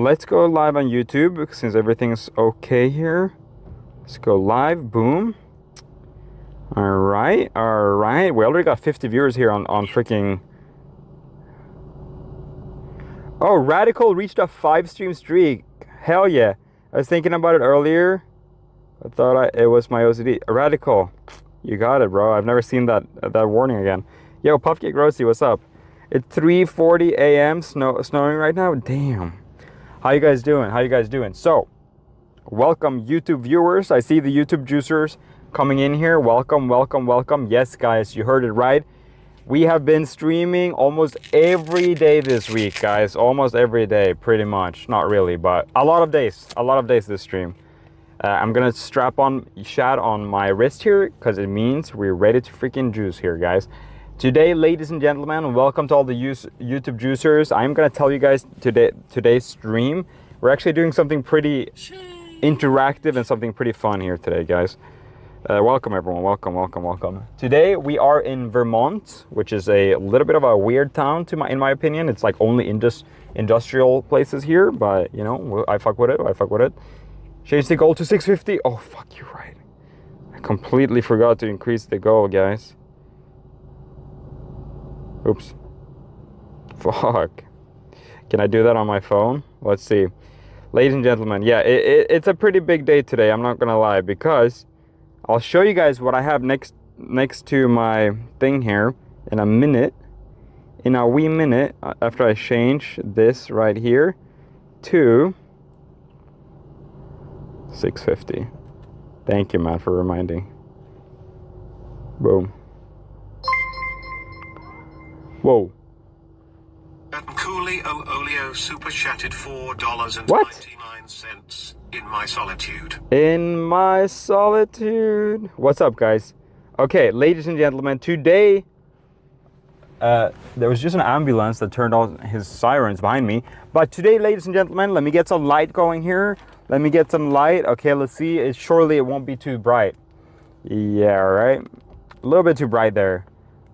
let's go live on YouTube since everything's okay here. Let's go live. Boom. All right. We already got 50 viewers here on freaking. Oh, Radical reached a 5-stream streak. Hell yeah. I was thinking about it earlier. I thought it was my OCD. Radical. You got it, bro. I've never seen that warning again. Yo, Puffcake Roasty, what's up? It's 3:40 a.m. Snowing right now. Damn. How you guys doing? So, welcome YouTube viewers. I see the YouTube juicers coming in here. Welcome. Yes, guys, you heard it right. We have been streaming almost every day this week, guys. Almost every day, pretty much. Not really, but a lot of days this stream. I'm gonna strap on chat on my wrist here because it means we're ready to freaking juice here, guys. Today, ladies and gentlemen, welcome to all the YouTube juicers. I'm gonna tell you guys today's stream. We're actually doing something pretty interactive and something pretty fun here today, guys. Welcome everyone, welcome. Today we are in Vermont, which is a little bit of a weird town in my opinion. It's like only industrial places here, but you know, I fuck with it. Change the goal to 650. Oh fuck, you're right. I completely forgot to increase the goal, guys. Oops. Fuck. Can I do that on my phone? Let's see. Ladies and gentlemen, yeah, it's a pretty big day today, I'm not gonna lie, because I'll show you guys what I have next to my thing here in a minute. In a wee minute, after I change this right here to 650. Thank you, man, for reminding. Boom. Whoa. Cooley Olio super chatted $4.99 in my solitude. In my solitude. What's up, guys? Okay, ladies and gentlemen, today there was just an ambulance that turned on his sirens behind me. But today, ladies and gentlemen, let me get some light going here. Let me get some light. Okay, let's see. Surely it won't be too bright. Yeah, right. A little bit too bright there.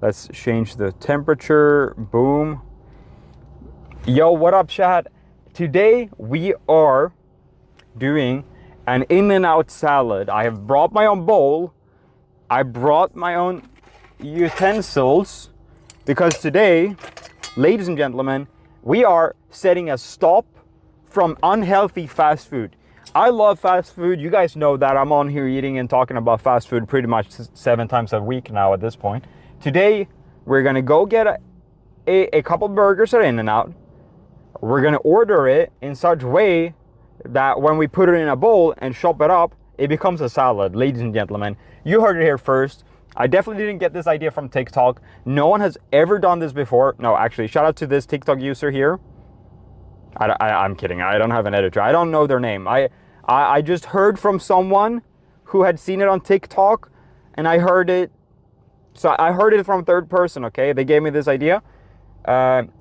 Let's change the temperature. Boom. Yo, what up, chat? Today we are doing an In-N-Out salad. I have brought my own bowl. I brought my own utensils because today, ladies and gentlemen, we are setting a stop from unhealthy fast food. I love fast food. You guys know that I'm on here eating and talking about fast food pretty much 7 times a week now at this point. Today, we're gonna go get a couple burgers at In-N-Out. We're gonna order it in such a way that when we put it in a bowl and chop it up, it becomes a salad. Ladies and gentlemen, you heard it here first. I definitely didn't get this idea from TikTok. No one has ever done this before. No, actually, shout out to this TikTok user here. I'm kidding. I don't have an editor. I don't know their name. I just heard from someone who had seen it on TikTok, and I heard it. So I heard it from third person, okay? They gave me this idea.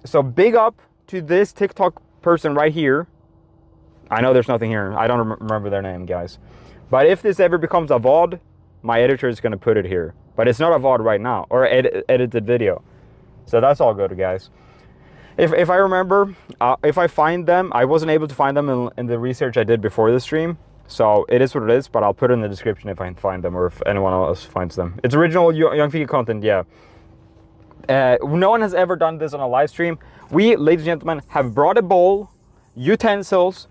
So big up to this TikTok person right here. I know there's nothing here. I don't remember their name, guys. But if this ever becomes a VOD, my editor is going to put it here. But it's not a VOD right now, or edited video. So that's all good, guys. If I remember, if I find them, I wasn't able to find them in the research I did before the stream. So it is what it is, but I'll put it in the description if I can find them or if anyone else finds them. It's original Yungfika content, yeah. No one has ever done this on a live stream. We, ladies and gentlemen, have brought a bowl, utensils,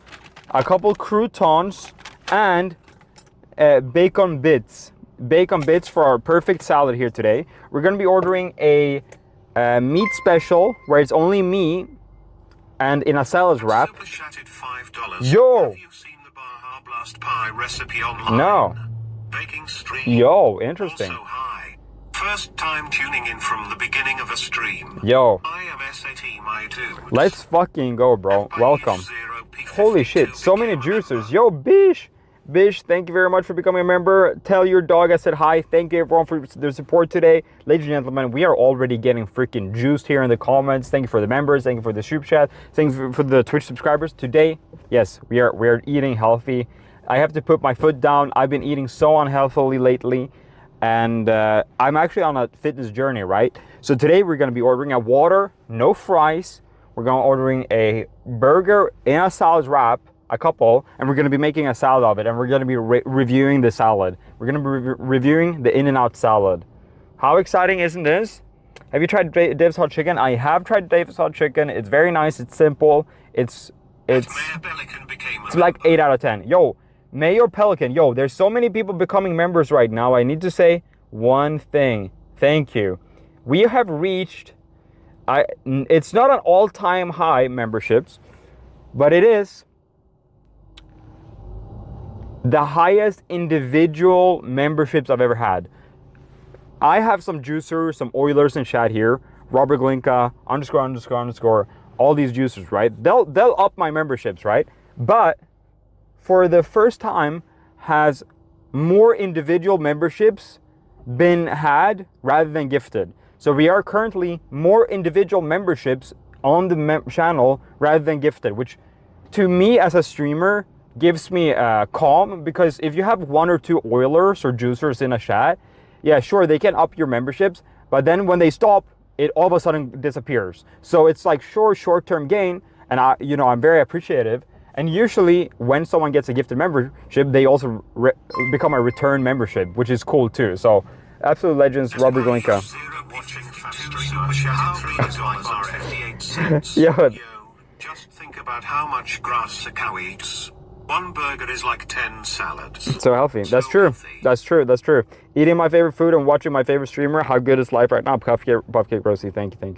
a couple croutons, and bacon bits. Bacon bits for our perfect salad here today. We're going to be ordering a meat special where it's only meat and in a salad wrap. Super chatted $5. Yo! Have you seen the Baja Blast pie recipe online? No. Baking stream. Yo, interesting. Also high. First time tuning in from the beginning of a stream. Yo. I am SAT my dude. Let's fucking go, bro. Welcome. Holy shit, so many juicers. Yo, Bish. Bish, thank you very much for becoming a member. Tell your dog I said hi. Thank you everyone for their support today. Ladies and gentlemen, we are already getting freaking juiced here in the comments. Thank you for the members. Thank you for the super chat. Thank you for the Twitch subscribers. Today, yes, we're eating healthy. I have to put my foot down. I've been eating so unhealthily lately. And I'm actually on a fitness journey, right? So today we're going to be ordering a water, no fries. We're going to be ordering a burger and a salad wrap, a couple, and we're going to be making a salad of it, and we're going to be reviewing the salad. We're going to be reviewing the In-N-Out salad. How exciting isn't this? Have you tried Dave's Hot Chicken? I have tried Dave's Hot Chicken. It's very nice. It's simple. It's like 8 out of 10. Yo, Mayor Pelican. Yo, there's so many people becoming members right now. I need to say one thing. Thank you. We have reached, it's not an all-time high memberships, but it is the highest individual memberships I've ever had. I have some juicers, some oilers in chat here. Robert Glinka, ____, all these juicers, right? They'll up my memberships, right? But for the first time, has more individual memberships been had rather than gifted. So we are currently more individual memberships on the channel rather than gifted, which to me as a streamer gives me calm, because if you have 1 or 2 oilers or juicers in a chat, yeah, sure, they can up your memberships, but then when they stop, it all of a sudden disappears. So it's like short-term gain, and I'm very appreciative. And usually when someone gets a gifted membership, they also become a return membership, which is cool too. So absolute legends, Robert Glinka. Yo, just think about how much grass a cow eats. 1 burger is like 10 salads. So healthy. That's true. Healthy. That's true. That's true. Eating my favorite food and watching my favorite streamer. How good is life right now? Puffcake Rosie. Thank you.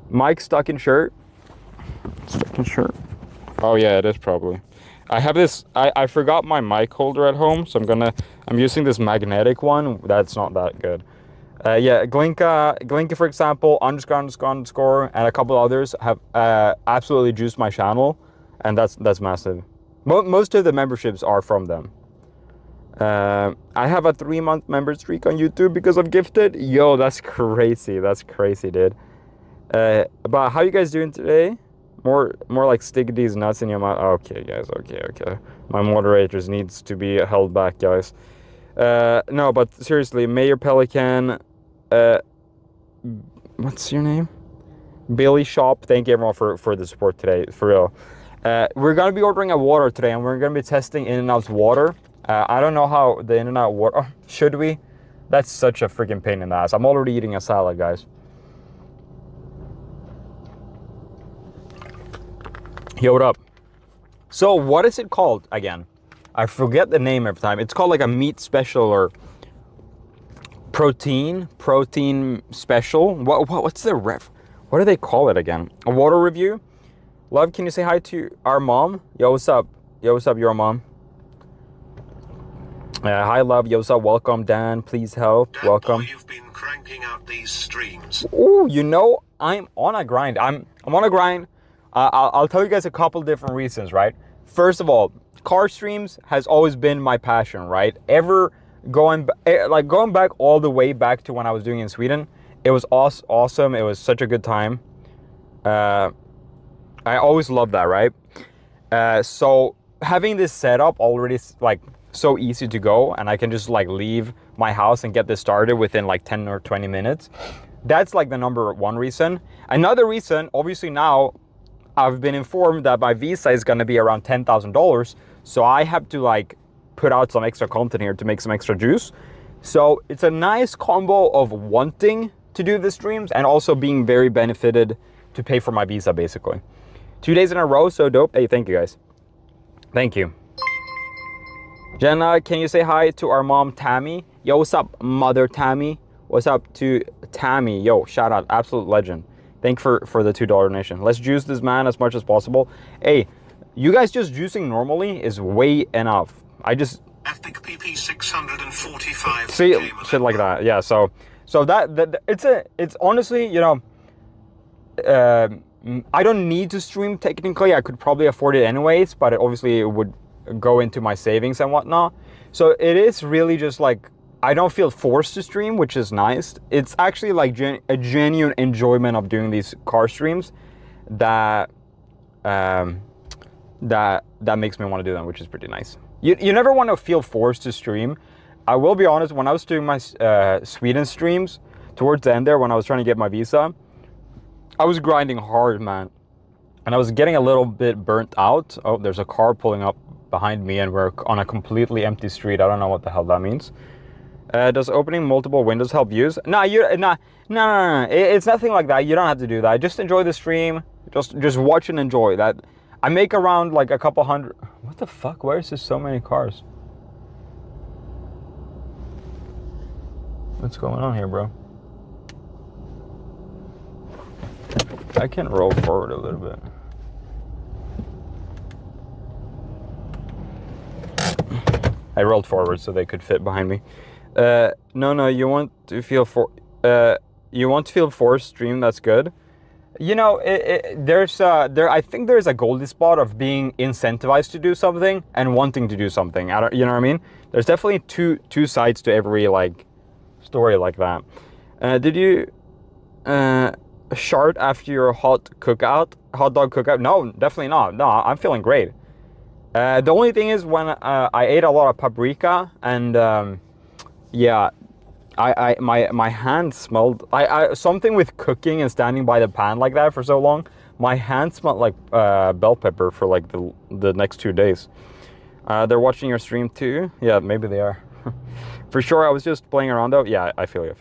Mike stuck in shirt. Oh yeah, it is probably. I have this, I forgot my mic holder at home, so I'm using this magnetic one. That's not that good. Yeah, Glinka, for example, ___, and a couple others have absolutely juiced my channel, and that's massive. Most of the memberships are from them. I have a 3-month member streak on YouTube because of gifted. Yo, that's crazy. That's crazy, dude. But how you guys doing today? More like stick these nuts in your mouth. Okay, guys. Okay. My moderators needs to be held back, guys. No, but seriously, Mayor Pelican. What's your name? Billy Shop. Thank you everyone for the support today. For real. We're gonna be ordering a water today, and we're gonna be testing In-N-Out's water. I don't know how the In-N-Out water. Oh, should we? That's such a freaking pain in the ass. I'm already eating a salad, guys. Yo, what up? So what is it called again? I forget the name every time. It's called like a meat special or protein special. What's the what do they call it again? A water review? Love, can you say hi to our mom? Yo, what's up? Your mom. Hi, Love. Yo, what's up? Welcome, Dan. Please help. Dan, welcome. Boy, you've been cranking out these streams. Ooh, I'm on a grind. I'm on a grind. I'll tell you guys a couple different reasons, right? First of all, car streams has always been my passion, right? Going back all the way back to when I was doing it in Sweden, it was awesome. It was such a good time. I always loved that, right? So having this setup already like so easy to go, and I can just like leave my house and get this started within like 10 or 20 minutes. That's like the number 1 reason. Another reason, obviously now, I've been informed that my visa is going to be around $10,000, so I have to like put out some extra content here to make some extra juice. So it's a nice combo of wanting to do the streams and also being very benefited to pay for my visa, basically. 2 days in a row, so dope. Hey, thank you guys. Thank you. Jenna, can you say hi to our mom, Tammy? Yo, what's up, mother Tammy? What's up to Tammy? Yo, shout out, absolute legend. Thank you for the $2 donation. Let's juice this man as much as possible. Hey, you guys just juicing normally is way enough. Epic PP 645. See, shit like that. Yeah. So that it's honestly, I don't need to stream technically. I could probably afford it anyways, but obviously it would go into my savings and whatnot. So it is really just like, I don't feel forced to stream, which is nice. It's actually like a genuine enjoyment of doing these car streams that makes me want to do them, which is pretty nice. You never want to feel forced to stream. I will be honest, when I was doing my Sweden streams, towards the end there, when I was trying to get my visa, I was grinding hard, man. and I was getting a little bit burnt out. Oh, there's a car pulling up behind me, and we're on a completely empty street. I don't know what the hell that means. Does opening multiple windows help views? No, no. It's nothing like that. You don't have to do that. Just enjoy the stream. Just watch and enjoy that. I make around like a couple hundred. What the fuck? Where is there so many cars? What's going on here, bro? I can roll forward a little bit. I rolled forward so they could fit behind me. No, you want to feel forced stream. That's good. You know, I think there's a golden spot of being incentivized to do something and wanting to do something. You know what I mean? There's definitely two sides to every like story like that. Did you shart after your hot dog cookout? No, definitely not. No, I'm feeling great. The only thing is when I ate a lot of paprika and yeah, my hand smelled. Something with cooking and standing by the pan like that for so long. My hand smelled like bell pepper for like the next 2 days. They're watching your stream too. Yeah, maybe they are. For sure. I was just playing around though. Yeah, I feel you.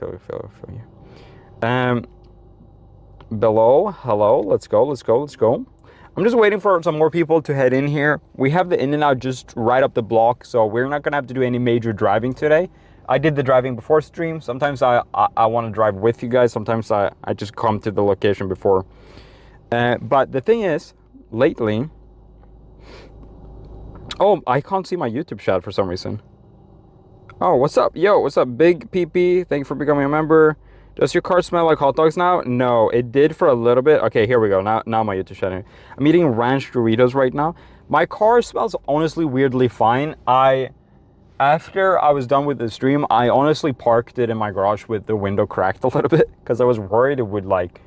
Below, hello. Let's go. I'm just waiting for some more people to head in here. We have the In-N-Out just right up the block, so we're not gonna have to do any major driving today. I did the driving before stream. Sometimes I want to drive with you guys. Sometimes I just come to the location before. But the thing is, lately... Oh, I can't see my YouTube chat for some reason. Oh, what's up? Yo, what's up, Big PP? Thank you for becoming a member. Does your car smell like hot dogs now? No, it did for a little bit. Okay, here we go. Now my YouTube chat. I'm eating ranch Doritos right now. My car smells honestly weirdly fine. After I was done with the stream, I honestly parked it in my garage with the window cracked a little bit because I was worried it would like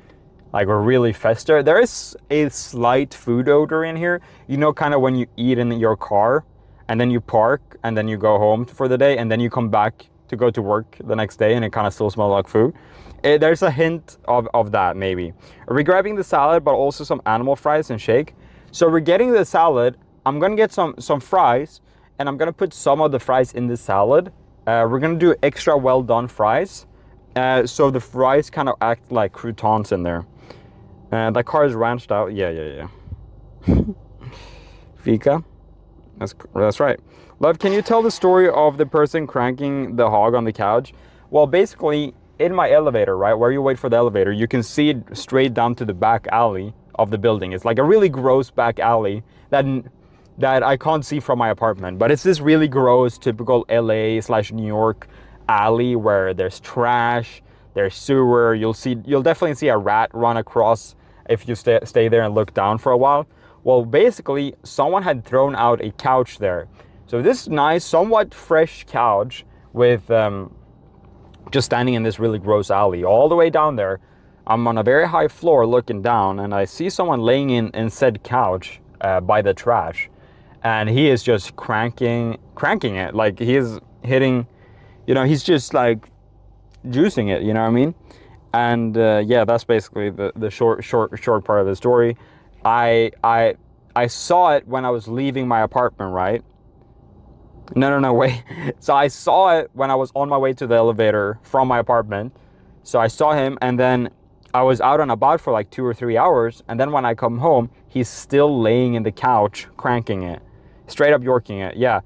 really fester. There is a slight food odor in here. You know, kind of when you eat in your car and then you park and then you go home for the day and then you come back to go to work the next day and it kind of still smells like food. There's a hint of that maybe. We're grabbing the salad but also some animal fries and shake. So we're getting the salad. I'm gonna get some fries. And I'm gonna put some of the fries in the salad. We're gonna do extra well done fries. So the fries kind of act like croutons in there. The car is ranched out. Yeah. Fika. That's right. Love, can you tell the story of the person cranking the hog on the couch? Well, basically, in my elevator, right, where you wait for the elevator, you can see it straight down to the back alley of the building. It's like a really gross back alley that I can't see from my apartment, but it's this really gross, typical LA/New York alley where there's trash, there's sewer. You'll definitely see a rat run across if you stay there and look down for a while. Well, basically, someone had thrown out a couch there. So this nice, somewhat fresh couch with just standing in this really gross alley all the way down there. I'm on a very high floor looking down, and I see someone laying in said couch by the trash. And he is just cranking it, like he is hitting, you know, he's just like juicing it, you know what I mean? And yeah, that's basically the short part of the story. I saw it when I was leaving my apartment, right? No, wait. So I saw it when I was on my way to the elevator from my apartment. So I saw him, and then I was out and about for like 2 or 3 hours. And then when I come home, he's still laying in the couch, cranking it. Straight up yorking it, yeah.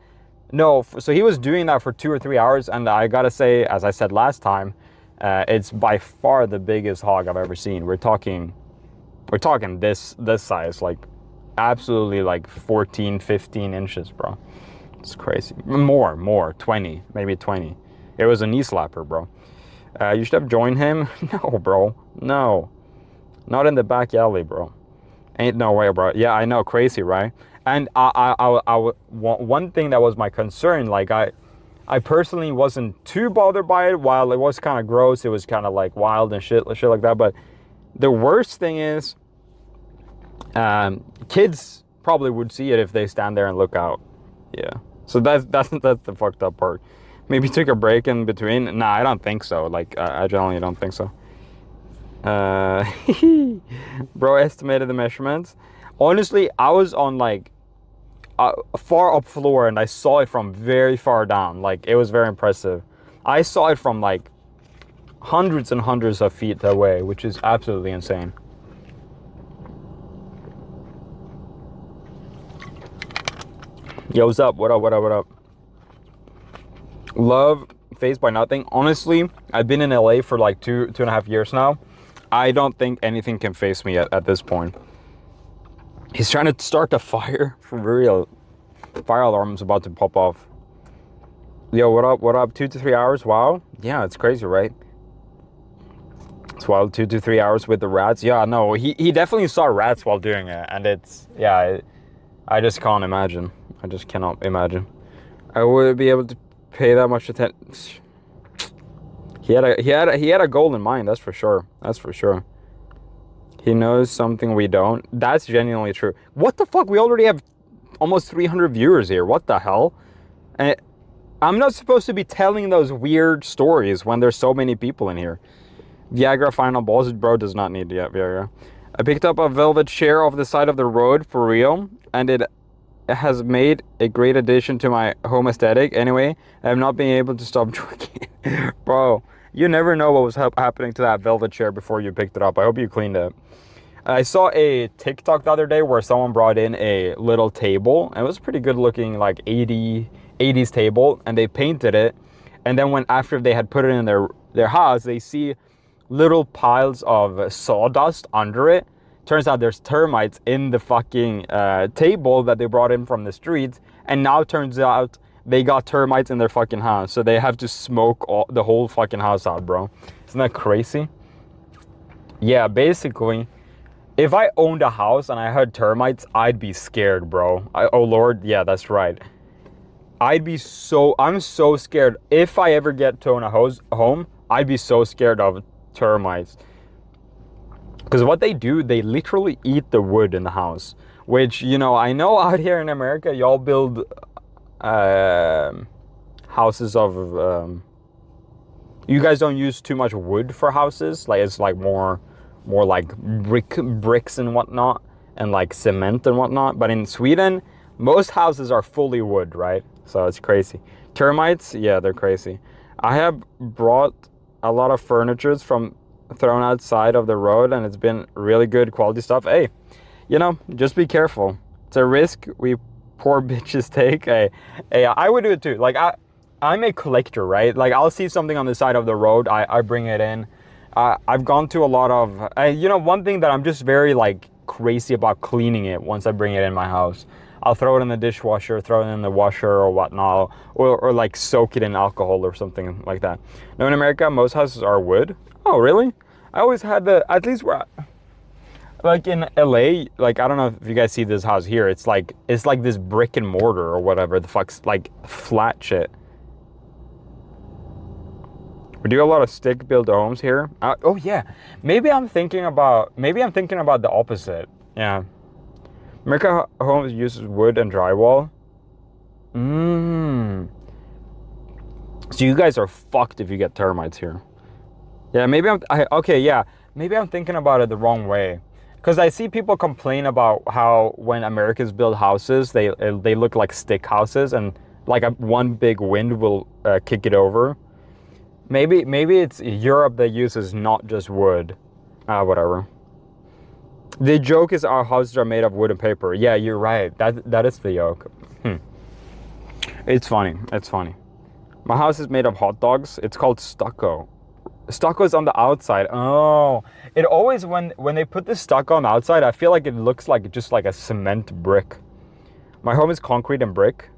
No, so he was doing that for 2 or 3 hours, and I gotta say, as I said last time, it's by far the biggest hog I've ever seen. We're talking this size, like absolutely like 14, 15 inches, bro. It's crazy. More, 20, maybe 20. It was a knee slapper, bro. You should have joined him. No, bro, no. Not in the back alley, bro. Ain't no way, bro. Yeah, I know, crazy, right? And one thing that was my concern, like I personally wasn't too bothered by it. While it was kind of gross, it was kind of like wild and shit like that. But the worst thing is, kids probably would see it if they stand there and look out. Yeah. So that's the fucked up part. Maybe took a break in between. Nah, I don't think so. Like I generally don't think so. Bro estimated the measurements. Honestly, I was on like a far up floor and I saw it from very far down. Like, it was very impressive. I saw it from like hundreds and hundreds of feet away, which is absolutely insane. Yo, what's up? What up? What up? What up? Love Phased by Nothing. Honestly, I've been in LA for like two and a half years now. I don't think anything can face me at this point. He's trying to start the fire for real. Fire alarm's about to pop off. Yo, what up? What up? 2 to 3 hours? Wow. Yeah, it's crazy, right? It's wild. 2 to 3 hours with the rats. Yeah, no, he definitely saw rats while doing it, and it's, yeah, I just can't imagine. I just cannot imagine. I would be able to pay that much attention. He had a goal in mind. That's for sure. That's for sure. He knows something we don't. That's genuinely true. What the fuck? We already have almost 300 viewers here. What the hell? And I'm not supposed to be telling those weird stories when there's so many people in here. Viagra final balls. Bro does not need yet Viagra. I picked up a velvet chair off the side of the road for real, and it has made a great addition to my home aesthetic. Anyway, I have not been able to stop drinking. Bro, you never know what was happening to that velvet chair before you picked it up. I hope you cleaned it. I saw a TikTok the other day where someone brought in a little table. It was pretty good looking, like 80s table, and they painted it. And then after they had put it in their house, they see little piles of sawdust under it. Turns out there's termites in the fucking table that they brought in from the streets. And now turns out they got termites in their fucking house. So they have to smoke the whole fucking house out, bro. Isn't that crazy? Yeah, basically, if I owned a house and I heard termites, I'd be scared, bro. Oh, Lord. Yeah, that's right. I'm so scared. If I ever get to own a home, I'd be so scared of termites. Because what they do, they literally eat the wood in the house. Which, you know, I know out here in America, y'all build houses of... you guys don't use too much wood for houses. Like, it's like more like bricks and whatnot. And like cement and whatnot. But in Sweden, most houses are fully wood, right? So it's crazy. Termites, yeah, they're crazy. I have brought a lot of furniture from thrown outside of the road, and it's been really good quality stuff. Hey, you know, just be careful. It's a risk we poor bitches take. Hey, I would do it too. Like, I'm a collector, right? Like, I'll see something on the side of the road, I bring it in. I've gone to a lot of, you know, one thing that I'm just very like crazy about cleaning it once I bring it in my house. I'll throw it in the dishwasher, throw it in the washer or whatnot, or like soak it in alcohol or something like that. Now in America, most houses are wood. Oh, really? I always had at least where, like in LA, like, I don't know if you guys see this house here. It's like this brick and mortar or whatever the fuck's, like flat shit. We do a lot of stick built homes here. Oh yeah, maybe I'm thinking about the opposite. Yeah. America homes uses wood and drywall. So you guys are fucked if you get termites here. Yeah, maybe maybe I'm thinking about it the wrong way. Because I see people complain about how when Americans build houses, they look like stick houses, and like one big wind will kick it over. Maybe it's Europe that uses not just wood. Whatever. The joke is our houses are made of wood and paper. Yeah, you're right. That is the joke. It's funny. It's funny. My house is made of hot dogs. It's called stucco. Stucco is on the outside. Oh, it always, when they put the stucco on the outside, I feel like it looks like just like a cement brick. My home is concrete and brick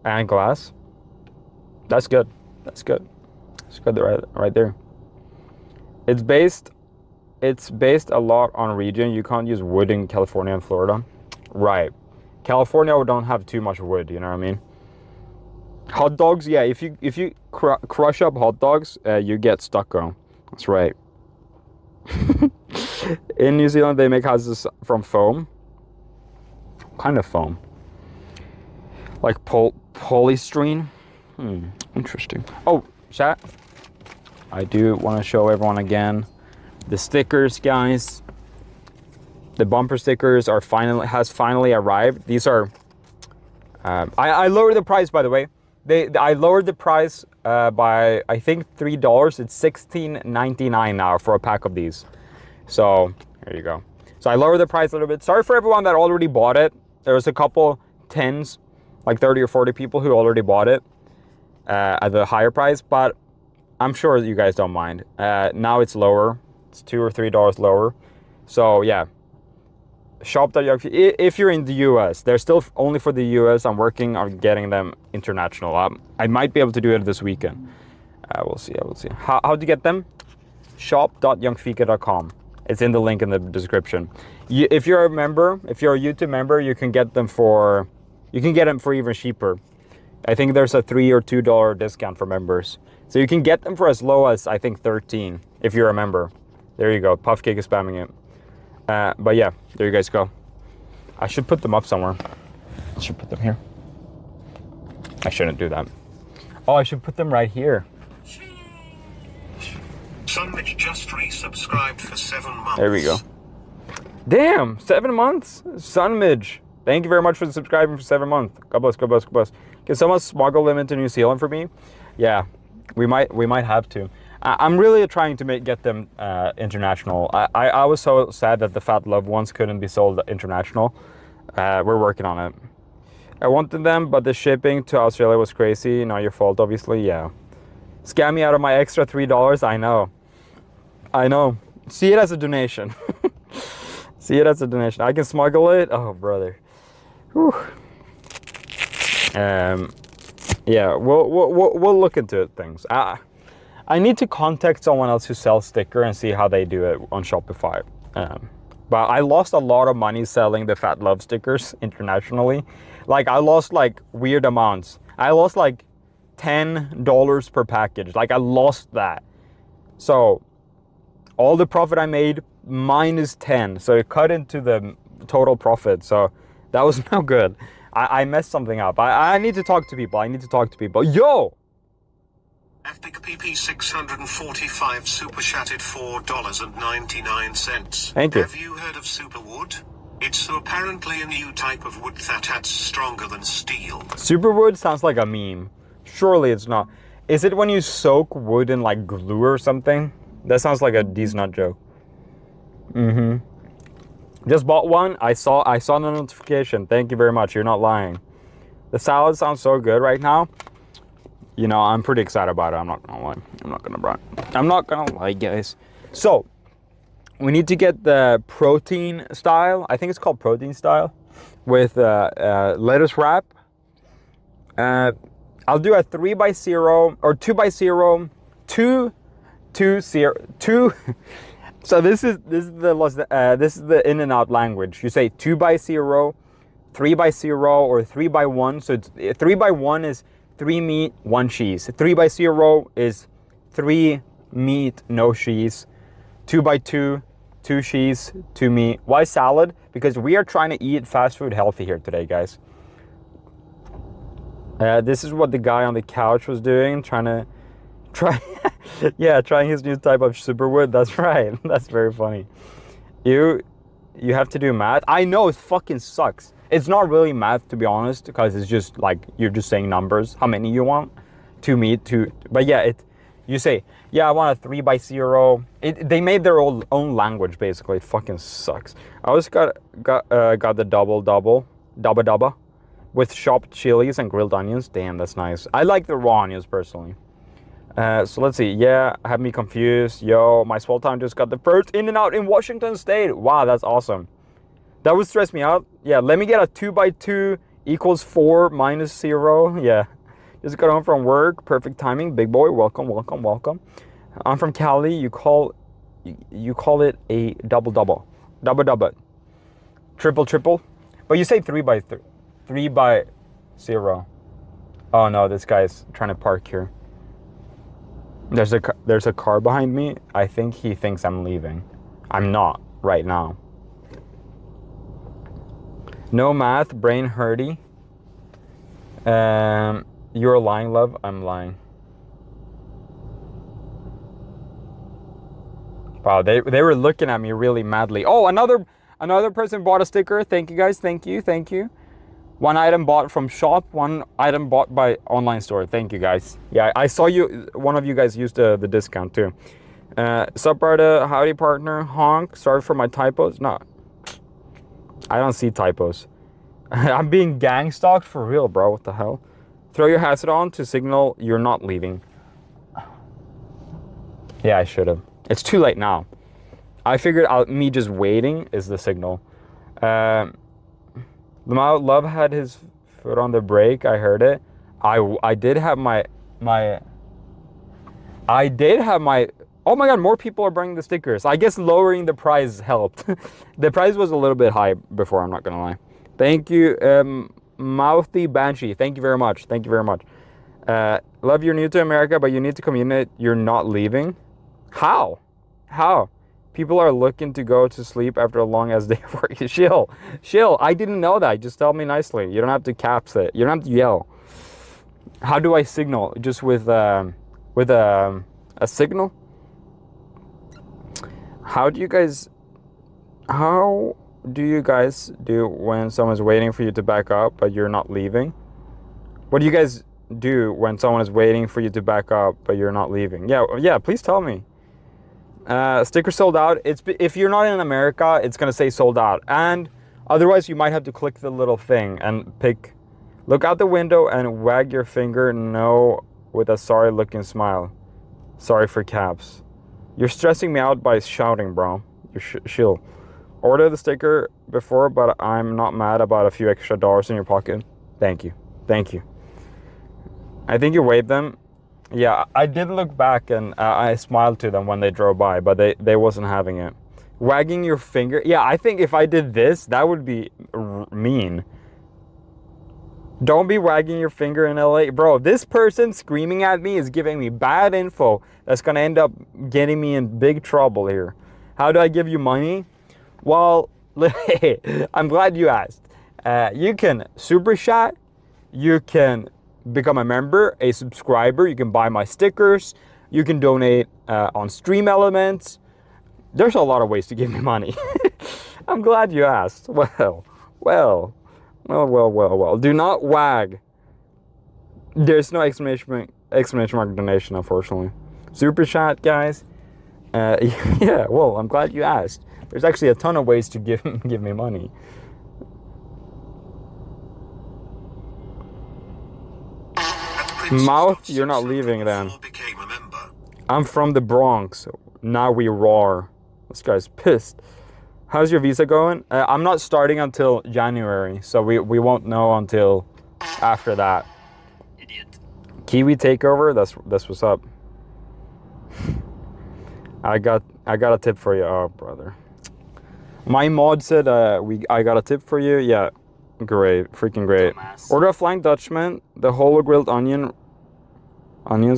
and glass. That's good. That's good. That's good right there. It's based a lot on region. You can't use wood in California and Florida. Right. California don't have too much wood, you know what I mean? Hot dogs, yeah, if you crush up hot dogs, you get stucco. That's right. In New Zealand, they make houses from foam. What kind of foam? Like polystyrene? Interesting. Oh, chat. I do want to show everyone again the stickers, guys. The bumper stickers are finally arrived. These are. I lowered the price, by the way. I lowered the price by, I think, $3. It's $16.99 now for a pack of these. So there you go. So I lowered the price a little bit. Sorry for everyone that already bought it. There was a couple tens, like 30 or 40 people who already bought it at the higher price, but I'm sure you guys don't mind. Now it's lower. It's $2 or $3 lower. So yeah. Shop.Yungfika. If you're in the US, they're still only for the US. I'm working on getting them international. I might be able to do it this weekend. We'll see. How to get them? Shop.Yungfika.com. It's in the link in the description. If you're a member, if you're a YouTube member, you can get them for even cheaper. I think there's a $3 or $2 discount for members. So you can get them for as low as, I think, 13 if you're a member. There you go. Puffcake is spamming it. But yeah, there you guys go. I should put them up somewhere. I should put them here. I shouldn't do that. Oh, I should put them right here. Sunmidge just resubscribed for 7 months. There we go. Damn, 7 months? Sunmidge. Thank you very much for subscribing for 7 months. God bless, God bless, God bless. Can someone smuggle them into New Zealand for me? Yeah, we might have to. I'm really trying to get them international. I was so sad that the Fat Love ones couldn't be sold international. We're working on it. I wanted them, but the shipping to Australia was crazy. Not your fault, obviously. Yeah. Scam me out of my extra $3. I know. I know. See it as a donation. See it as a donation. I can smuggle it. Oh, brother. Whew. Yeah, we'll look into things. I need to contact someone else who sells sticker and see how they do it on Shopify. But I lost a lot of money selling the Fat Love stickers internationally. Like, I lost like weird amounts. I lost like $10 per package. Like, I lost that. So all the profit I made minus 10. So it cut into the total profit. So that was no good. I messed something up. I need to talk to people. Yo! Epic PP 645 super chatted $4.99. Thank you. Have you heard of superwood? It's apparently a new type of wood that's stronger than steel. Superwood sounds like a meme. Surely it's not. Is it when you soak wood in like glue or something? That sounds like a decent joke. Just bought one. I saw the notification. Thank you very much. You're not lying. The salad sounds so good right now. You know, I'm pretty excited about it. I'm not gonna lie. I'm not gonna lie, guys. So we need to get the protein style. I think it's called protein style with lettuce wrap. I'll do a 3x0 or 2x0, 2. So this is the in and out language. You say 2x0, 3x0, or 3x1. So it's 3x1 is 3 meat, 1 cheese. 3x0 is 3 meat, no cheese. 2x2, 2 cheese, 2 meat. Why salad? Because we are trying to eat fast food healthy here today, guys. This is what the guy on the couch was doing, trying his new type of superwood. That's right. That's very funny. You have to do math. I know, it fucking sucks. It's not really math, to be honest, because it's just like you're just saying numbers. How many you want? 2 meat, 2. But yeah, you say, yeah, I want a 3x0. They made their own language basically. It fucking sucks. I also got the double with chopped chilies and grilled onions. Damn, that's nice. I like the raw onions personally. So let's see. Yeah, have me confused. Yo, my small town just got the first in and out in Washington State. Wow, that's awesome. That would stress me out. Yeah, let me get a 2x2 equals 4 minus 0. Yeah, just got home from work. Perfect timing. Big boy, welcome. I'm from Cali. You call it a double. Triple. But you say 3x3. 3x0. Oh no, this guy's trying to park here. There's a car behind me. I think he thinks I'm leaving. I'm not right now. No math, brain hurty. You're lying, love. I'm lying. Wow, they were looking at me really madly. Oh, Another person bought a sticker. Thank you guys. Thank you. Thank you. One item bought from shop. One item bought by online store. Thank you guys. Yeah, I saw you. One of you guys used the discount too. Sup, brother? Howdy, partner. Honk. Sorry for my typos. No, I don't see typos. I'm being gang stalked for real, bro. What the hell? Throw your hazard on to signal you're not leaving. Yeah, I should have. It's too late now. I figured out me just waiting is the signal. Love had his foot on the brake. I heard it. I did have my. Oh my god, more people are bringing the stickers. I guess lowering the price helped. The price was a little bit high before, I'm not gonna lie. Thank you, Mouthy Banshee. Thank you very much. Thank you very much. Love, you're new to America, but you need to communicate you're not leaving. How? How? People are looking to go to sleep after a long ass day of work. Chill. I didn't know that. Just tell me nicely. You don't have to caps it. You don't have to yell. How do I signal? Just with a signal? How do you guys do when someone's waiting for you to back up but you're not leaving? What do you guys do when someone is waiting for you to back up but you're not leaving? Yeah, please tell me. Sticker sold out. If you're not in America, it's gonna say sold out, and otherwise you might have to click the little thing and look out the window and wag your finger no with a sorry looking smile. Sorry for caps. You're stressing me out by shouting, bro. You're chill. Order the sticker before, but I'm not mad about a few extra dollars in your pocket. Thank you. I think you waved them. Yeah, I did look back and I smiled to them when they drove by, but they wasn't having it. Wagging your finger. Yeah, I think if I did this, that would be mean. Don't be wagging your finger in LA. Bro, this person screaming at me is giving me bad info that's going to end up getting me in big trouble here. How do I give you money? Well, I'm glad you asked. You can super chat. You can become a member, a subscriber. You can buy my stickers. You can donate on Stream Elements. There's a lot of ways to give me money. I'm glad you asked. Well. Do not wag. There's no exclamation mark donation, unfortunately. Super chat, guys. Yeah, well, I'm glad you asked. There's actually a ton of ways to give me money. Mouth, you're not leaving then. I'm from the Bronx. Now we roar. This guy's pissed. How's your visa going? I'm not starting until January, so we won't know until after that. Idiot. Kiwi takeover. That's what's up. I got a tip for you. Oh, brother. My mod said I got a tip for you. Yeah, great, freaking great. Dumbass. Order a Flying Dutchman. The whole grilled onions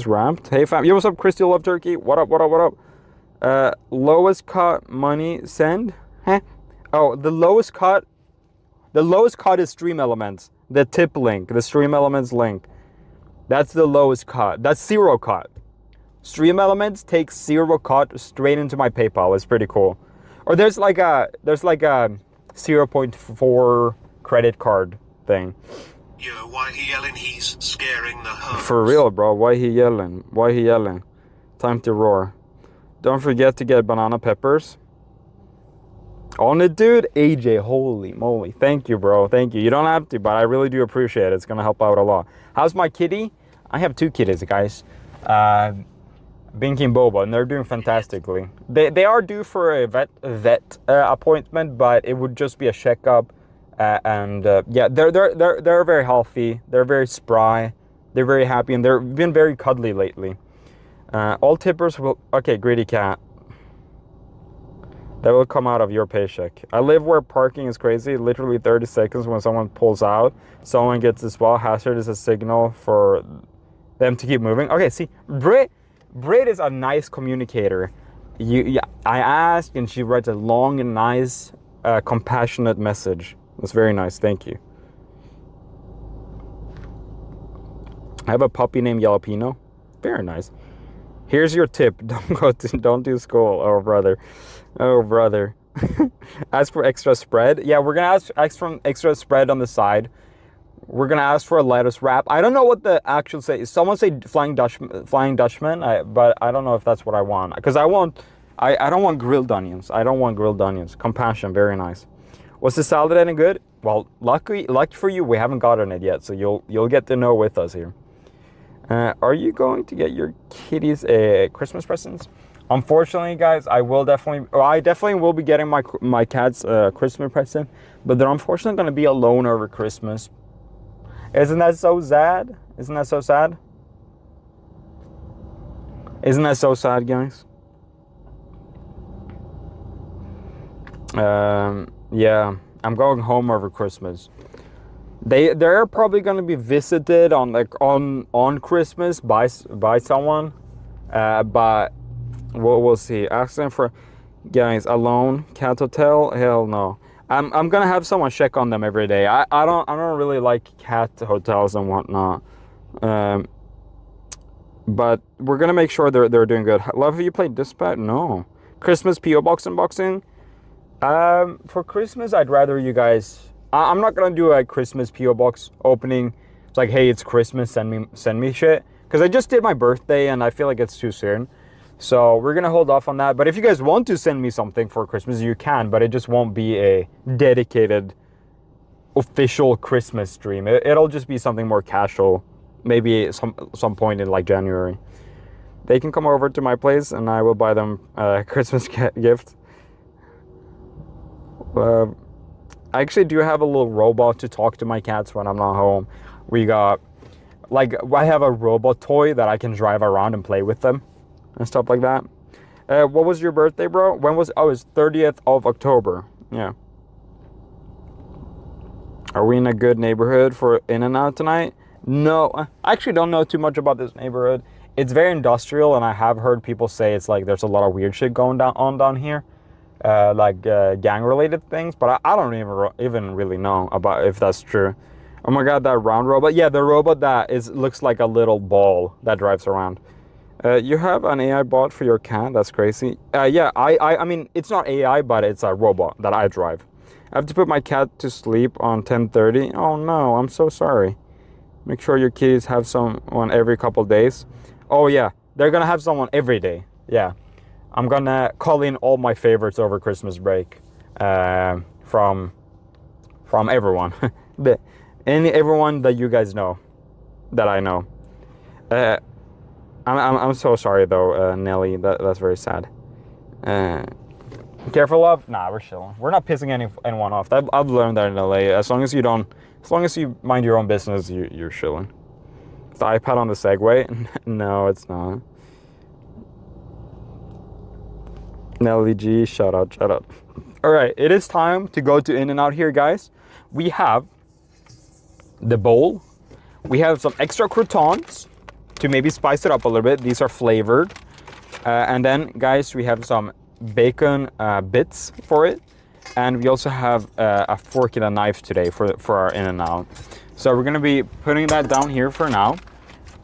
wrapped. Hey fam, yo, what's up, Christy? Love Turkey. What up? Lowest cut money send. Huh? Oh, the lowest cut is Stream Elements. The tip link, the Stream Elements link. That's the lowest cut. That's zero cut. Stream Elements takes zero cut straight into my PayPal. It's pretty cool. Or there's like a 0.4 credit card thing. Yo, why he yelling? He's scaring the hoes. For real, bro. Why he yelling? Time to roar. Don't forget to get banana peppers. On it, dude. AJ, holy moly. Thank you, bro. Thank you. You don't have to, but I really do appreciate it. It's going to help out a lot. How's my kitty? I have 2 kitties, guys. Binky and Boba, and they're doing fantastically. They are due for a vet appointment, but it would just be a checkup. Yeah, they're very healthy. They're very spry. They're very happy, and they've been very cuddly lately. All tippers will... Okay, greedy cat. That will come out of your paycheck. I live where parking is crazy. Literally 30 seconds when someone pulls out, someone gets the spot. Hazard is a signal for them to keep moving. Okay, see, Brit is a nice communicator. I asked, and she writes a long and nice, compassionate message. That's very nice. Thank you. I have a puppy named Jalapeno. Very nice. Here's your tip. Don't do school. Oh, brother. Ask for extra spread. Yeah, we're gonna ask for extra spread on the side. We're gonna ask for a lettuce wrap. I don't know what the actual say. Someone say Flying Dutchman, but I don't know if that's what I want. Because I don't want grilled onions. I don't want grilled onions. Compassion, very nice. Was the salad any good? Well, lucky for you, we haven't gotten it yet, so you'll get to know with us here. Are you going to get your kitties Christmas presents? Unfortunately, guys, I definitely will be getting my cats Christmas present, but they're unfortunately going to be alone over Christmas. Isn't that so sad? Isn't that so sad? Isn't that so sad, guys? Yeah, I'm going home over Christmas. They're probably going to be visited on Christmas by someone, but we'll see. Asking for guys alone cat hotel? Hell no. I'm gonna have someone check on them every day. I don't really like cat hotels and whatnot. But we're gonna make sure they're doing good. Love, have you played Dispatch? No. Christmas PO box unboxing. For Christmas, I'd rather you guys. I'm not gonna do a Christmas PO box opening. It's like, hey, it's Christmas. Send me shit. Because I just did my birthday and I feel like it's too soon. So we're gonna hold off on that. But if you guys want to send me something for Christmas, you can. But it just won't be a dedicated, official Christmas stream. It'll just be something more casual. Maybe some point in like January. They can come over to my place and I will buy them a Christmas gift. I actually do have a little robot to talk to my cats when I'm not home. We got, like, I have a robot toy that I can drive around and play with them and stuff like that. What was your birthday, bro? When was? Oh, it's 30th of October. Yeah. Are we in a good neighborhood for In-N-Out tonight? No, I actually don't know too much about this neighborhood. It's very industrial, and I have heard people say it's like there's a lot of weird shit going down here, like gang-related things. But I don't even really know about if that's true. Oh my god, that round robot. Yeah, the robot that looks like a little ball that drives around. You have an AI bot for your cat? That's crazy. Yeah, I mean, it's not AI, but it's a robot that I drive. I have to put my cat to sleep on 10:30. Oh no, I'm so sorry. Make sure your kids have someone every couple days. Oh yeah, they're gonna have someone every day. Yeah, I'm gonna call in all my favorites over Christmas break, from everyone, everyone that you guys know, that I know. I'm so sorry though, Nelly. That's very sad. Careful, love. Nah, we're chilling. We're not pissing anyone off. I've learned that in LA. As long as you mind your own business, you're chilling. Is the iPad on the Segway? No, it's not. Nelly G, shout out. All right, it is time to go to In-N-Out here, guys. We have the bowl. We have some extra croutons to maybe spice it up a little bit. These are flavored. And then, guys, we have some bacon bits for it. And we also have a fork and a knife today for our In-N-Out. So we're gonna be putting that down here for now.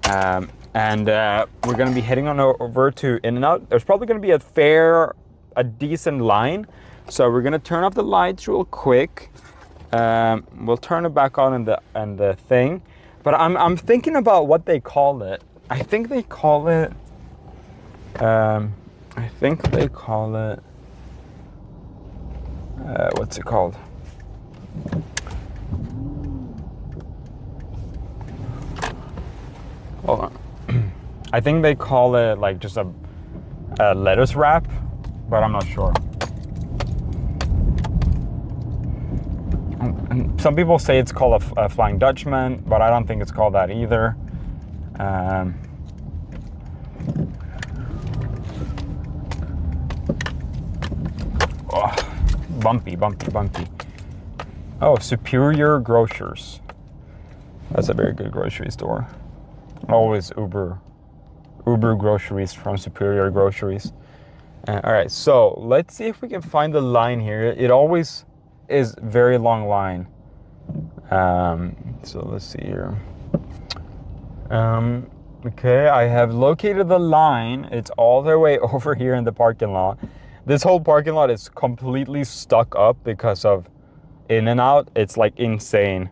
And we're gonna be heading on over to In-N-Out. There's probably gonna be a decent line. So we're gonna turn off the lights real quick. We'll turn it back on in the thing. But I'm thinking about what they call it. I think they call it. What's it called? Hold on. I think they call it like just a lettuce wrap, but I'm not sure. And some people say it's called a Flying Dutchman, but I don't think it's called that either. Bumpy. Oh, Superior Grocers. That's a very good grocery store. Always Uber groceries from Superior Groceries. All right, so let's see if we can find the line here. It always is very long line. So let's see here. Okay, I have located the line. It's all the way over here in the parking lot. This whole parking lot is completely stuck up because of In-N-Out. It's like insane.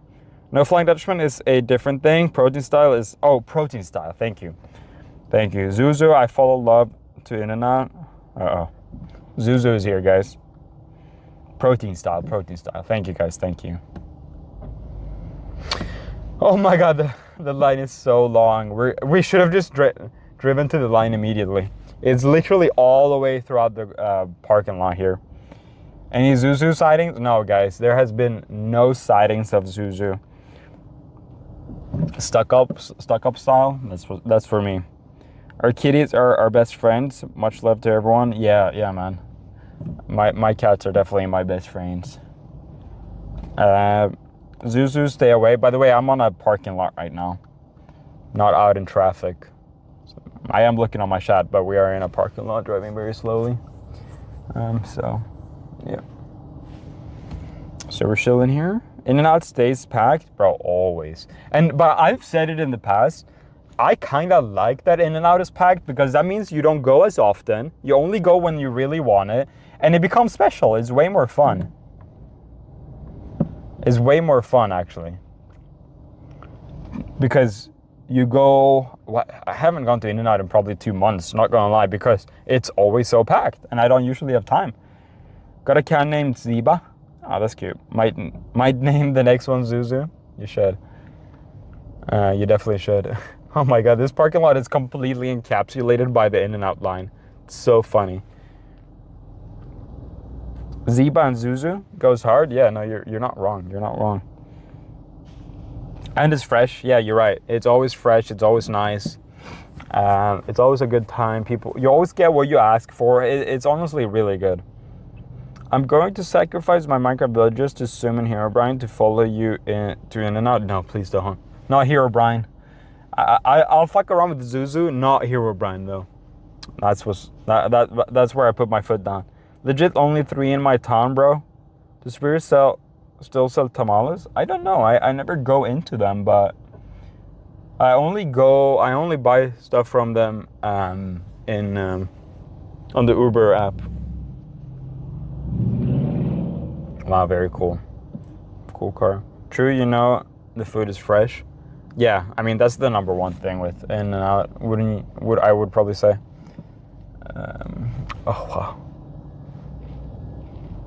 No Flying Dutchman is a different thing. Protein Style is, oh, Protein Style. Thank you. Thank you. Zuzu, I follow love to In-N-Out. Uh-oh. Zuzu is here, guys. Protein Style, Protein Style. Thank you, guys. Thank you. Oh my God, the line is so long. We should have just driven to the line immediately. It's literally all the way throughout the parking lot here. Any Zuzu sightings? No, guys. There has been no sightings of Zuzu. Stuck up style. That's for me. Our kitties are our best friends. Much love to everyone. Yeah, man. My cats are definitely my best friends. Zuzu, stay away. By the way, I'm on a parking lot right now, not out in traffic. So I am looking on my chat, but we are in a parking lot driving very slowly. So, yeah. So we're chilling here. In-N-Out stays packed, bro, always. But I've said it in the past. I kind of like that In-N-Out is packed because that means you don't go as often. You only go when you really want it, and it becomes special. It's way more fun. It's way more fun, actually. Because you go... I haven't gone to In-N-Out in probably 2 months, not gonna lie, because it's always so packed, and I don't usually have time. Got a cat named Ziba. Oh, that's cute. Might name the next one Zuzu. You should. You definitely should. Oh my God, this parking lot is completely encapsulated by the In-N-Out line. It's so funny. Ziba and Zuzu goes hard. Yeah, no, you're not wrong. You're not wrong. And it's fresh. Yeah, you're right. It's always fresh. It's always nice. It's always a good time. You always get what you ask for. It's honestly really good. I'm going to sacrifice my Minecraft villagers to Summon Hero Brian to follow you to In-N-Out. No, please don't. Not Hero Brian. I'll fuck around with Zuzu. Not Hero Brian though. That's where I put my foot down. Legit, only 3 in my town, bro. Does Spirit still sell tamales? I don't know. I never go into them, but I only buy stuff from them on the Uber app. Wow, very cool. Cool car. True, you know the food is fresh. Yeah, I mean that's the number one thing with In-N-Out. I would probably say. Oh wow.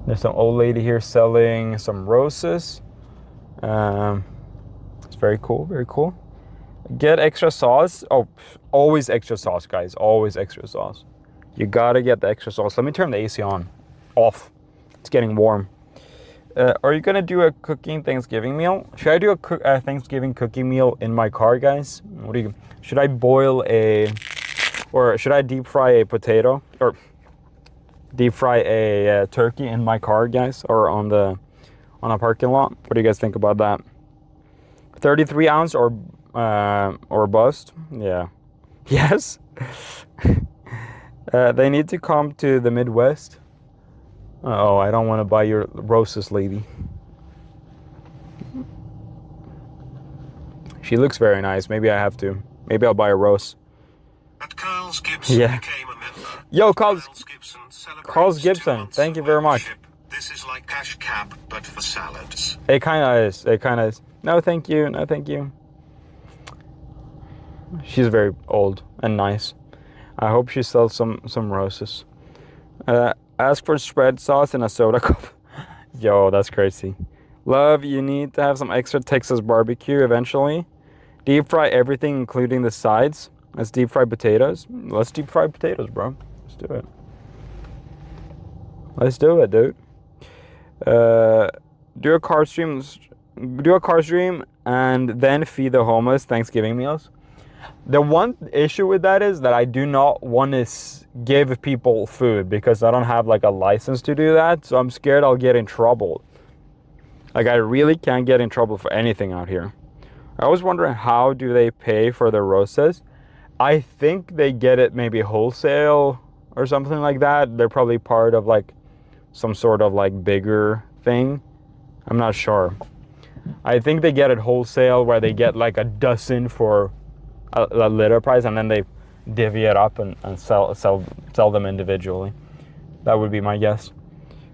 There's some old lady here selling some roses. It's very cool, very cool. Get extra sauce. Oh, always extra sauce, guys. Always extra sauce. You gotta get the extra sauce. Let me turn the AC on. Off. It's getting warm. Are you gonna do a cooking Thanksgiving meal? Should I do a Thanksgiving cooking meal in my car, guys? Should I boil or should I deep fry a potato? Or deep fry a turkey in my car, guys, or on a parking lot? What do you guys think about that? 33 ounce or bust? Yeah. Yes. They need to come to the Midwest. Oh, I don't want to buy your roses, lady. She looks very nice. Maybe I have to. Maybe I'll buy a rose. But Carl's Gibson became a member. Yo, Carl's Gibson. Thank you very much. This is like cash cab, but for salads. It kind of is. It kind of is. No, thank you. No, thank you. She's very old and nice. I hope she sells some roses. Ask for spread sauce in a soda cup. Yo, that's crazy. Love, you need to have some extra Texas barbecue eventually. Deep fry everything, including the sides. Let's deep fry potatoes. Let's deep fry potatoes, bro. Let's do it. Let's do it, dude. Do a car stream and then feed the homeless Thanksgiving meals. The one issue with that is that I do not want to give people food because I don't have like a license to do that. So I'm scared I'll get in trouble. Like I really can't get in trouble for anything out here. I was wondering, how do they pay for their roses? I think they get it maybe wholesale or something like that. They're probably part of like some sort of like bigger thing. I'm not sure. I think they get it wholesale where they get like a dozen for a liter price, and then they divvy it up and sell them individually. That would be my guess.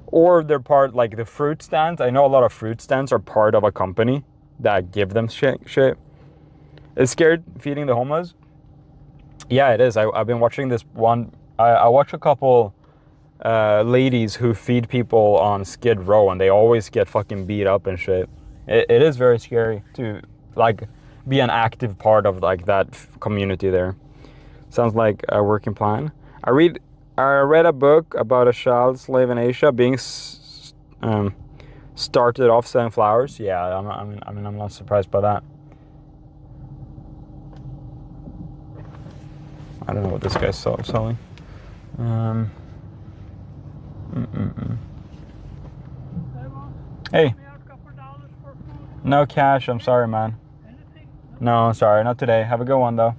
Or they're part, like the fruit stands. I know a lot of fruit stands are part of a company that give them shit. Is scared feeding the homeless? Yeah, it is. I've been watching this one. I watch a couple ladies who feed people on Skid Row, and they always get fucking beat up and shit. It is very scary to like be an active part of like that community there. Sounds like a working plan. I read a book about a child slave in Asia being started off selling flowers. Yeah, I'm not surprised by that. I don't know what this guy's selling. Hey. No cash. I'm sorry, man. No, sorry, not today. Have a good one, though.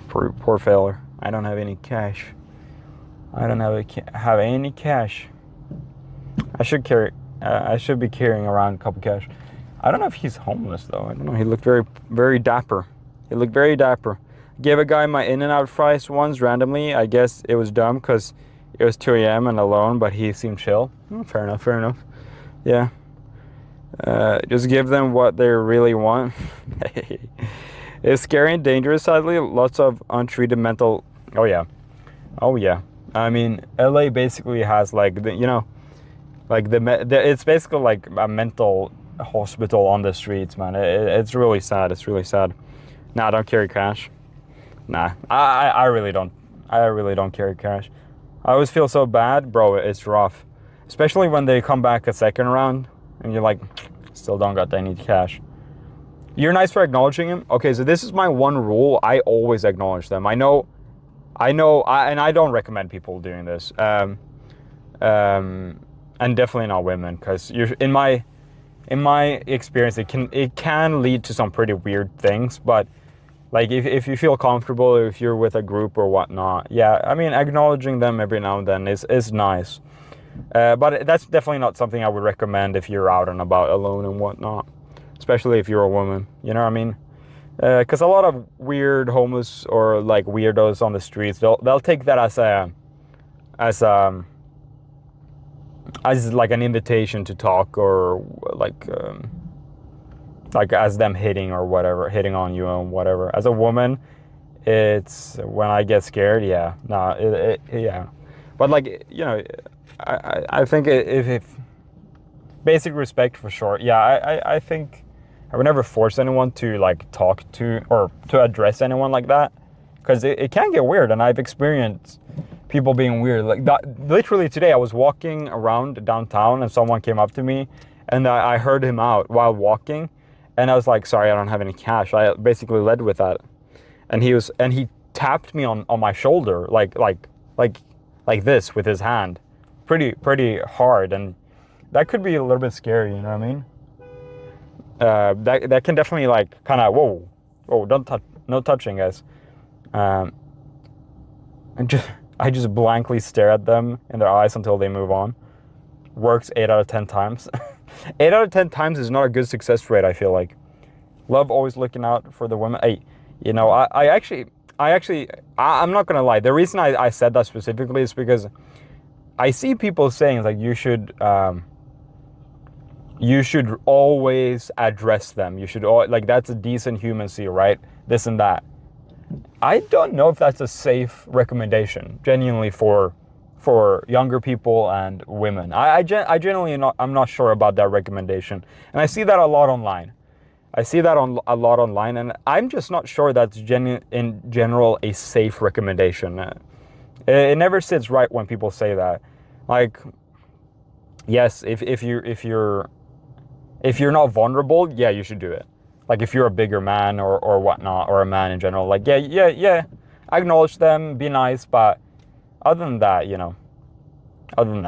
Poor failure. I don't have any cash. I don't have any cash. I should be carrying around a couple cash. I don't know if he's homeless though. I don't know. He looked very dapper. He looked very dapper. Gave a guy my In-N-Out fries once randomly. I guess it was dumb because it was 2 a.m. and alone, but he seemed chill. Fair enough. Yeah. Just give them what they really want. It's scary and dangerous, sadly. Lots of untreated mental... Oh, yeah. I mean, LA basically has, like, it's basically like a mental hospital on the streets, man. It's really sad. Nah, I don't carry cash. Nah, I really don't. I really don't carry cash. I always feel so bad, bro. It's rough. Especially when they come back a second round and you're like, still don't got any cash. You're nice for acknowledging him. Okay, so this is my one rule. I always acknowledge them. I know, and I don't recommend people doing this. And definitely not women, because you're in my experience, it can lead to some pretty weird things. But like if you feel comfortable, if you're with a group or whatnot, yeah, I mean, acknowledging them every now and then is nice. But that's definitely not something I would recommend if you're out and about alone and whatnot, especially if you're a woman, you know what I mean? Because a lot of weird homeless or like weirdos on the streets, they'll take that as like an invitation to talk, or like as them hitting on you and whatever. As a woman, it's when I get scared, yeah, yeah. But like, you know, I think if basic respect for sure, yeah, I think I would never force anyone to like talk to or to address anyone like that, because it can get weird, and I've experienced people being weird. Like literally today, I was walking around downtown and someone came up to me, and I heard him out while walking, and I was like, sorry, I don't have any cash. I basically led with that, and he tapped me on my shoulder like this with his hand, pretty hard, and that could be a little bit scary, you know what I mean? That can definitely like kind of whoa, don't touch, no touching, guys. And I just blankly stare at them in their eyes until they move on. Works 8 out of 10 times. 8 out of 10 times is not a good success rate, I feel like. Love always looking out for the women. Hey, you know, I'm not gonna lie. The reason I said that specifically is because I see people saying like you should always address them. You should like that's a decent humancy, right? This and that. I don't know if that's a safe recommendation, genuinely, for younger people and women. I genuinely I'm not sure about that recommendation, and I see that a lot online. A lot online, and I'm just not sure that's in general a safe recommendation. It never sits right when people say that. Like, yes, if you're not vulnerable, yeah, you should do it. Like if you're a bigger man or whatnot, or a man in general, like yeah, acknowledge them, be nice, but other than that, you know, I don't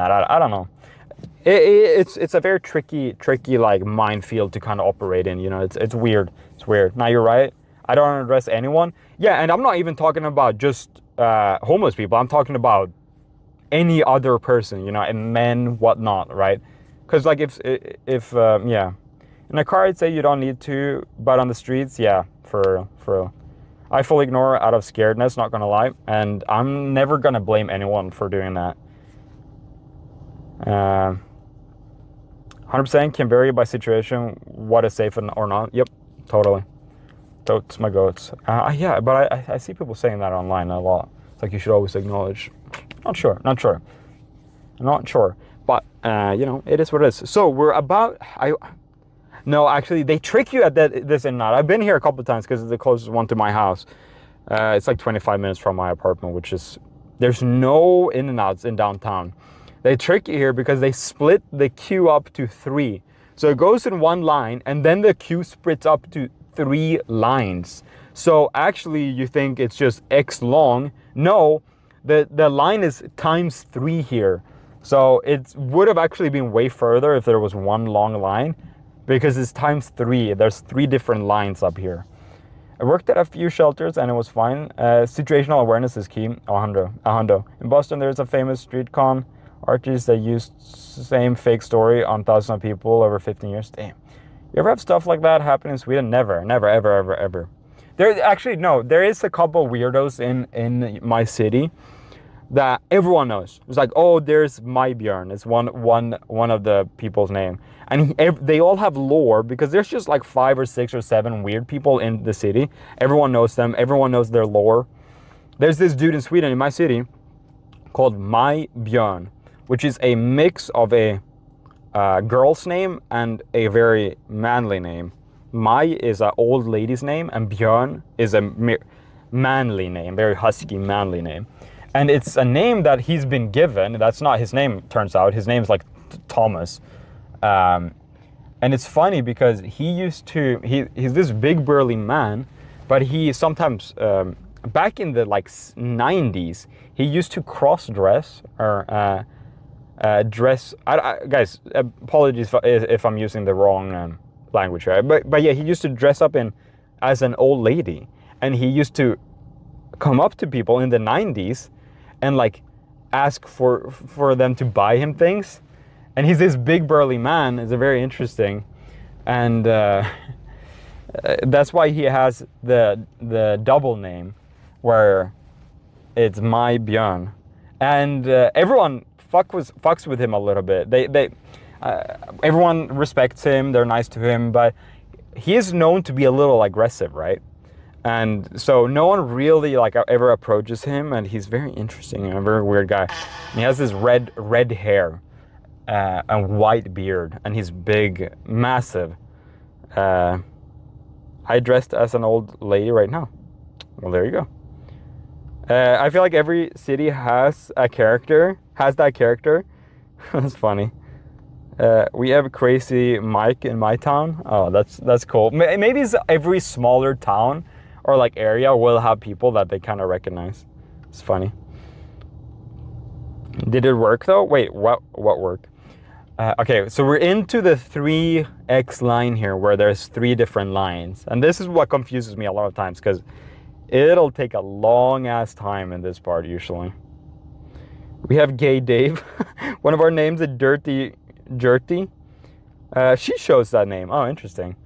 know. It's a very tricky like minefield to kind of operate in, you know. It's weird. Now you're right. I don't address anyone. Yeah, and I'm not even talking about just homeless people. I'm talking about any other person, you know, and men, whatnot, right? Because like if yeah. In a car, I'd say you don't need to, but on the streets, yeah, for real. I fully ignore out of scaredness, not gonna lie, and I'm never gonna blame anyone for doing that. 100% can vary by situation, what is safe or not. Yep, totally. Totes my goats. Yeah, but I see people saying that online a lot. It's like you should always acknowledge. Not sure. But, you know, it is what it is. So we're about... No, actually, they trick you at this and that. I've been here a couple of times because it's the closest one to my house. It's like 25 minutes from my apartment, which is... There's no in and outs in downtown. They trick you here because they split the queue up to 3. So it goes in one line, and then the queue splits up to 3 lines. So actually, you think it's just X long. No, the line is times 3 here. So it would have actually been way further if there was one long line, because it's times 3. There's 3 different lines up here. I worked at a few shelters and it was fine. Situational awareness is key. Hundo. In Boston, there's a famous street con artist that used same fake story on thousands of people over 15 years. Damn. You ever have stuff like that happen in Sweden? Never, ever. There is a couple weirdos in my city that everyone knows. It's like, oh, there's my Björn. It's one of the people's name. And they all have lore because there's just like 5 or 6 or 7 weird people in the city. Everyone knows them. Everyone knows their lore. There's this dude in Sweden, in my city, called My Björn, which is a mix of a girl's name and a very manly name. Mai is an old lady's name, and Björn is a manly name, very husky, manly name. And it's a name that he's been given. That's not his name, turns out. His name's like Thomas. And it's funny because he's this big burly man, but he sometimes, back in the like 90s, he used to cross-dress or dress. Guys, apologies if I'm using the wrong language here. But yeah, he used to dress up as an old lady, and he used to come up to people in the 90s and like ask for them to buy him things. And he's this big burly man. It's very interesting, and that's why he has the double name, where it's My Björn, and everyone fucks with him a little bit. Everyone respects him. They're nice to him, but he is known to be a little aggressive, right? And so no one really like ever approaches him, and he's very interesting and a very weird guy. And he has this red hair and white beard, and he's big, massive. I dressed as an old lady right now. Well, there you go. I feel like every city has that character. That's funny. We have a crazy Mike in my town. Oh, that's cool. Maybe it's every smaller town or like area will have people that they kind of recognize. It's funny. Did it work though? Wait, what worked? Okay, so we're into the 3x line here, where there's 3 different lines, and this is what confuses me a lot of times because it'll take a long ass time in this part usually. We have Gay Dave. One of our names is Dirty Jerty. She chose that name. Oh, interesting.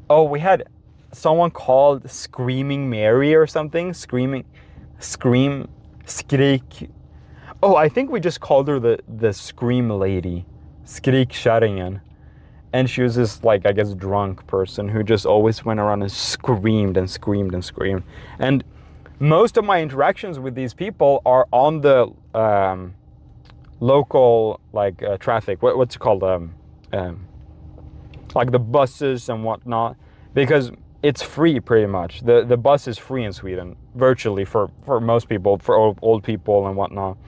Oh, we had someone called Screaming Mary or something. Skrik. Oh, I think we just called her the Scream Lady. Skrikkärringen. And she was this, like, I guess, drunk person who just always went around and screamed and screamed and screamed. And most of my interactions with these people are on the local, like, traffic. What's it called? Like the buses and whatnot. Because it's free, pretty much. The bus is free in Sweden, virtually, for most people, for old people and whatnot.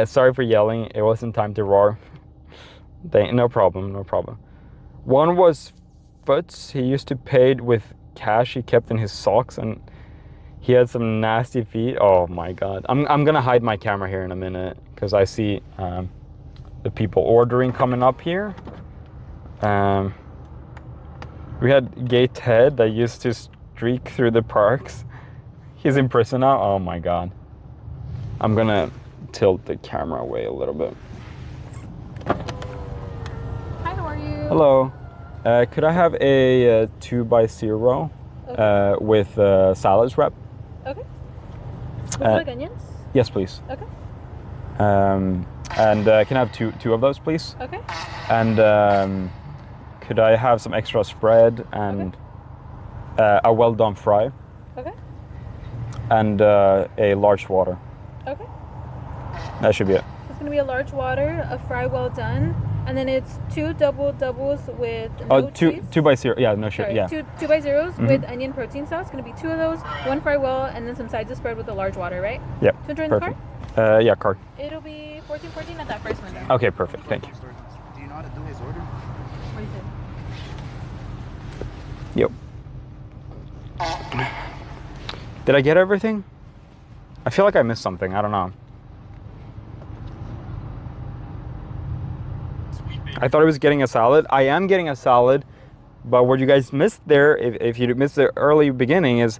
Sorry for yelling. It wasn't time to roar. No problem. One was Foots. He used to pay with cash he kept in his socks, and he had some nasty feet. Oh my god. I'm gonna hide my camera here in a minute because I see the people ordering coming up here. We had Gay Ted that used to streak through the parks. He's in prison now. Oh my god. I'm gonna tilt the camera away a little bit. Hi, how are you? Hello. Could I have a 2x0 okay. With salads wrap? Okay. Would you like onions? Yes, please. Okay. And can I have two of those, please? Okay. And could I have some extra spread and a well done fry? Okay. And a large water. Okay. That should be it. It's gonna be a large water, a fry well done, and then it's 2 doubles with no cheese. 2 by 0. Yeah, no shit. Sorry, Yeah. 2 by 0s with onion protein sauce. Gonna be 2 of those, 1 fry well, and then some sides of spread with a large water, right? Yep. $200 in the Perfect. card? Yeah, card. It'll be $14.14 at that first window. Okay, perfect. Thank you. Do you know how to do his order? What is it? Yep. Did I get everything? I feel like I missed something. I don't know. I thought I was getting a salad. I am getting a salad, but what you guys missed there, if you missed the early beginning, is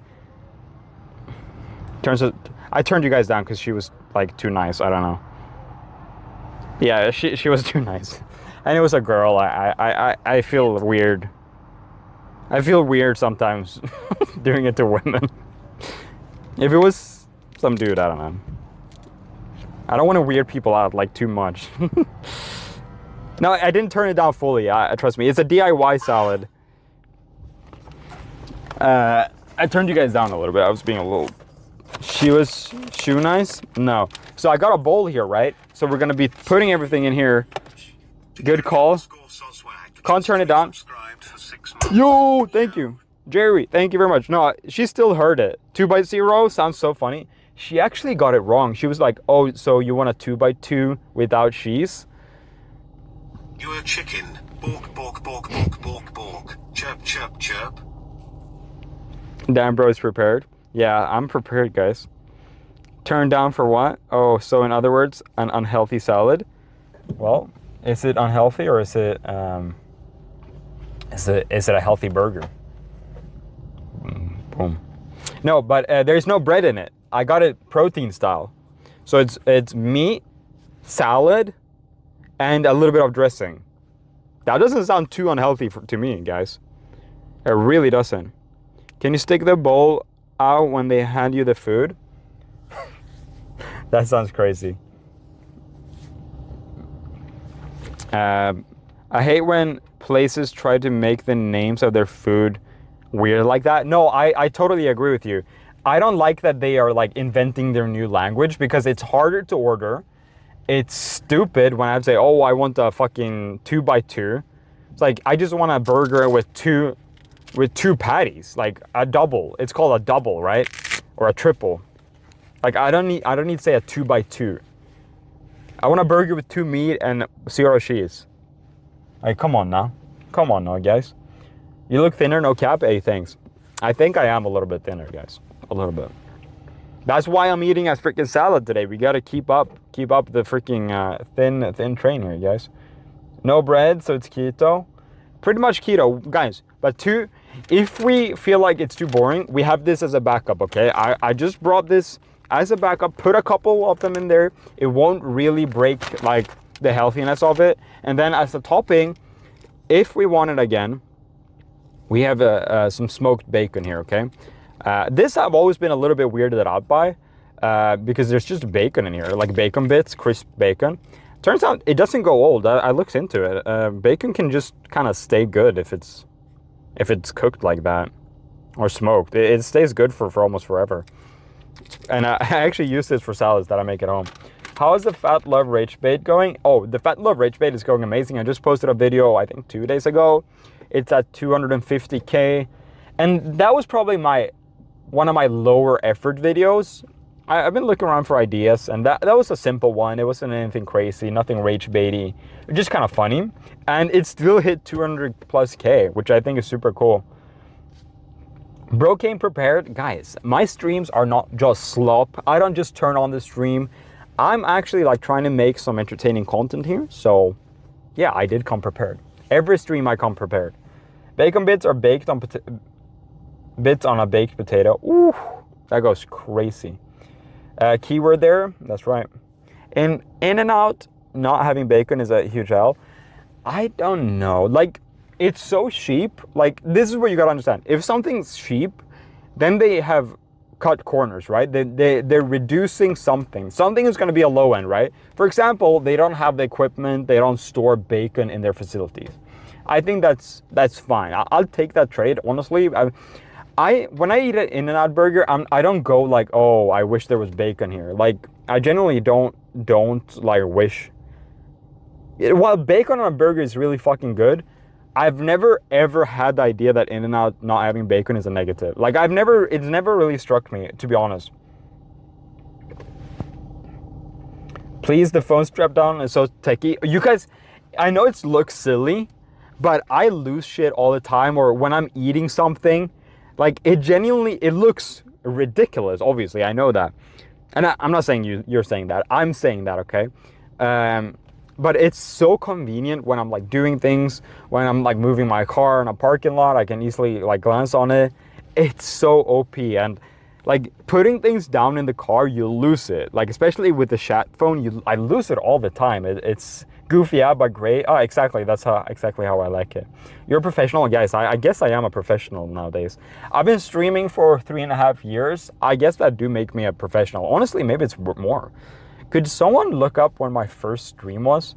I turned you guys down because she was like too nice. I don't know. Yeah, she was too nice, and it was a girl. I feel weird. I feel weird sometimes doing it to women. If it was some dude, I don't know. I don't want to weird people out like too much. No, I didn't turn it down fully. Trust me, it's a DIY salad. I turned you guys down a little bit. I was being a little. She was shoe nice? No. So I got a bowl here, right? So we're gonna be putting everything in here. Good call. Can't turn it down. Yo, thank you. Jerry, thank you very much. No, she still heard it. 2 by 0 sounds so funny. She actually got it wrong. She was like, oh, so you want a 2 by 2 without cheese? You're a chicken. Bork, bork, bork, bork, bork, bork. Chirp, chirp, chirp. Dan bro is prepared. Yeah, I'm prepared, guys. Turn down for what? Oh, so in other words, an unhealthy salad. Well, is it unhealthy or is it a healthy burger? Boom. No, but there's no bread in it. I got it protein style. So it's meat, salad, and a little bit of dressing. That doesn't sound too unhealthy to me, guys. It really doesn't. Can you stick the bowl out when they hand you the food? That sounds crazy. I hate when places try to make the names of their food weird like that. No, I totally agree with you. I don't like that they are like inventing their new language because it's harder to order. It's stupid when I say, oh, I want a fucking 2 by 2. It's like, I just want a burger with two patties, like a double. It's called a double, right? Or a triple. Like I don't need to say a 2 by 2. I want a burger with 2 meat and 0 cheese. Like, come on now, guys. You look thinner, no cap. Hey, thanks. I think I am a little bit thinner, guys. A little bit. That's why I'm eating a freaking salad today. We gotta keep up the freaking thin train here, guys. No bread, so it's keto. Pretty much keto, guys. But if we feel like it's too boring, we have this as a backup, okay? I just brought this as a backup, put a couple of them in there. It won't really break like the healthiness of it. And then as a topping, if we want it again, we have some smoked bacon here, okay? This I've always been a little bit weirded out by because there's just bacon in here, like bacon bits, crisp bacon. Turns out it doesn't go old. I looked into it. Bacon can just kind of stay good if it's cooked like that or smoked. It stays good for almost forever. And I actually use this for salads that I make at home. How is the Fat Love Rage Bait going? Oh, the Fat Love Rage Bait is going amazing. I just posted a video, I think 2 days ago. It's at 250K. And that was probably one of my lower effort videos. I've been looking around for ideas, and that was a simple one. It wasn't anything crazy, nothing rage baity, just kind of funny. And it still hit 200+K, which I think is super cool. Bro came prepared. Guys, my streams are not just slop. I don't just turn on the stream. I'm actually like trying to make some entertaining content here. So yeah, I did come prepared. Every stream I come prepared. Bacon bits are baked on bits on a baked potato. Ooh, that goes crazy. Keyword there, that's right. In and out, not having bacon is a huge L. I don't know. Like, it's so cheap. Like, this is what you gotta understand. If something's cheap, then they have cut corners, right? They're reducing something. Something is going to be a low end, right? For example, they don't have the equipment. They don't store bacon in their facilities. I think that's fine. I'll take that trade, honestly. When I eat an In-N-Out burger, I don't go like, oh, I wish there was bacon here. Like, I generally don't like wish. While bacon on a burger is really fucking good, I've never ever had the idea that In-N-Out not having bacon is a negative. Like, it's never really struck me, to be honest. Please, the phone strap down is so techie. You guys, I know it looks silly, but I lose shit all the time, or when I'm eating something, like it looks ridiculous. Obviously, I know that, and I'm not saying you're saying that. I'm saying that, okay? But it's so convenient when I'm like doing things, when I'm like moving my car in a parking lot, I can easily like glance on it. It's so OP, and like putting things down in the car, you lose it. Like especially with the chat phone, I lose it all the time. It's goofy, yeah, but great. Oh, exactly. That's exactly how I like it. You're a professional, guys. I guess I am a professional nowadays. I've been streaming for 3.5 years. I guess that do make me a professional. Honestly, maybe it's more. Could someone look up when my first stream was?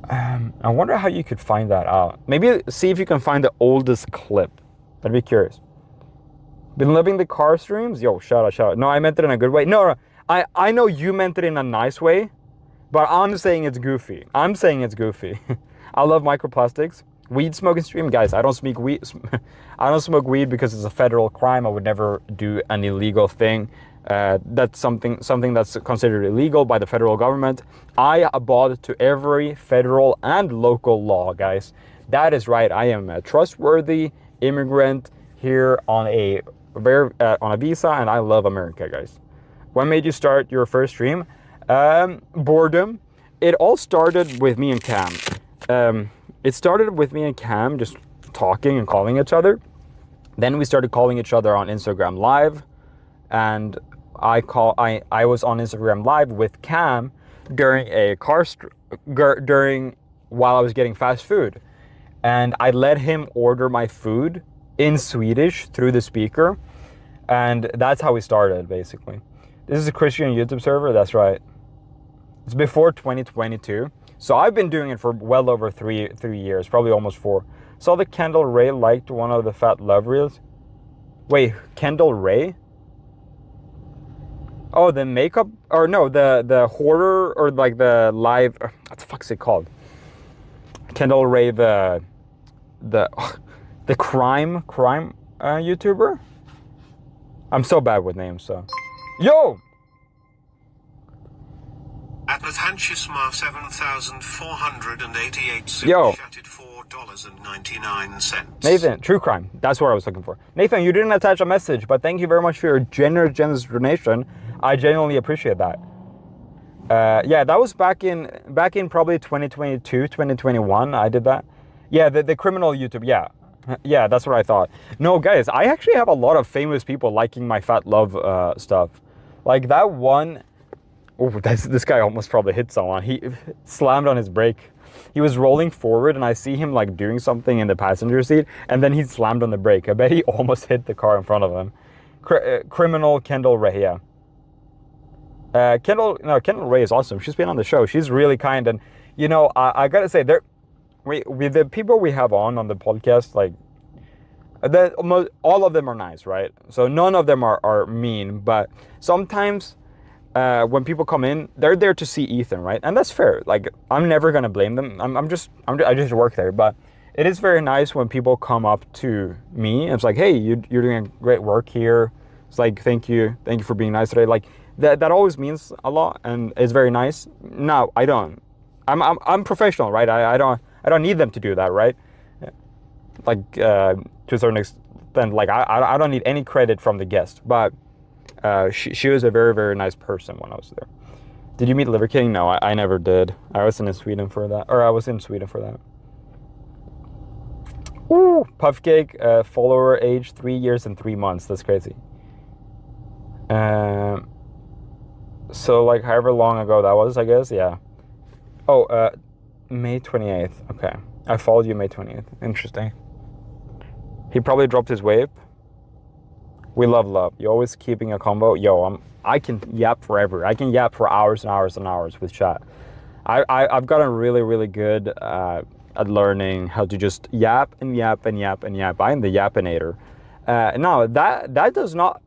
I wonder how you could find that out. Maybe see if you can find the oldest clip. I'd be curious. Been loving the car streams? Yo, shout out. No, I meant it in a good way. No, I know you meant it in a nice way, but I'm saying it's goofy. I love microplastics. Weed smoking stream, guys. I don't smoke weed. I don't smoke weed because it's a federal crime. I would never do an illegal thing. That's something that's considered illegal by the federal government. I abide to every federal and local law, guys. That is right. I am a trustworthy immigrant here on a visa, and I love America, guys. When made you start your first stream? Boredom. It all started with me and Cam. It started with me and Cam just talking and calling each other. Then we started calling each other on Instagram Live, and I was on Instagram Live with Cam during while I was getting fast food, and I let him order my food in Swedish through the speaker, and that's how we started, basically. This is a Christian YouTube server. That's right. It's before 2022, so I've been doing it for well over three years, probably almost 4. Saw the Kendall Ray liked one of the Fat Love reels. Wait, Kendall Ray? Oh, the makeup, or no, the horror, or like the live, what the fuck's it called? Kendall Ray, the crime YouTuber? I'm so bad with names, so. Yo! At Nathanchisma 7,488 Yo. chatted $4.99. Nathan, true crime. That's what I was looking for. Nathan, you didn't attach a message, but thank you very much for your generous donation. I genuinely appreciate that. Yeah, that was back in probably 2022, 2021. I did that. Yeah, the criminal YouTube. Yeah, that's what I thought. No, guys, I actually have a lot of famous people liking my Fat Love stuff. Like that one. Oh, this guy almost probably hit someone. He slammed on his brake. He was rolling forward, and I see him like doing something in the passenger seat, and then he slammed on the brake. I bet he almost hit the car in front of him. Criminal Kendall Ray, yeah. Kendall Ray is awesome. She's been on the show. She's really kind, and you know, I gotta say, with the people we have on the podcast, like all of them are nice, right? So none of them are mean, but sometimes. When people come in, they're there to see Ethan, right? And that's fair. Like, I'm never gonna blame them. I just work there. But it is very nice when people come up to me and it's like, hey, you're doing great work here. It's like, thank you for being nice today. Like that always means a lot, and it's very nice. No, I don't. I'm professional, right? I don't need them to do that, right? Like to a certain extent, like I don't need any credit from the guest, but. She was a very, very nice person when I was there. Did you meet Liver King? No, I never did. I was in Sweden for that. Ooh, Puffcake, follower age 3 years and 3 months. That's crazy. So like however long ago that was, I guess, yeah. Oh, May 28th. Okay. I followed you May 28th. Interesting. He probably dropped his vape. We love love. You always keeping a combo. Yo, I can yap forever. I can yap for hours and hours and hours with chat. I've gotten really, really good at learning how to just yap and yap and yap and yap. I'm the yapinator. No, that does not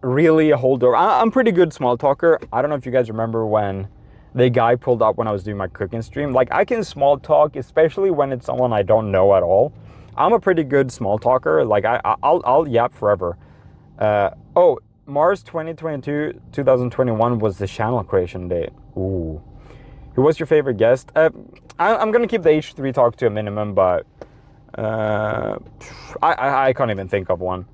really hold over. I'm pretty good small talker. I don't know if you guys remember when the guy pulled up when I was doing my cooking stream. Like, I can small talk, especially when it's someone I don't know at all. I'm a pretty good small talker. Like, I'll yap forever. Oh, Mars 2021 was the channel creation date. Ooh. Who was your favorite guest? I'm gonna keep the H3 talk to a minimum, but I can't even think of one.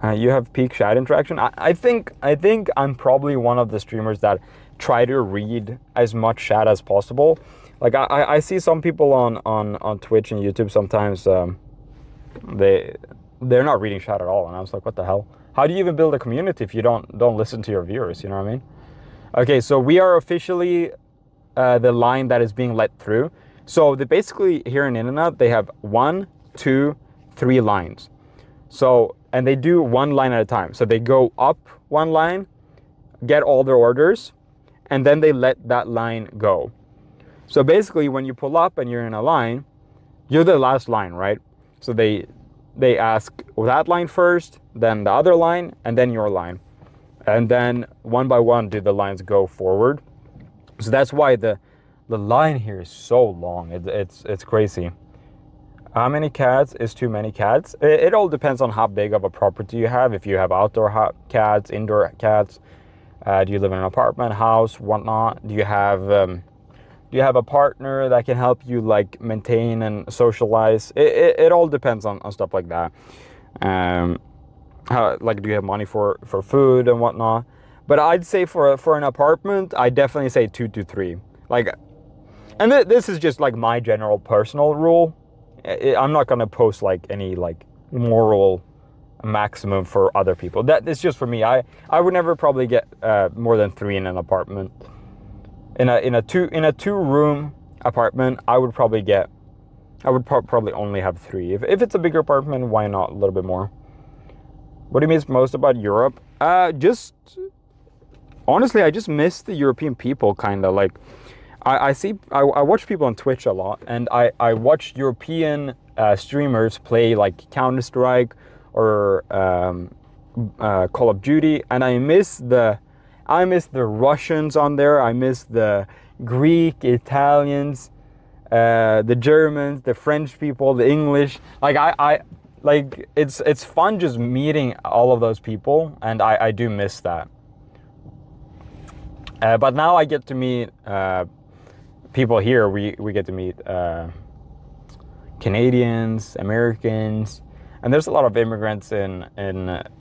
You have peak chat interaction. I think I'm probably one of the streamers that try to read as much chat as possible. Like, I see some people on Twitch and YouTube sometimes they're not reading chat at all, and I was like, what the hell? How do you even build a community if you don't listen to your viewers? You know what I mean? Okay, so we are officially the line that is being let through. So they basically here in internet they have 1, 2, 3 lines. So, and they do one line at a time. So they go up one line, get all their orders, and then they let that line go. So basically when you pull up and you're in a line, you're the last line, right? So they ask that line first, then the other line, and then your line. And then one by one do the lines go forward. So that's why the line here is so long. It's crazy. How many cats is too many cats? It all depends on how big of a property you have. If you have outdoor cats, indoor cats, do you live in an apartment, house, whatnot? Do you have a partner that can help you like maintain and socialize? It all depends on stuff like that. How, like, do you have money for food and whatnot? But I'd say for an apartment, I definitely say 2 to 3. Like, and this is just like my general personal rule. I'm not gonna post like any like moral maximum for other people. That is just for me. I would never probably get more than 3 in an apartment. In a 2 room apartment, I would probably only have 3. If it's a bigger apartment, why not a little bit more? What do you miss most about Europe? Honestly, I just miss the European people, kind of. Like, I watch people on Twitch a lot, and I watch European streamers play like Counter-Strike or Call of Duty, and I miss the Russians on there. I miss the Greek, Italians, the Germans, the French people, the English. Like, like, it's fun just meeting all of those people, and I do miss that. But now I get to meet people here. We get to meet Canadians, Americans, and there's a lot of immigrants in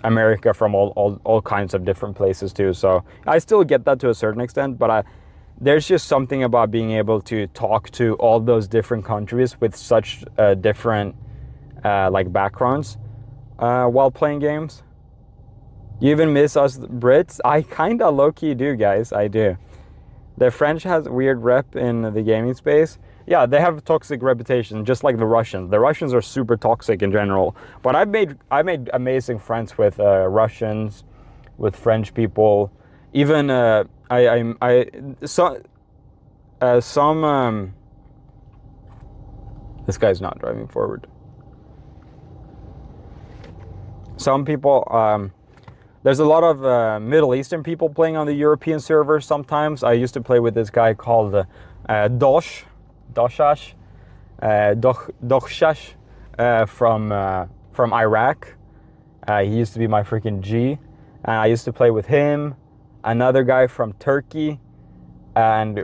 America from all kinds of different places too. So I still get that to a certain extent, but there's just something about being able to talk to all those different countries with such different like backgrounds while playing games. You even miss us Brits? I kinda low-key do, guys. I do. The French has a weird rep in the gaming space. Yeah, they have a toxic reputation, just like the Russians. The Russians are super toxic in general. But I made amazing friends with Russians, with French people. Even this guy's not driving forward. Some people, there's a lot of Middle Eastern people playing on the European server sometimes. I used to play with this guy called Doshhash from Iraq. He used to be my freaking G. And I used to play with him, another guy from Turkey, and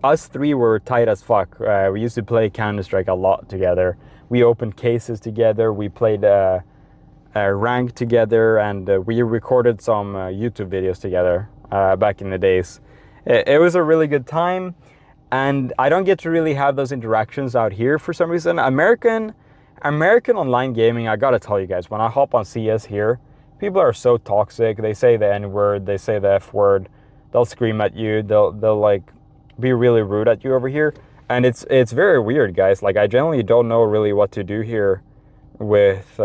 us 3 were tight as fuck. We used to play Counter-Strike a lot together. We opened cases together. We played rank together, and we recorded some YouTube videos together back in the days. It was a really good time, and I don't get to really have those interactions out here for some reason. American online gaming, I gotta tell you guys, when I hop on CS here, people are so toxic. They say the N-word, they say the F-word, they'll scream at you, they'll like be really rude at you over here, and it's very weird, guys. Like, I generally don't know really what to do here with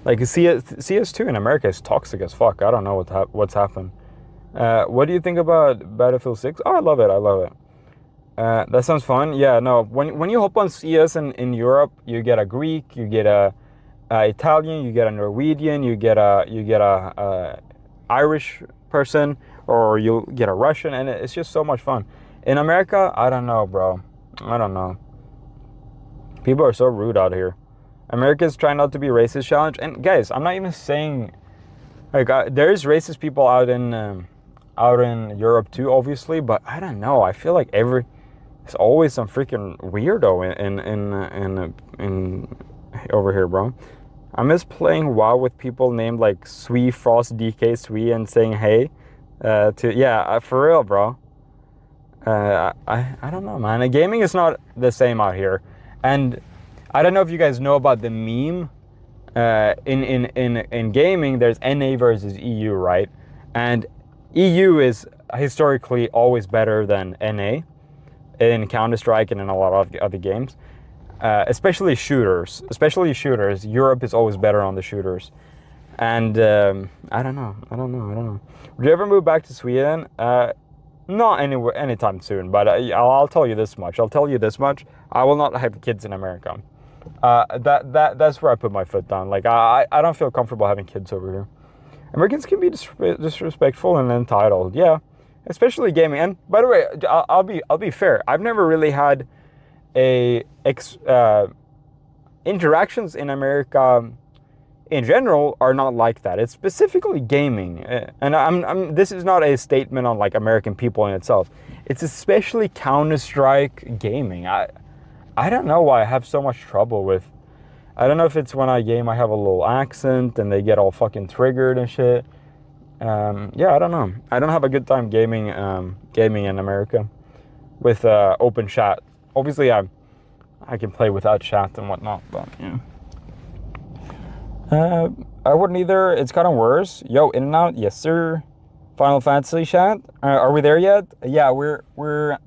Like CS2 in America is toxic as fuck. I don't know what's happened. What do you think about Battlefield 6? Oh, I love it. I love it. That sounds fun. Yeah, no. When you hop on CS in Europe, you get a Greek, you get a Italian, you get a Norwegian, you get a Irish person, or you get a Russian, and it's just so much fun. In America, I don't know, bro. I don't know. People are so rude out here. Americans try not to be racist challenge, and guys, I'm not even saying like there's racist people out in Europe too, obviously, but I don't know. I feel like there's always some freaking weirdo in over here, bro. I miss playing WoW with people named like Swee Frost DK Swee and saying hey for real, bro. I don't know, man. Gaming is not the same out here, and I don't know if you guys know about the meme. In gaming, there's NA versus EU, right? And EU is historically always better than NA in Counter-Strike and in a lot of other games, especially shooters. Europe is always better on the shooters. And I don't know. Would you ever move back to Sweden? Not anywhere, anytime soon. But I'll tell you this much. I will not have kids in America. That's where I put my foot down. Like I don't feel comfortable having kids over here. Americans can be disrespectful and entitled, yeah, especially gaming. And by the way, I'll be fair. I've never really had interactions in America in general are not like that. It's specifically gaming, and this is not a statement on like American people in itself. It's especially Counter-Strike gaming. I don't know why I have so much trouble with. I don't know if it's when I game I have a little accent and they get all fucking triggered and shit. Yeah, I don't know. I don't have a good time gaming in America with open chat. Obviously, I can play without chat and whatnot, but yeah. I wouldn't either. It's gotten worse. Yo, In and Out, yes sir. Final Fantasy chat. Are we there yet? Yeah, we're.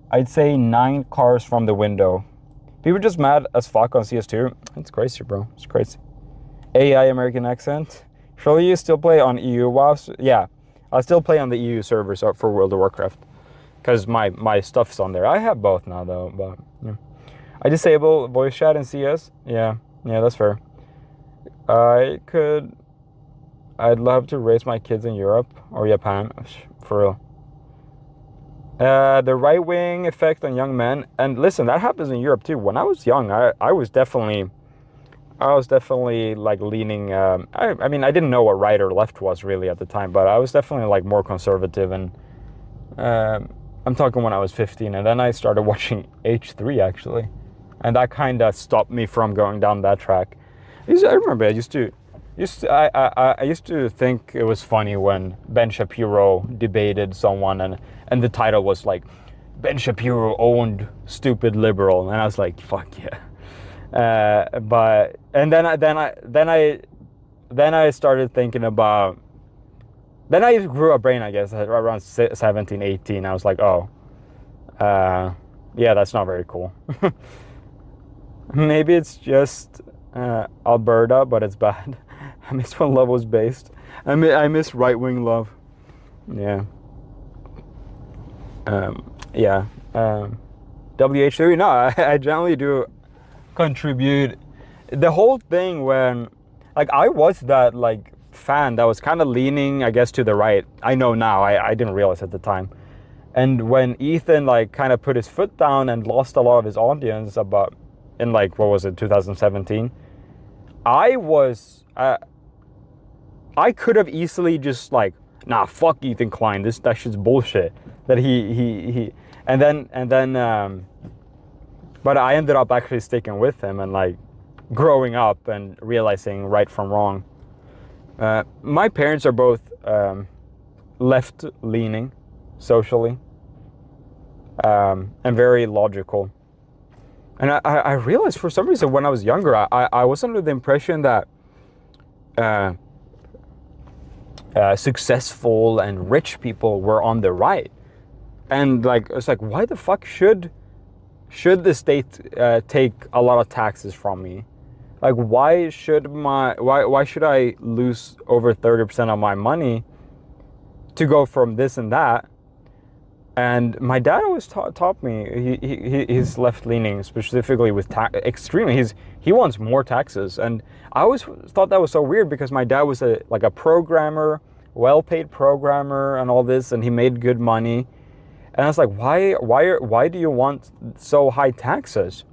I'd say 9 cars from the window. People just mad as fuck on CS2. It's crazy, bro. It's crazy. AI American accent. Surely you still play on EU WoW? Yeah, I still play on the EU servers for World of Warcraft. Because my stuff's on there. I have both now, though. But yeah. I disable voice chat in CS. Yeah, that's fair. I'd love to raise my kids in Europe or Japan. For real. The right-wing effect on young men, and listen, that happens in Europe too. When I was young, I was definitely like leaning. I mean, I didn't know what right or left was really at the time, but I was definitely like more conservative. And I'm talking when I was 15, and then I started watching H3 actually, and that kind of stopped me from going down that track. I remember I used to think it was funny when Ben Shapiro debated someone and the title was like Ben Shapiro owned stupid liberal, and I was like, fuck yeah. But then I started thinking about. Then I grew a brain, I guess, around 17, 18. I was like, oh, yeah, that's not very cool. Maybe it's just Alberta, but it's bad. I miss when love was based. I miss right-wing love. Yeah. WH3, no, I generally do contribute. The whole thing when, like, I was that, like, fan that was kind of leaning, I guess, to the right. I know now, I didn't realize at the time. And when Ethan, like, kind of put his foot down and lost a lot of his audience in, like, what was it, 2017, I could have easily just, like, nah, fuck Ethan Klein, that shit's bullshit. That and then but I ended up actually sticking with him and, like, growing up and realizing right from wrong. My parents are both left-leaning socially and very logical. And I realized for some reason when I was younger, I was under the impression that successful and rich people were on the right. And, like, it's like, why the fuck should the state take a lot of taxes from me? Like, why should I lose over 30% of my money to go from this and that? And my dad always taught me, he's left-leaning, specifically with extremely, he wants more taxes. And I always thought that was so weird because my dad was a programmer, well-paid programmer and all this, and he made good money. And I was like, why do you want so high taxes?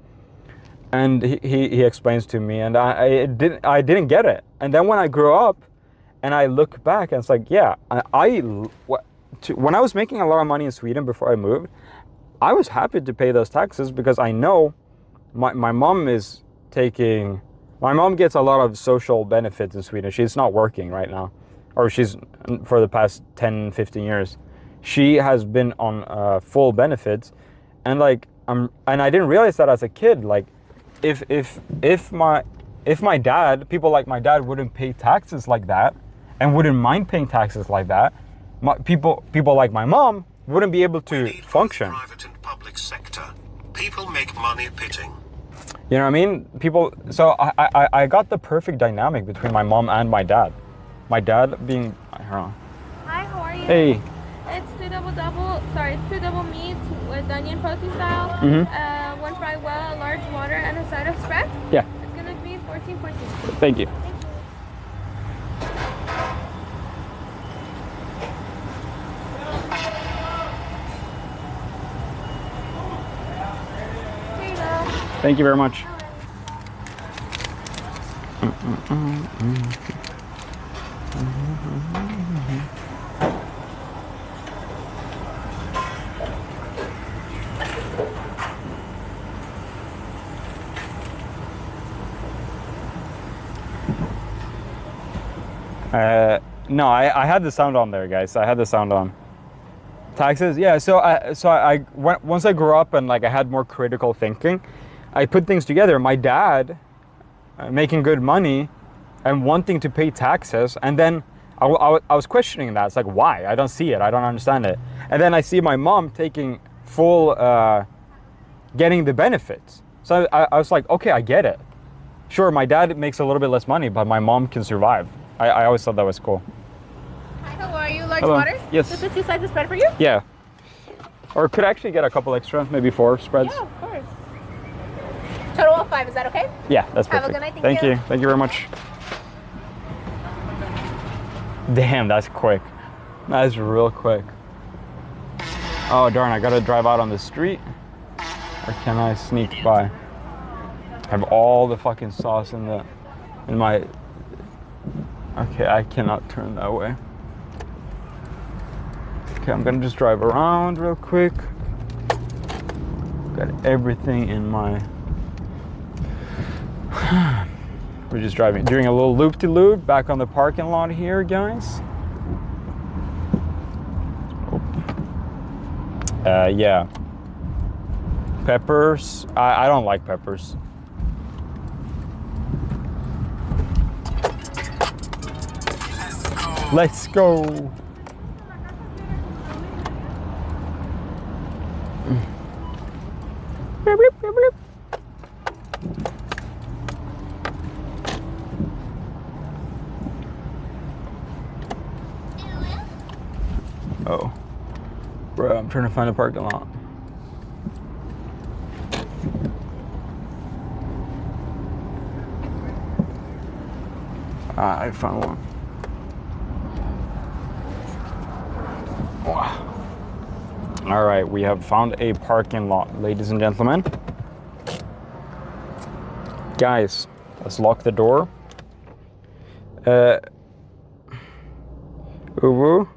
And he explains to me, and I didn't get it. And then when I grew up and I look back, and it's like, yeah, when I was making a lot of money in Sweden before I moved, I was happy to pay those taxes because I know my mom gets a lot of social benefits in Sweden. She's not working right now, or she's for the past 10, 15 years. She has been on full benefits, and like and I didn't realize that as a kid. Like, if my dad, people like my dad wouldn't pay taxes like that, and wouldn't mind paying taxes like that, people like my mom wouldn't be able to function. Private and public sector. People make money pitting. You know what I mean? So I got the perfect dynamic between my mom and my dad. My dad being, Hi, how are you? Hey. It's two double meats with onion protein style. One fried well, a large water, and a side of spread. Yeah. It's gonna be 14.6. Thank you. Thank you very much. No, I had the sound on there, guys. I had the sound on. Taxes, yeah. Once I grew up and like I had more critical thinking, I put things together. My dad making good money and wanting to pay taxes, and then I was questioning that. It's like, why? I don't see it. I don't understand it. And then I see my mom taking full, getting the benefits. So I was like, okay, I get it. Sure, my dad makes a little bit less money, but my mom can survive. I always thought that was cool. Hi, how are you? Large Hello. water? Yes. Just the two sides of spread for you? Yeah. Or could I actually get a couple extra, maybe 4 spreads? Yeah, of course. Total of 5, is that okay? Yeah, that's perfect. Have a good night. Thank you. Thank you very much. Damn, that's quick. That's real quick. Oh darn, I gotta drive out on the street. Or can I sneak by? I have all the fucking sauce in my... Okay, I cannot turn that way. Okay, I'm gonna just drive around real quick. Got everything in my... We're just doing a little loop-de-loop back on the parking lot here, guys. Yeah. Peppers. I don't like peppers. Let's go. Beep, beep, beep, beep. Oh, bro, I'm trying to find a parking lot. I found one. Wow. All right, we have found a parking lot, ladies and gentlemen. Guys, let's lock the door. Uwu,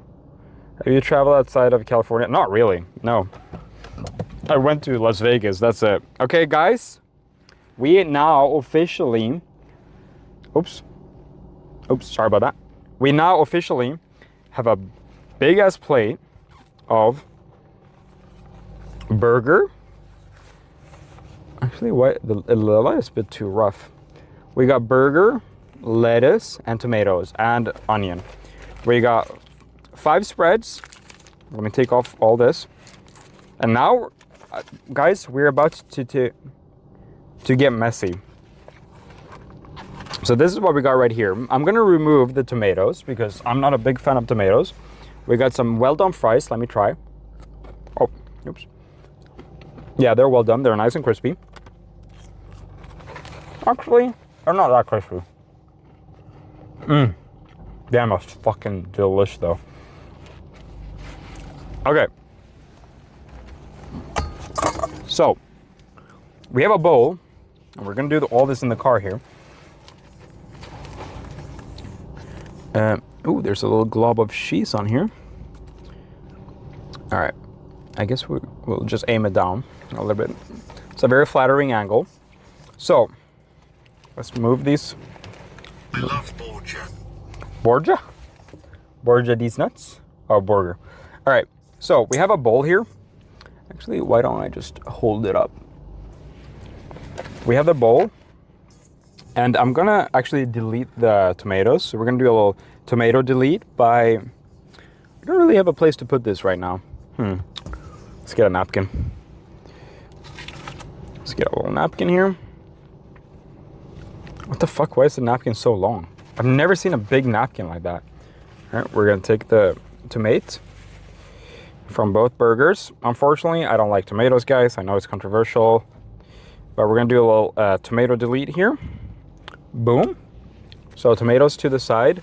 have you traveled outside of California? Not really, no. I went to Las Vegas, that's it. Okay, guys, we now officially, oops, sorry about that. We now officially have a big ass plate of burger. Actually, the light is a bit too rough. We got burger, lettuce, and tomatoes, and onion. We got 5 spreads. Let me take off all this. And now, guys, we're about to get messy. So this is what we got right here. I'm gonna remove the tomatoes because I'm not a big fan of tomatoes. We got some well done fries. Let me try. Oh, oops. Yeah, they're well done. They're nice and crispy. Actually, they're not that crispy. Damn, that's fucking delish though. Okay. So, we have a bowl, and we're gonna do all this in the car here. Ooh, there's a little glob of cheese on here. All right, I guess we'll just aim it down a little bit. It's a very flattering angle. So, let's move these. I love Borgia. Borgia? Borgia these nuts? Oh, burger. All right, so we have a bowl here. Actually, why don't I just hold it up? We have the bowl, and I'm gonna actually delete the tomatoes. So we're gonna do a little tomato delete by, I don't really have a place to put this right now. Let's get a napkin. Let's get a little napkin here. What the fuck, why is the napkin so long? I've never seen a big napkin like that. All right, we're gonna take the tomatoes from both burgers. Unfortunately, I don't like tomatoes, guys. I know it's controversial, but we're gonna do a little tomato delete here. Boom. So tomatoes to the side.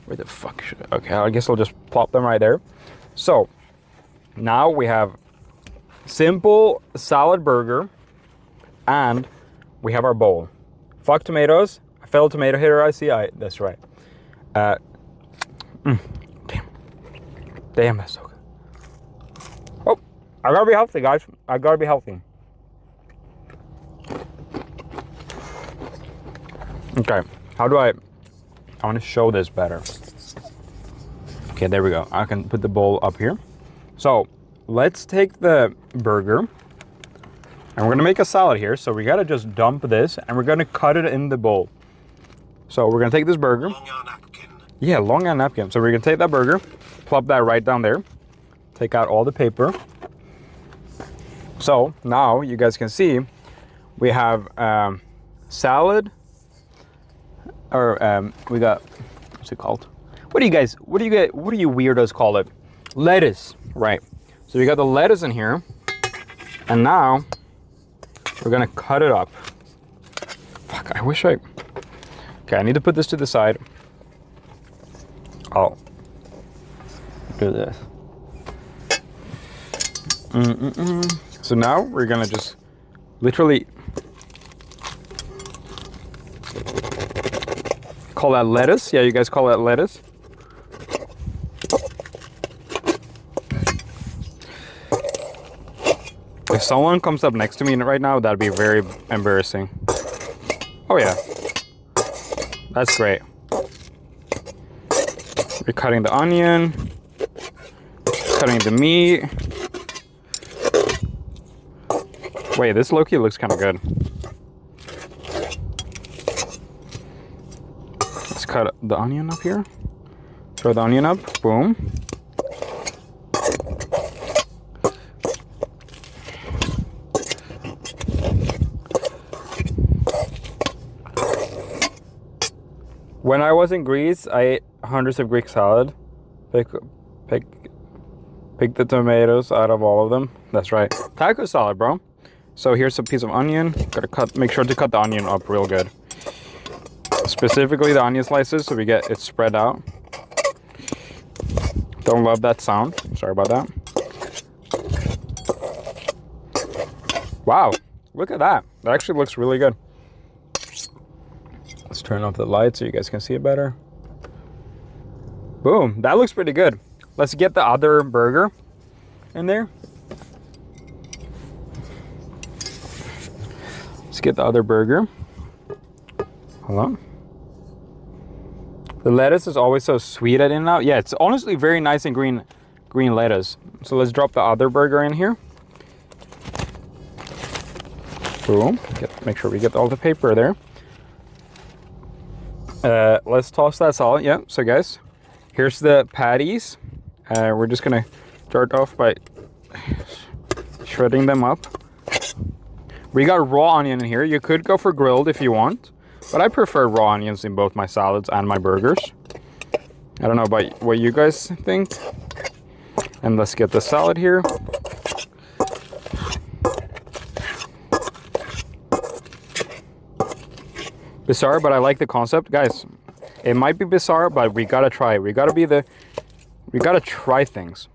Where the fuck should I? Okay, I guess I'll just plop them right there. So now we have simple salad burger, and we have our bowl. Fuck tomatoes. A fellow tomato hitter, I see. That's right. Damn, that's so good. Oh, I gotta be healthy, guys. I gotta be healthy. Okay, how do I want to show this better. Okay, there we go. I can put the bowl up here. So let's take the burger, and we're gonna make a salad here. So we gotta just dump this, and we're gonna cut it in the bowl. So we're gonna take this burger. Long napkin. Yeah, long napkin. So we're gonna take that burger, plop that right down there, take out all the paper. So now you guys can see we have salad, or we got, what's it called? What do you weirdos call it? Lettuce, right? So we got the lettuce in here, and now we're gonna cut it up. Fuck, I wish I. Okay, I need to put this to the side. I'll do this. So now we're gonna just literally call that lettuce. Yeah, you guys call that lettuce. If someone comes up next to me right now, that'd be very embarrassing. Oh yeah, that's great. We're cutting the onion, cutting the meat. Wait, this low-key looks kind of good. Let's cut the onion up here. Throw the onion up, boom. When I was in Greece, I ate hundreds of Greek salad. Pick the tomatoes out of all of them. That's right. Taco salad, bro. So here's a piece of onion. Gotta make sure to cut the onion up real good. Specifically the onion slices, so we get it spread out. Don't love that sound. Sorry about that. Wow, look at that. That actually looks really good. Let's turn off the light so you guys can see it better. Boom, that looks pretty good. Let's get the other burger in there. Let's get the other burger. Hold on. The lettuce is always so sweet at In-N-Out. Yeah, it's honestly very nice and green lettuce. So let's drop the other burger in here. Boom. Make sure we get all the paper there. Let's toss that salad. Yeah, so guys, here's the patties. We're just gonna start off by shredding them up. We got raw onion in here. You could go for grilled if you want. But I prefer raw onions in both my salads and my burgers. I don't know about what you guys think. And let's get the salad here. Bizarre, but I like the concept. Guys, it might be bizarre, but we gotta try it. We gotta try things.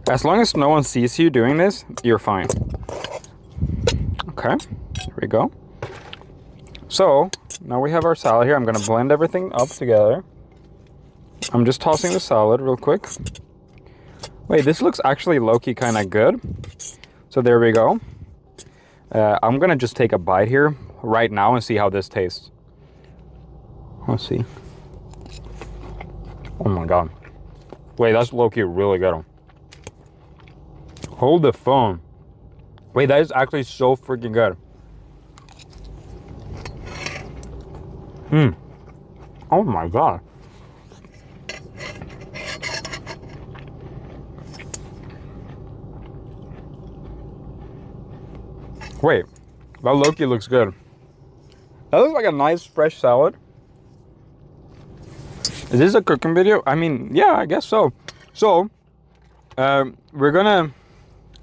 As long as no one sees you doing this, you're fine. Okay, there we go. So, now we have our salad here. I'm gonna blend everything up together. I'm just tossing the salad real quick. Wait, this looks actually low-key kind of good. So there we go. I'm gonna just take a bite here right now and see how this tastes. Let's see. Oh my God. Wait, that's low-key really good. Hold the phone. Wait, that is actually so freaking good. Oh my God. Wait, that low-key looks good. That looks like a nice fresh salad. Is this a cooking video? I mean, yeah, I guess so. So, we're gonna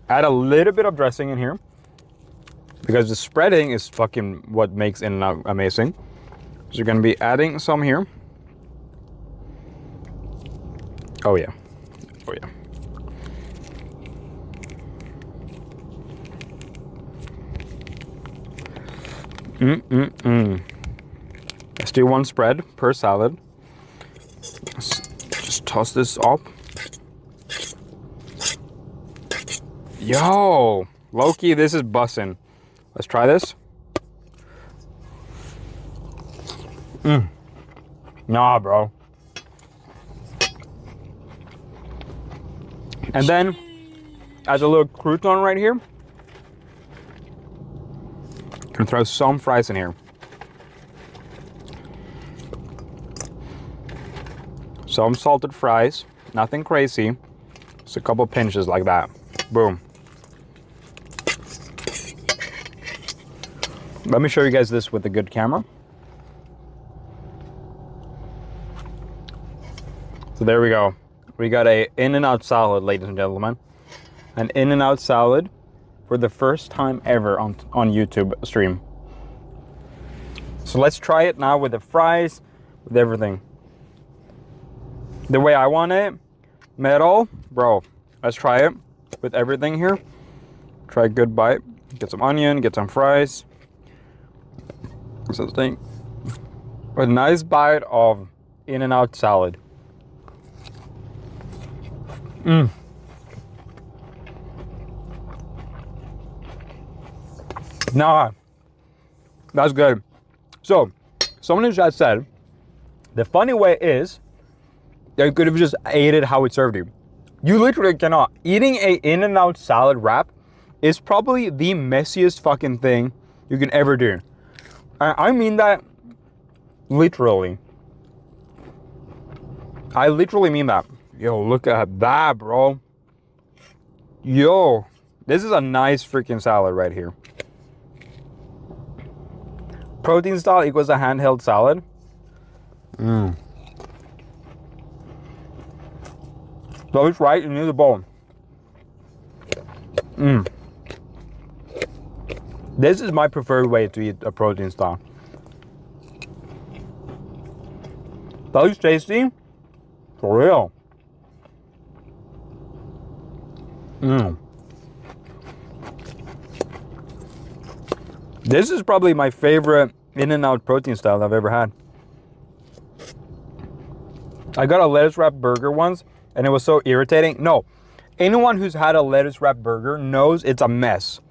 add a little bit of dressing in here because the spreading is fucking what makes In-N-Out amazing. So you're gonna be adding some here. Oh yeah, oh yeah. Let's do one spread per salad. Let's just toss this up. Yo, low-key, this is bussin'. Let's try this. Nah, bro. And then, as a little crouton right here, gonna throw some fries in here. Some salted fries, nothing crazy. Just a couple pinches like that. Boom. Let me show you guys this with a good camera. So there we go. We got a In-N-Out salad, ladies and gentlemen. An In-N-Out salad for the first time ever on YouTube stream. So let's try it now with the fries, with everything. The way I want it, metal, bro. Let's try it with everything here. Try a good bite. Get some onion, get some fries. Something. A nice bite of In-N-Out salad. Nah, that's good. So, someone in the chat said, the funny way is, they could have just ate it how it served you. You literally cannot. Eating a In-N-Out salad wrap is probably the messiest fucking thing you can ever do. I mean that literally. I literally mean that. Yo, look at that, bro. Yo, this is a nice freaking salad right here. Protein style equals a handheld salad. So it's right in the bowl. This is my preferred way to eat a protein style. That is tasty. For real. This is probably my favorite In-N-Out protein style I've ever had. I got a lettuce wrap burger once and it was so irritating. No, anyone who's had a lettuce wrap burger knows it's a mess.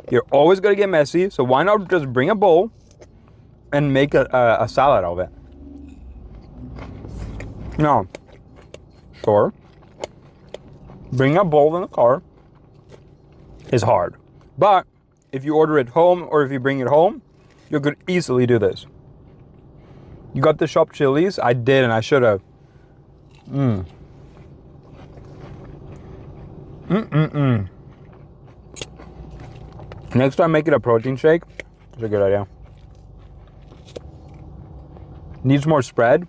You're always gonna get messy, so why not just bring a bowl and make a salad of it? No. Sure. Bring a bowl in the car is hard. But if you order it home or if you bring it home, you could easily do this. You got the shop chilies? I did and I should have. Next time, make it a protein shake. It's a good idea. Needs more spread.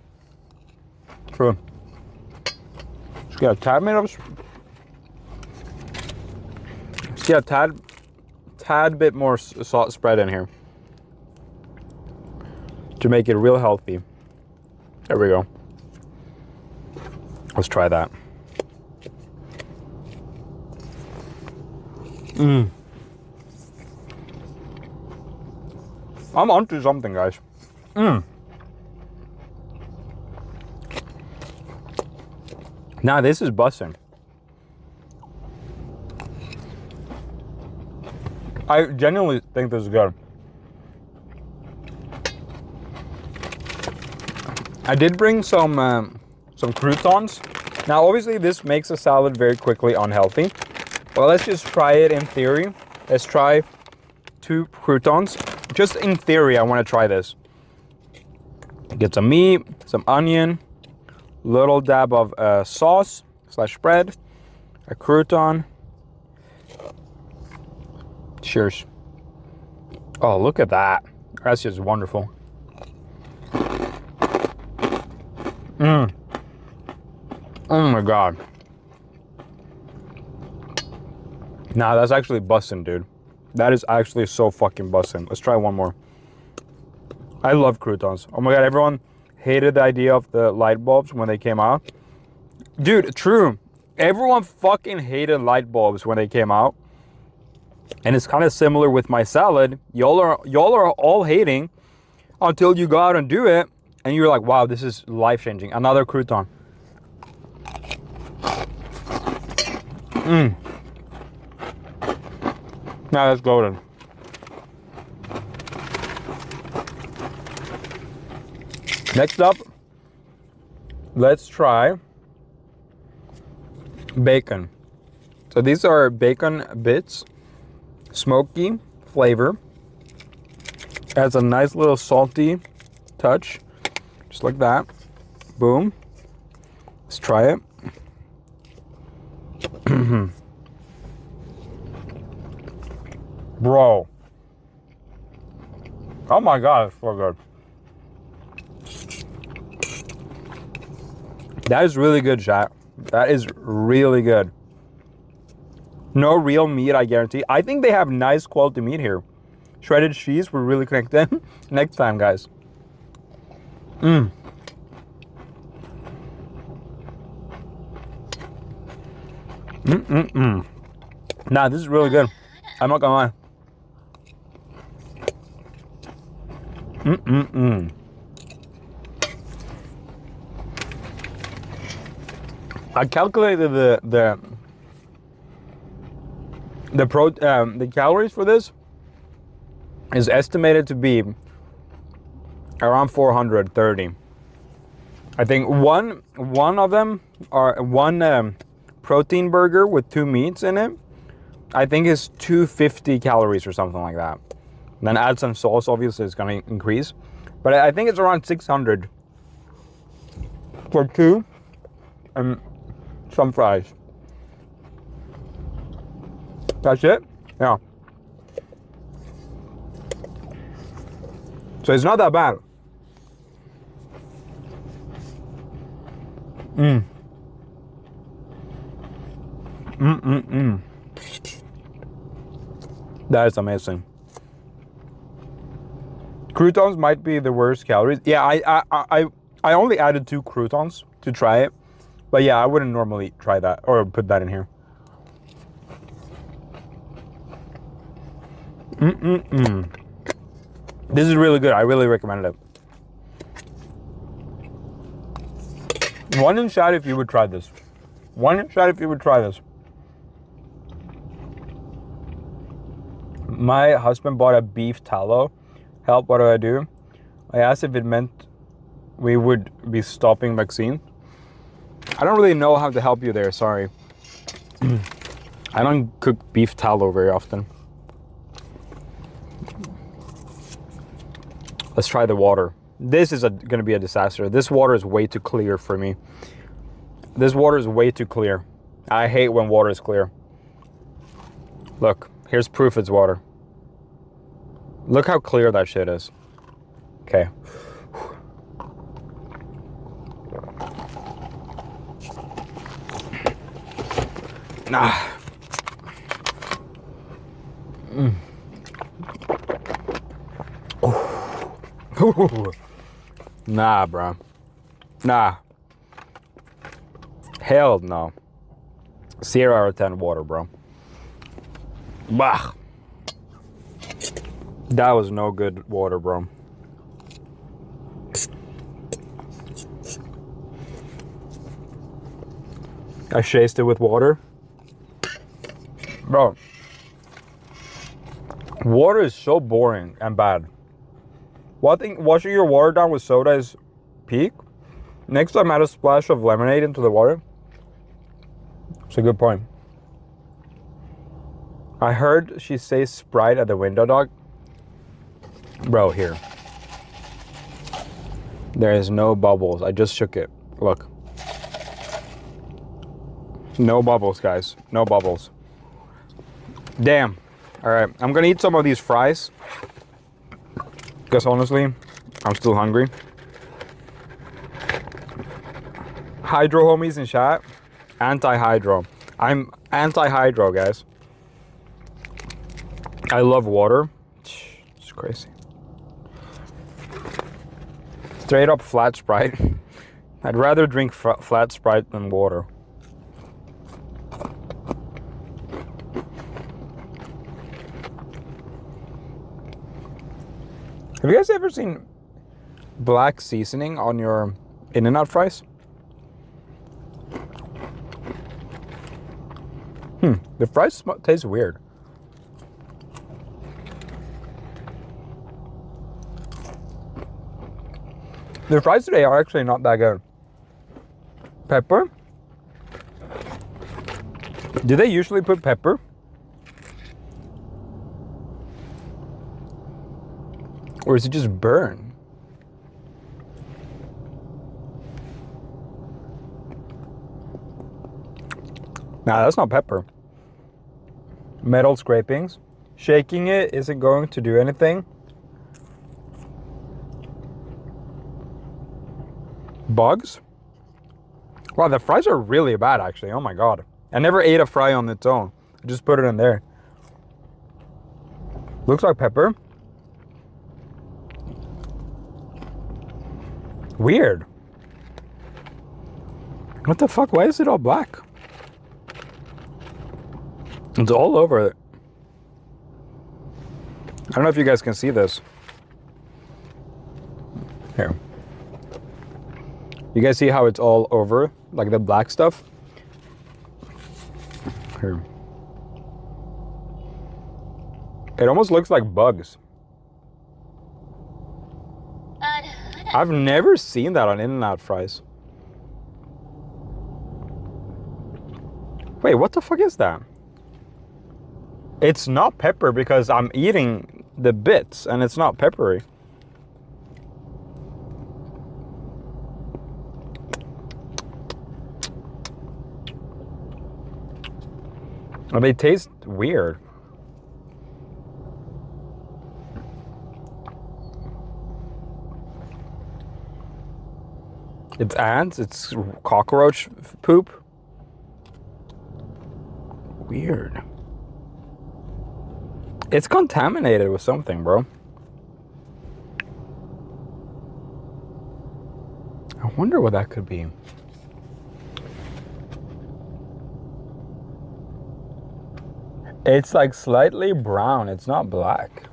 True. Just get a tad bit of. Just get a tad bit more salt spread in here to make it real healthy. There we go. Let's try that. I'm onto something, guys. Now this is bussin'. I genuinely think this is good. I did bring some croutons. Now, obviously, this makes a salad very quickly unhealthy. Well, let's just try it in theory. Let's try 2 croutons. Just in theory, I want to try this. Get some meat, some onion, little dab of sauce / bread, a crouton. Cheers. Oh, look at that. That's just wonderful. Oh my God. Nah, that's actually bussin', dude. That is actually so fucking bussin'. Let's try one more. I love croutons. Oh my God, everyone hated the idea of the light bulbs when they came out. Dude, true. Everyone fucking hated light bulbs when they came out. And it's kind of similar with my salad. Y'all are all hating until you go out and do it. And you're like, wow, this is life-changing. Another crouton. Now that's golden. Next up, let's try bacon. So these are bacon bits, smoky flavor. Adds a nice little salty touch, just like that. Boom. Let's try it. Bro. Oh my God, it's so good. That is really good, chat. That is really good. No real meat, I guarantee. I think they have nice quality meat here. Shredded cheese, we're really connected. Next time, guys. Nah, this is really good. I'm not gonna lie. I calculated the calories for this is estimated to be around 430. I think one of them are one protein burger with 2 meats in it. I think is 250 calories or something like that. And then add some sauce, obviously it's gonna increase. But I think it's around 600 for 2 and some fries. That's it? Yeah. So it's not that bad. That is amazing. Croutons might be the worst calories. Yeah, I only added 2 croutons to try it. But yeah, I wouldn't normally try that or put that in here. This is really good. I really recommend it. One in chat if you would try this. One in chat if you would try this. My husband bought a beef tallow. Help, what do I do? I asked if it meant we would be stopping vaccine. I don't really know how to help you there, sorry. I don't cook beef tallow very often. Let's try the water. This is gonna be a disaster. This water is way too clear for me. This water is way too clear. I hate when water is clear. Look, here's proof it's water. Look how clear that shit is. Okay. Nah. Nah, bro. Nah. Hell no. 0 out of 10 water, bro. Bah. That was no good water, bro. I chased it with water. Bro. Water is so boring and bad. Washing your water down with soda is peak. Next time add a splash of lemonade into the water. It's a good point. I heard she say Sprite at the window, dog. Bro, here. There is no bubbles. I just shook it. Look. No bubbles, guys. No bubbles. Damn. Alright, I'm gonna eat some of these fries. Because honestly, I'm still hungry. Hydro homies in chat. Anti-hydro. I'm anti-hydro, guys. I love water. It's crazy. Straight up flat Sprite. I'd rather drink flat Sprite than water. Have you guys ever seen black seasoning on your In-N-Out fries? The fries taste weird. The fries today are actually not that good. Pepper? Do they usually put pepper? Or is it just burn? Nah, that's not pepper. Metal scrapings. Shaking it isn't going to do anything. Bugs? Wow, the fries are really bad actually. Oh my god. I never ate a fry on its own. I just put it in there. Looks like pepper. Weird. What the fuck? Why is it all black? It's all over it. I don't know if you guys can see this. Here. You guys see how it's all over? Like the black stuff? Here. It almost looks like bugs. I've never seen that on In-N-Out fries. Wait, what the fuck is that? It's not pepper because I'm eating the bits and it's not peppery. And they taste weird. It's ants, it's cockroach poop. Weird. It's contaminated with something, bro. I wonder what that could be. It's like slightly brown, it's not black.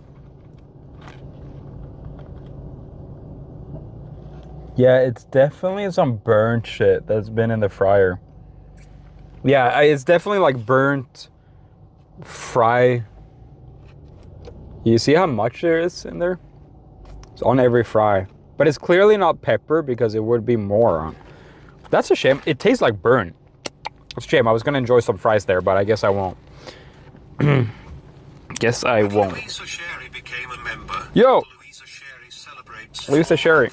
Yeah, it's definitely some burnt shit that's been in the fryer. Yeah, it's definitely like burnt fry. You see how much there is in there? It's on every fry. But it's clearly not pepper because it would be more on. That's a shame. It tastes like burnt. It's a shame. I was gonna enjoy some fries there, but I guess I won't. Guess I won't. Louisa Sherry became a member. Yo! Louisa Sherry celebrates Louisa Sherry.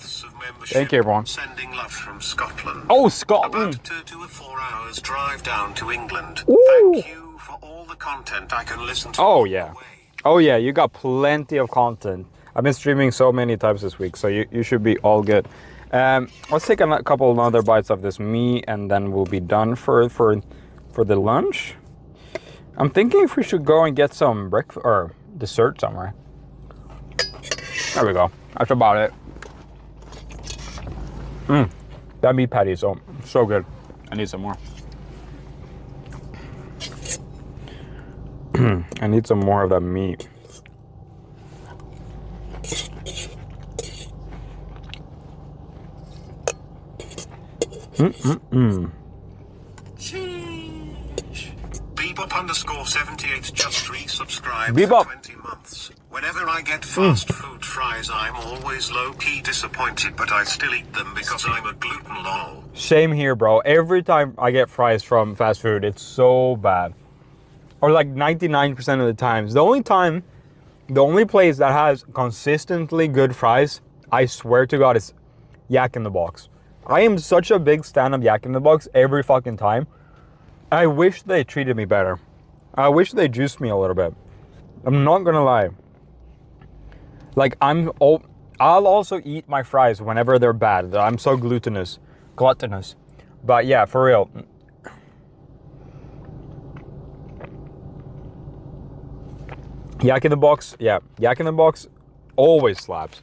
Thank you, everyone. Sending love from Scotland. Oh, Scotland! About to do a 4 hours drive down to England. Ooh. Thank you for all the content I can listen to. Oh yeah. Oh yeah, you got plenty of content. I've been streaming so many times this week, so you should be all good. Let's take a couple of other bites of this meat, and then we'll be done for the lunch. I'm thinking if we should go and get some breakfast or dessert somewhere. There we go. That's about it. That meat patty is so good. I need some more. I need some more of that meat. Bebop_78 just resubscribed Bebop. for 20 months. Whenever I get fast food fries, I'm always low-key disappointed, but I still eat them because I'm a gluten lol. Same here, bro. Every time I get fries from fast food, it's so bad. Or like 99% of the times. The only place that has consistently good fries, I swear to God, is Yak in the Box. I am such a big stan of Yak in the Box every fucking time. I wish they treated me better. I wish they juiced me a little bit. I'm not gonna lie. Like, I'll also eat my fries whenever they're bad. I'm so gluttonous. But yeah, for real. Yak in the Box, yeah. Yak in the Box always slaps.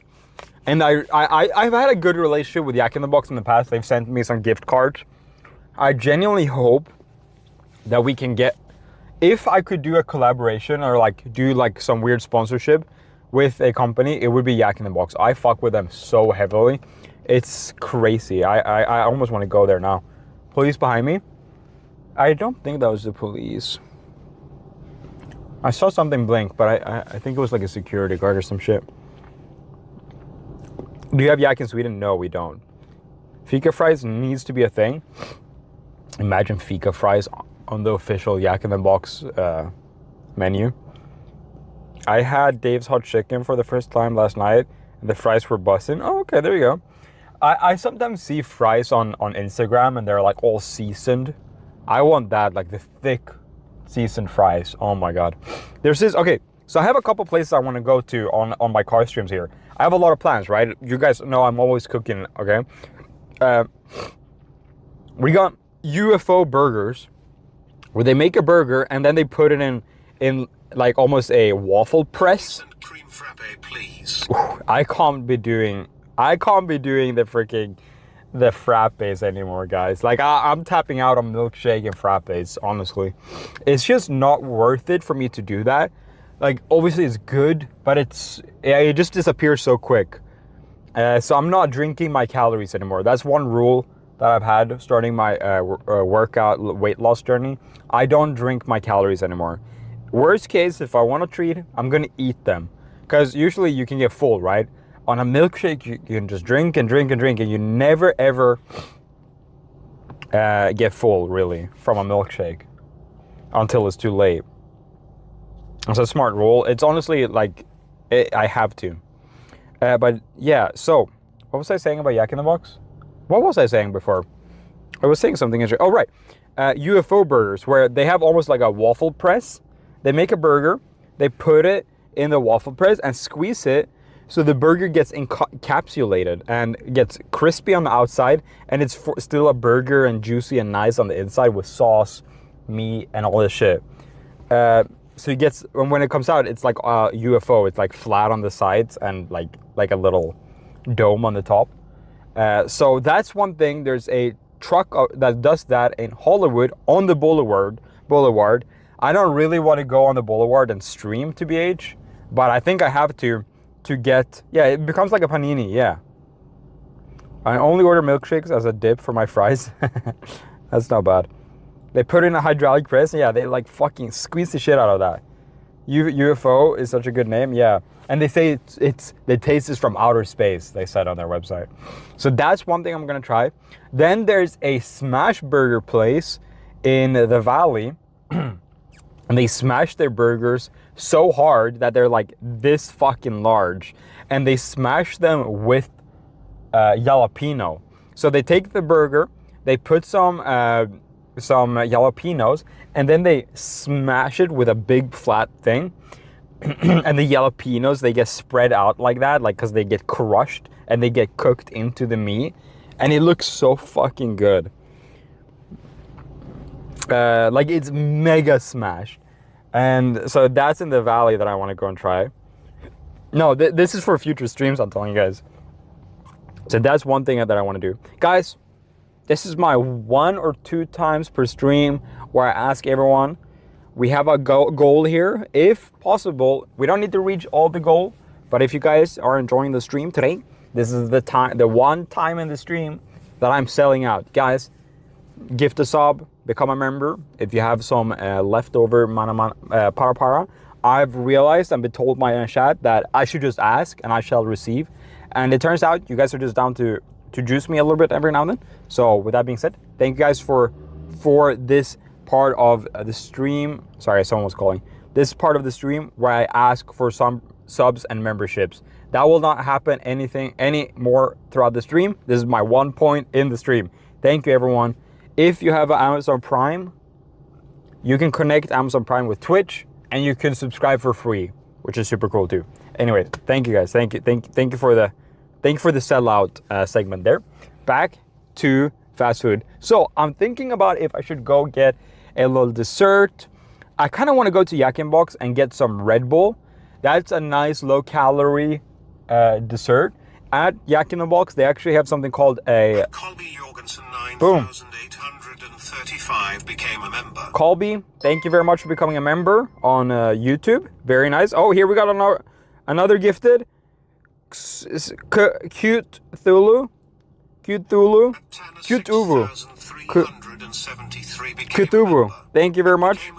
And I've had a good relationship with Yak in the Box in the past. They've sent me some gift cards. I genuinely hope that we can get, if I could do a collaboration or like do like some weird sponsorship with a company, it would be Yak in the Box. I fuck with them so heavily. It's crazy. I almost want to go there now. Police behind me? I don't think that was the police. I saw something blink, but I think it was like a security guard or some shit. Do you have Yak in Sweden? No, we don't. Fika fries needs to be a thing. Imagine Fika fries on the official Yak in the Box menu. I had Dave's hot chicken for the first time last night, and the fries were busting. Oh, okay, there you go. I sometimes see fries on Instagram, and they're like all seasoned. I want that, like the thick seasoned fries. Oh my God. There's this, okay, so I have a couple places I want to go to on my car streams here. I have a lot of plans, right? You guys know I'm always cooking, okay? We got UFO burgers, where they make a burger and then they put it in like almost a waffle press. Cream frappe, please. I can't be doing the frappes anymore, guys. Like I'm tapping out on milkshake and frappes, honestly. It's just not worth it for me to do that. Like, obviously it's good, but it just disappears so quick. So I'm not drinking my calories anymore. That's one rule that I've had starting my workout weight loss journey. I don't drink my calories anymore. Worst case, if I want a treat, I'm gonna eat them. Because usually you can get full, right? On a milkshake, you can just drink and drink and drink, and you never ever get full, really, from a milkshake until it's too late. It's a smart rule. It's honestly like, I have to. But yeah, so what was I saying about Yak in the Box? What was I saying before? I was saying something interesting. Oh, right. UFO burgers, where they have almost like a waffle press. They make a burger, they put it in the waffle press and squeeze it so the burger gets encapsulated and gets crispy on the outside, and it's still a burger and juicy and nice on the inside with sauce, meat, and all this shit. So it gets, when it comes out, it's like a UFO. It's like flat on the sides and like a little dome on the top. So that's one thing. There's a truck that does that in Hollywood on the boulevard. I don't really want to go on the boulevard and stream to BH, but I think I have to get, yeah, it becomes like a panini, yeah. I only order milkshakes as a dip for my fries. That's not bad. They put in a hydraulic press, yeah, they like fucking squeeze the shit out of that. UFO is such a good name, yeah. And they say the taste is from outer space, they said on their website. So that's one thing I'm gonna try. Then there's a smash burger place in the Valley, and they smash their burgers so hard that they're like this fucking large, and they smash them with jalapeno. So they take the burger, they put some some jalapenos, and then they smash it with a big flat thing. And the jalapenos, they get spread out like that, like, because they get crushed and they get cooked into the meat, and it looks so fucking good. Like, it's mega smashed. And so that's in the valley that I want to go and try. No, this is for future streams, I'm telling you guys. So that's one thing that I want to do. Guys, this is my 1 or 2 times per stream where I ask everyone. We have a goal here. If possible, we don't need to reach all the goal, but if you guys are enjoying the stream today, this is the one time in the stream that I'm selling out. Guys, gift a sub, become a member. If you have some leftover para, I've realized and been told by my chat that I should just ask and I shall receive. And it turns out you guys are just down to juice me a little bit every now and then. So with that being said, thank you guys for this part of the stream. Sorry, someone was calling. This part of the stream where I ask for some subs and memberships. That will not happen any more throughout the stream. This is my one point in the stream. Thank you, everyone. If you have Amazon Prime, you can connect Amazon Prime with Twitch and you can subscribe for free, which is super cool too. Anyway, thank you guys. Thank you for the sellout segment there. Back to fast food. So I'm thinking about if I should go get a little dessert. I kind of want to go to Yak in Box and get some Red Bull. That's a nice low calorie dessert. At Yak in the Box, they actually have something called a Colby Jorgensen boom. 9835 became a member. Colby, thank you very much for becoming a member on YouTube. Very nice. Oh, here we got another gifted. Cute Thulu. Thank you very much.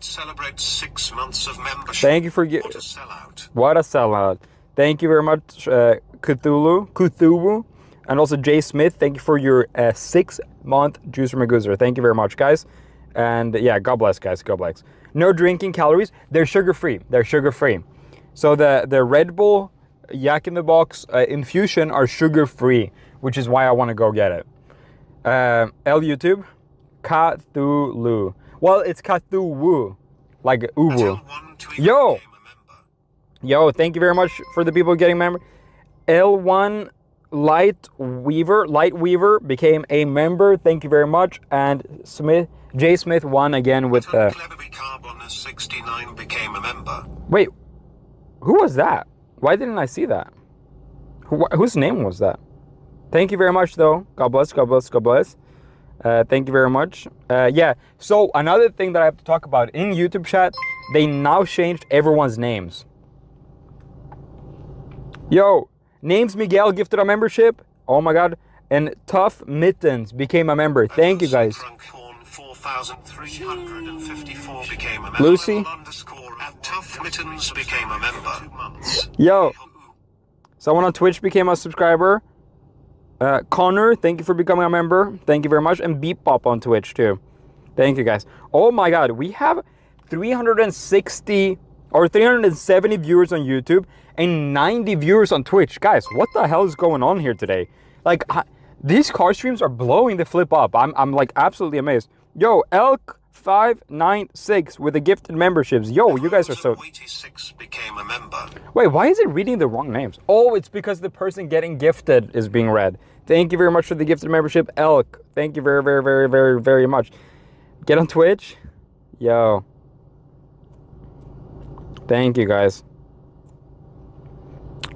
Celebrates 6 months of membership. Thank you for What a sellout. What a sellout. Thank you very much, Cthulhu, and also Jay Smith. Thank you for your 6-month Juicer Magoozer. Thank you very much, guys. And yeah, God bless, guys. God bless. No drinking calories. They're sugar-free. They're sugar-free. So the Red Bull Yak in the Box infusion are sugar-free, which is why I want to go get it. YouTube, Cthulhu. Well, it's Cthulhu, like Uwu. Yo, thank you very much for the people getting member. L1 Light Weaver became a member. Thank you very much. And Jay Smith won again with 69 became a member. Wait, who was that? Why didn't I see that? Whose name was that? Thank you very much, though. God bless, God bless, God bless. Thank you very much. Yeah, so another thing that I have to talk about in YouTube chat, they now changed everyone's names. Yo, Names Miguel gifted a membership. Oh my God. And Tough Mittens became a member. Thank you, guys. 4354 became a member. Lucy. Tough Mittens became a member. Yo, someone on Twitch became a subscriber. Connor, thank you for becoming a member. Thank you very much. And Beep Pop on Twitch too. Thank you, guys. Oh my God, we have 360 or 370 viewers on YouTube and 90 viewers on Twitch. Guys, what the hell is going on here today? Like, these car streams are blowing the flip up. I'm like absolutely amazed. Yo, Elk596 with the gifted memberships. Yo, you guys are so... 86 became a member. Wait, why is it reading the wrong names? Oh, it's because the person getting gifted is being read. Thank you very much for the gifted membership, Elk. Thank you very, very, very, very, very much. Get on Twitch. Yo. Thank you, guys.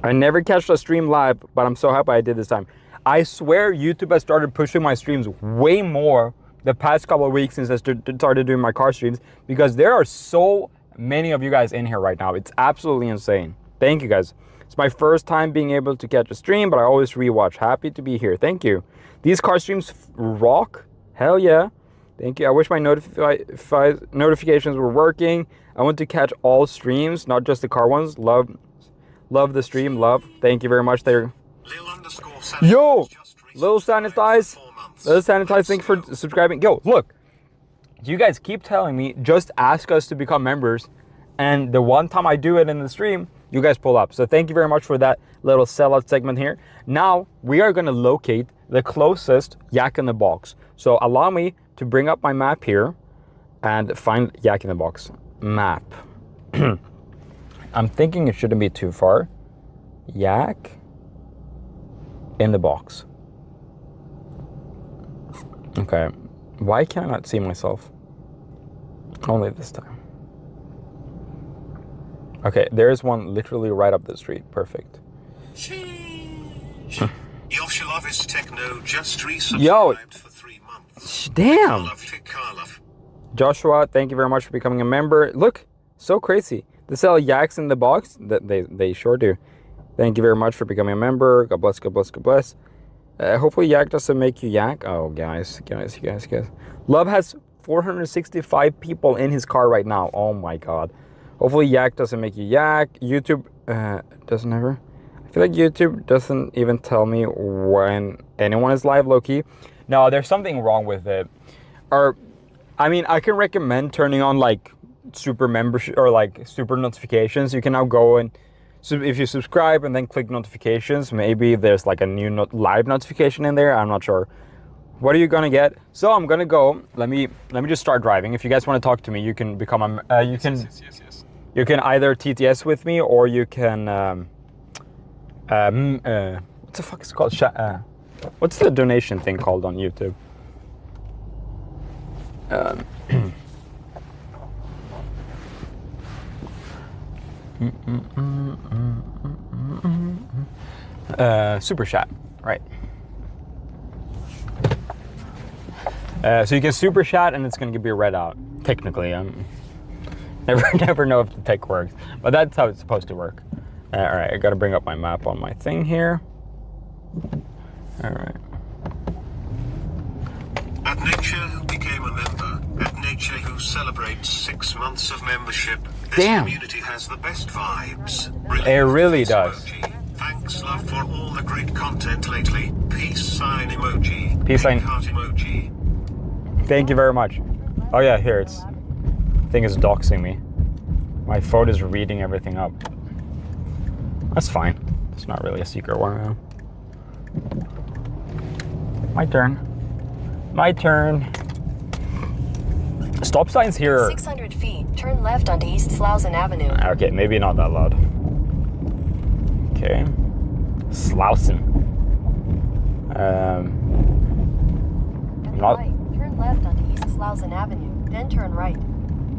I never catch a stream live, but I'm so happy I did this time. I swear YouTube has started pushing my streams way more the past couple of weeks since I started doing my car streams, because there are so many of you guys in here right now. It's absolutely insane. Thank you, guys. It's my first time being able to catch a stream, but I always rewatch. Happy to be here. Thank you. These car streams rock. Hell yeah. Thank you. I wish my notifications were working. I want to catch all streams, not just the car ones. Love the stream. Love. Thank you very much there. Yo, Lil Sanitize. Lil Sanitize, thank you for subscribing. Yo, look. You guys keep telling me, just ask us to become members. And the one time I do it in the stream, you guys pull up. So thank you very much for that little sellout segment here. Now, we are going to locate the closest Yak in the Box. So allow me to bring up my map here and find yak in the box. Map. I'm thinking it shouldn't be too far. Yak in the box. Okay. Why can I not see myself? Only this time. Okay, there's one literally right up the street. Perfect. Yoshilov Techno just resubscribed for 3 months. Damn! Joshua, thank you very much for becoming a member. Look, so crazy. They sell yaks in the box. They sure do. Thank you very much for becoming a member. God bless, God bless, God bless. Hopefully yak doesn't make you yak. Oh, guys. Love has 465 people in his car right now. Oh my god. Hopefully yak doesn't make you yak. YouTube doesn't ever. I feel like YouTube doesn't even tell me when anyone is live, low-key. No, there's something wrong with it. Or, I mean, I can recommend turning on like super membership or like super notifications. You can now go and if you subscribe and then click notifications, maybe there's like a new live notification in there. I'm not sure. What are you gonna get? So I'm gonna go. Let me just start driving. If you guys want to talk to me, you can become a you can either TTS with me, or you can what the fuck is it called? What's the donation thing called on YouTube? Super chat, right? So you can super chat and it's gonna be read out. Technically, never know if the tech works, but that's how it's supposed to work. All right, I gotta bring up my map on my thing here. All right. At Nature, who became a member. At Nature, who celebrates 6 months of membership. This community has the best vibes. It really does. Emoji. Thanks, love, for all the great content lately. Peace sign emoji. Peace sign. Heart emoji. Thank you very much. Oh yeah, here it's. Thing is doxing me. My phone is reading everything up. That's fine. It's not really a secret one now. My turn. My turn. Stop signs here. 600 feet. Turn left onto East Slauson Avenue. Okay, maybe not that loud. Okay. Slauson. Not. Right. Turn left onto East Slauson Avenue. Then turn right.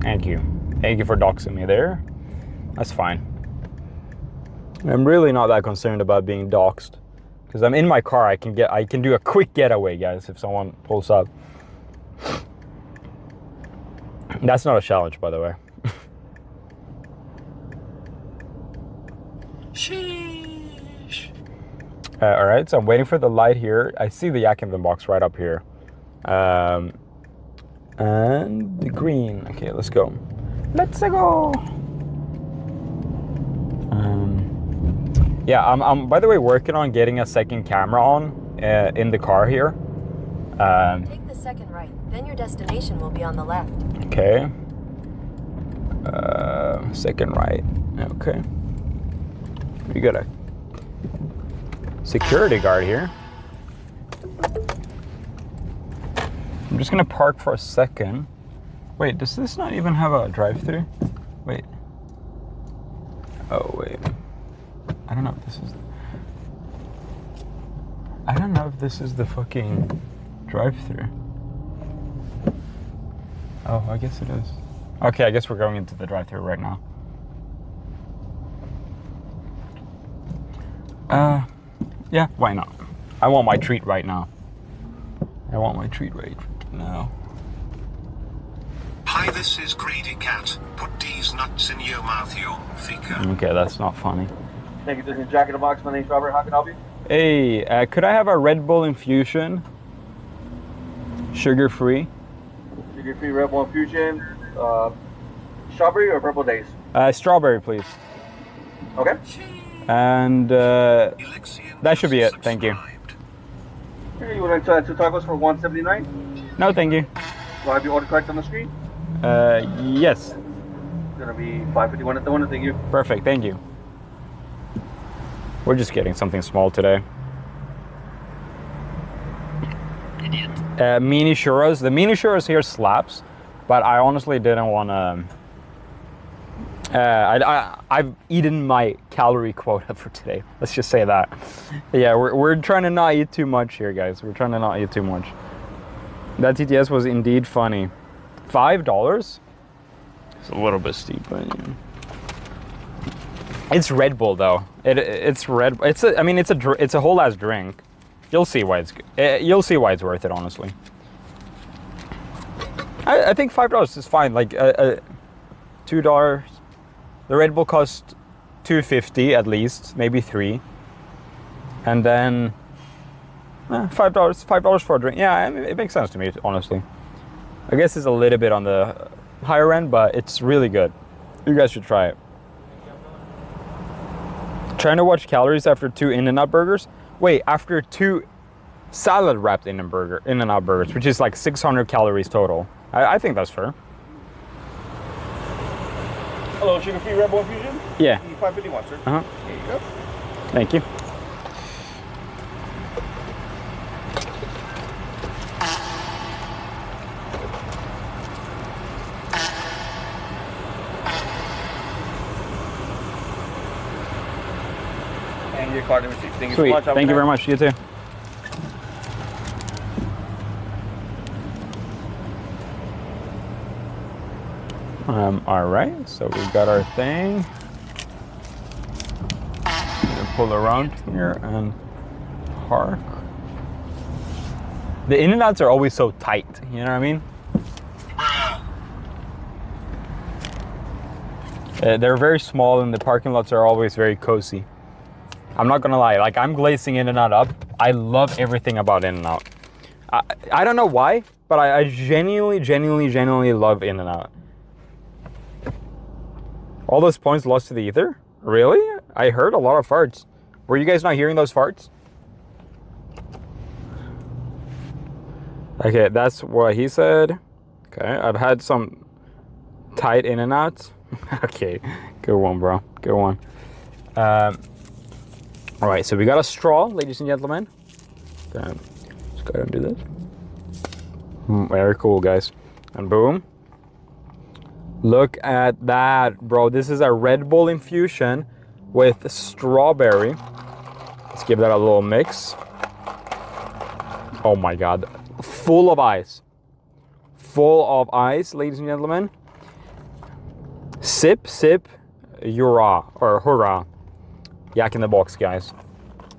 Thank you. Thank you for doxing me there. That's fine. I'm really not that concerned about being doxed. Because I'm in my car, I can do a quick getaway, guys, if someone pulls up. That's not a challenge, by the way. Sheesh. All right, so I'm waiting for the light here. I see the yak in the box right up here. And the green. Okay, let's go. Let's go. Yeah, I'm by the way working on getting a second camera on in the car here. Take the second right, then your destination will be on the left. Okay. Second right. Okay. We got a security guard here. I'm just gonna park for a second. Wait, does this not even have a drive-through? Wait. Oh wait. I don't know if this is. I don't know if this is the fucking drive-through. Oh, I guess it is. Okay, I guess we're going into the drive-through right now. Yeah, why not? I want my treat right now. I want my treat right now. Hi, this is Greedy Cat. Put these nuts in your mouth, Yungfika. Okay, that's not funny. Thank you. This is Jack in the Box. My name's Robert. How can I help you? Hey, could I have a Red Bull infusion? Sugar-free. Sugar-free Red Bull infusion. Strawberry or purple days? Strawberry, please. Okay. And that should be it. Thank you. Okay, you would like two tacos for $179? No, thank you. Do I have your order correct on the screen? Yes. It's gonna be $5.51 at the one. Thank you. Perfect. Thank you. We're just getting something small today. Idiot. Mini churros. The mini churros here slaps, but I honestly didn't want to. I've eaten my calorie quota for today. Let's just say that. Yeah, we're trying to not eat too much here, guys. We're trying to not eat too much. That TTS was indeed funny. $5? It's a little bit steep, but yeah. It's Red Bull though. It's Red. It's a whole ass drink. You'll see why you'll see why it's worth it, honestly. I think $5 is fine. Like $2. The Red Bull cost $2.50 at least, maybe $3. And then $5 for a drink. Yeah, it makes sense to me, honestly. I guess it's a little bit on the higher end, but it's really good. You guys should try it. Trying to watch calories after 2 In-N-Out burgers. Wait, after 2 salad wrapped In-N-Out burgers, which is like 600 calories total. I think that's fair. Hello, sugar-free Red Bull infusion? Yeah. 551, sir. Uh-huh. Here you go. Thank you. And your card and receipt. Thank you Sweet. so much. Thank you very much. You too. All right, so we got our thing. Pull around here and park. The In-N-Outs are always so tight, you know what I mean? They're very small and the parking lots are always very cozy. I'm not gonna lie, like I'm glazing In-N-Out up. I love everything about In-N-Out. I don't know why, but I genuinely love In-N-Out. All those points lost to the ether? Really? I heard a lot of farts. Were you guys not hearing those farts? Okay, that's what he said. Okay, I've had some tight In-N-Outs. Okay, good one, bro. Good one. All right, so we got a straw, ladies and gentlemen. Okay, let's go ahead and do this. Very cool, guys. And boom. Look at that, bro. This is a Red Bull infusion with strawberry. Let's give that a little mix. Oh my God. Full of ice. Full of ice, ladies and gentlemen. Sip, sip, hurrah, or hurrah. Yak in the box, guys.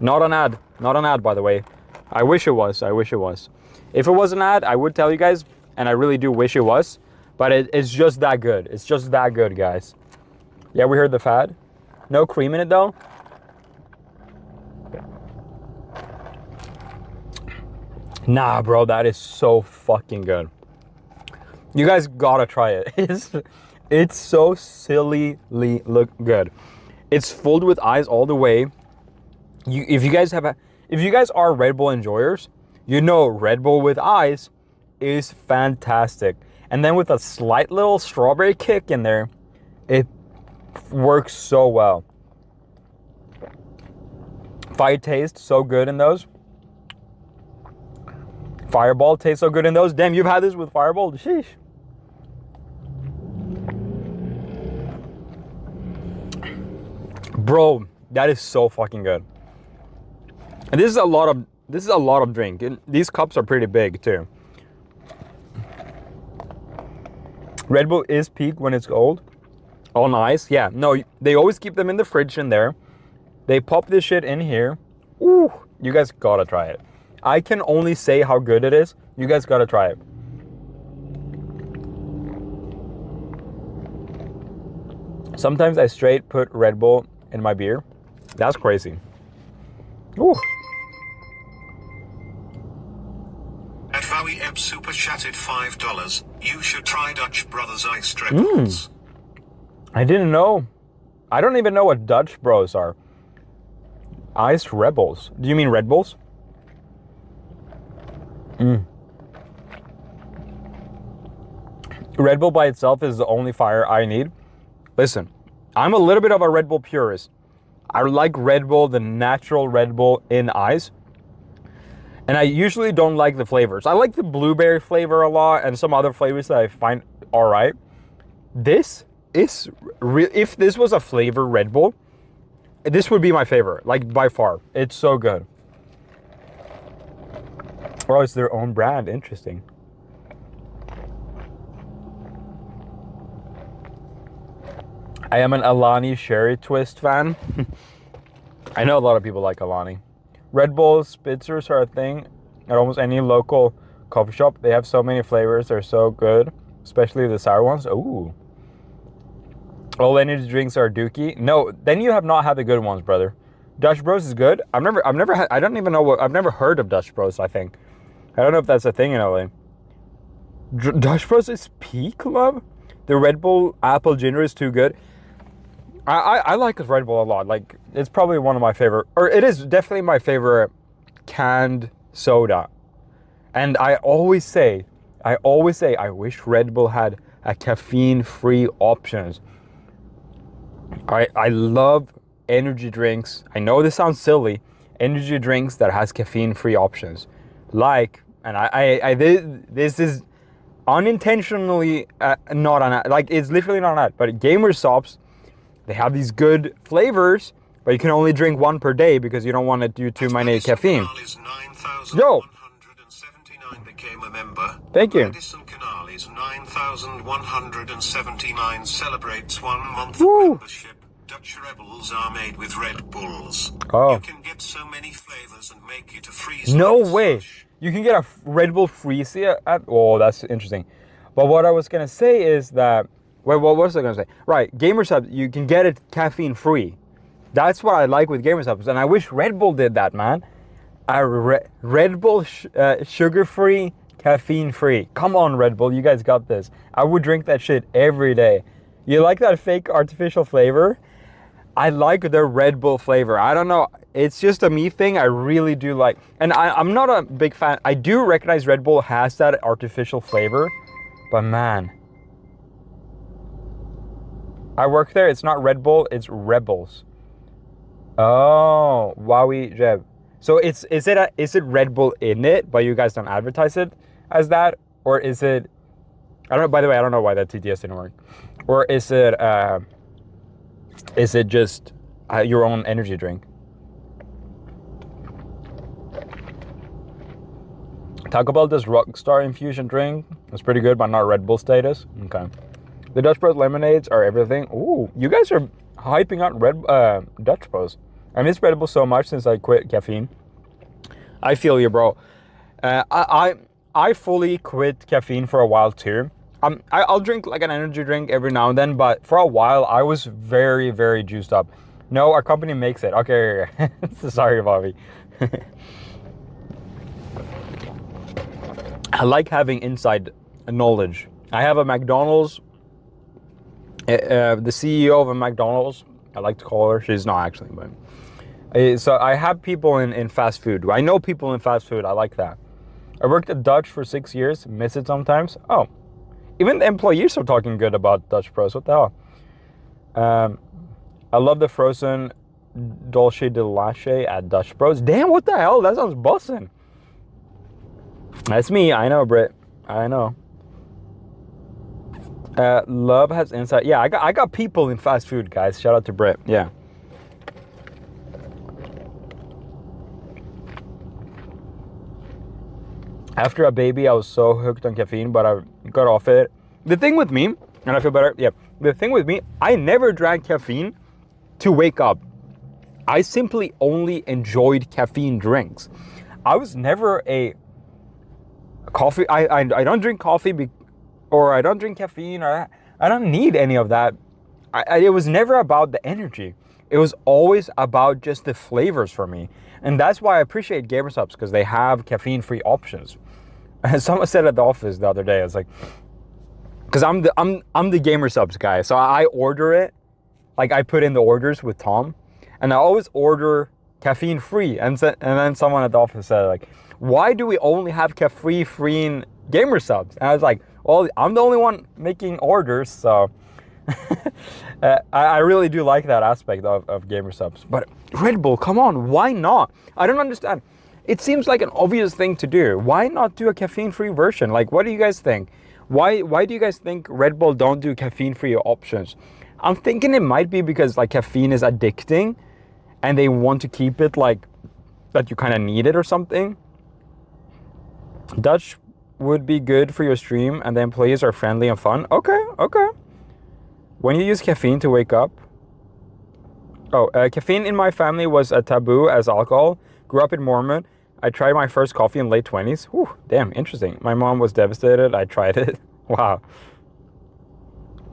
Not an ad. Not an ad, by the way. I wish it was. I wish it was. If it was an ad, I would tell you guys, and I really do wish it was. But it's just that good. It's just that good, guys. Yeah, we heard the fad. No cream in it, though. Nah, bro, that is so fucking good. You guys gotta try it. It's so sillily look good. It's filled with ice all the way. If you guys are Red Bull enjoyers, you know Red Bull with ice is fantastic. And then with a slight little strawberry kick in there, it works so well. Fire tastes so good in those. Fireball tastes so good in those. Damn, you've had this with Fireball? Sheesh. Bro, that is so fucking good. And this is a lot of drink. These cups are pretty big too. Red Bull is peak when it's cold. On ice, yeah. No, they always keep them in the fridge in there. They pop this shit in here. Ooh, you guys gotta try it. I can only say how good it is. You guys gotta try it. Sometimes I straight put Red Bull in my beer. That's crazy. Ooh. At Vowie Ebb Super Chatted $5. You should try Dutch Brothers Iced Red Bulls. I didn't know. I don't even know what Dutch Bros are. Iced Rebels. Do you mean Red Bulls? Red Bull by itself is the only fire I need. Listen, I'm a little bit of a Red Bull purist. I like Red Bull, the natural Red Bull in ice. And I usually don't like the flavors. I like the blueberry flavor a lot and some other flavors that I find all right. This is real. If this was a flavor Red Bull, this would be my favorite, like by far. It's so good. Oh, it's their own brand. Interesting. I am an Alani Sherry Twist fan. I know a lot of people like Alani. Red Bull Spitzers are a thing at almost any local coffee shop. They have so many flavors. They're so good, especially the sour ones. Ooh. All energy drinks are dookie. No, then you have not had the good ones, brother. Dutch Bros is good. I've never had, I don't even know what, I've never heard of Dutch Bros, I think. I don't know if that's a thing in LA. Dutch Bros is peak, love. The Red Bull Apple Ginger is too good. I like Red Bull a lot. Like, it's probably one of my favorite, or it is definitely my favorite canned soda. And I always say, I wish Red Bull had a caffeine-free options. I love energy drinks. I know this sounds silly. Energy drinks that has caffeine-free options. Like, and this is unintentionally not on that. Like, it's literally not on that. But Gamer Sops, they have these good flavors, but you can only drink one per day because you don't want to do too many caffeine. Yo! Became a member. Thank you. Madison Canales 9179 celebrates 1 month Woo. of membership. Dutch Rebels are made with Red Bulls. Oh. You can get so many flavors and make it a freeze. No way. You can get a Red Bull freeze at, oh, that's interesting. But what I was going to say is that, wait, what was I going to say? Right, Gamer Subs, you can get it caffeine free. That's what I like with Gamer Subs. And I wish Red Bull did that, man. A Red Bull sugar-free, caffeine-free. Come on, Red Bull, you guys got this. I would drink that shit every day. You like that fake artificial flavor? I like their Red Bull flavor. I don't know. It's just a me thing. I really do like. And I'm not a big fan. I do recognize Red Bull has that artificial flavor. But man. I work there. It's not Red Bull. It's Rebels. Oh. Wowie Jeb. So is it Red Bull in it, but you guys don't advertise it as that? Or is it... I don't know. By the way, I don't know why that TTS didn't work. Or is it just your own energy drink? Taco Bell does Rockstar infusion drink. It's pretty good, but not Red Bull status. Okay. The Dutch Bros lemonades are everything. Ooh, you guys are hyping out Dutch Bros. I miss Red Bull so much since I quit caffeine. I feel you, bro. I fully quit caffeine for a while too. I'll drink like an energy drink every now and then, but for a while I was very, very juiced up. No, our company makes it. Okay. Sorry, Bobby. I like having inside knowledge. I have a McDonald's, the CEO of a McDonald's, I like to call her. She's not actually, but... So I have people in fast food. I know people in fast food. I like that. I worked at Dutch for 6 years. Miss it sometimes. Oh. Even the employees are talking good about Dutch Bros. What the hell? I love the frozen dulce de leche at Dutch Bros. Damn, what the hell? That sounds bussin'. That's me. I know, Britt. I know. Love has insight. Yeah, I got people in fast food, guys. Shout out to Britt. Yeah. After a baby, I was so hooked on caffeine, but I got off it. The thing with me, and I feel better, yeah. The thing with me, I never drank caffeine to wake up. I simply only enjoyed caffeine drinks. I was never a coffee, I don't drink coffee, or I don't drink caffeine, or I don't need any of that. It was never about the energy. It was always about just the flavors for me. And that's why I appreciate Gamer Subs, because they have caffeine-free options. Someone said at the office the other day, I was like, because I'm the Gamer Subs guy, so I order it, like I put in the orders with Tom, and I always order caffeine-free. And then someone at the office said, like, why do we only have caffeine-free in Gamer Subs? And I was like, well, I'm the only one making orders, so I really do like that aspect of Gamer Subs. But Red Bull, come on, why not? I don't understand. It seems like an obvious thing to do. Why not do a caffeine-free version? Like, what do you guys think? Why do you guys think Red Bull don't do caffeine-free options? I'm thinking it might be because like caffeine is addicting and they want to keep it like that you kind of need it or something. Dutch would be good for your stream and the employees are friendly and fun. Okay. When you use caffeine to wake up. Caffeine in my family was a taboo as alcohol. Grew up in Mormon. I tried my first coffee in late 20s. Whew, damn, interesting. My mom was devastated. I tried it. Wow.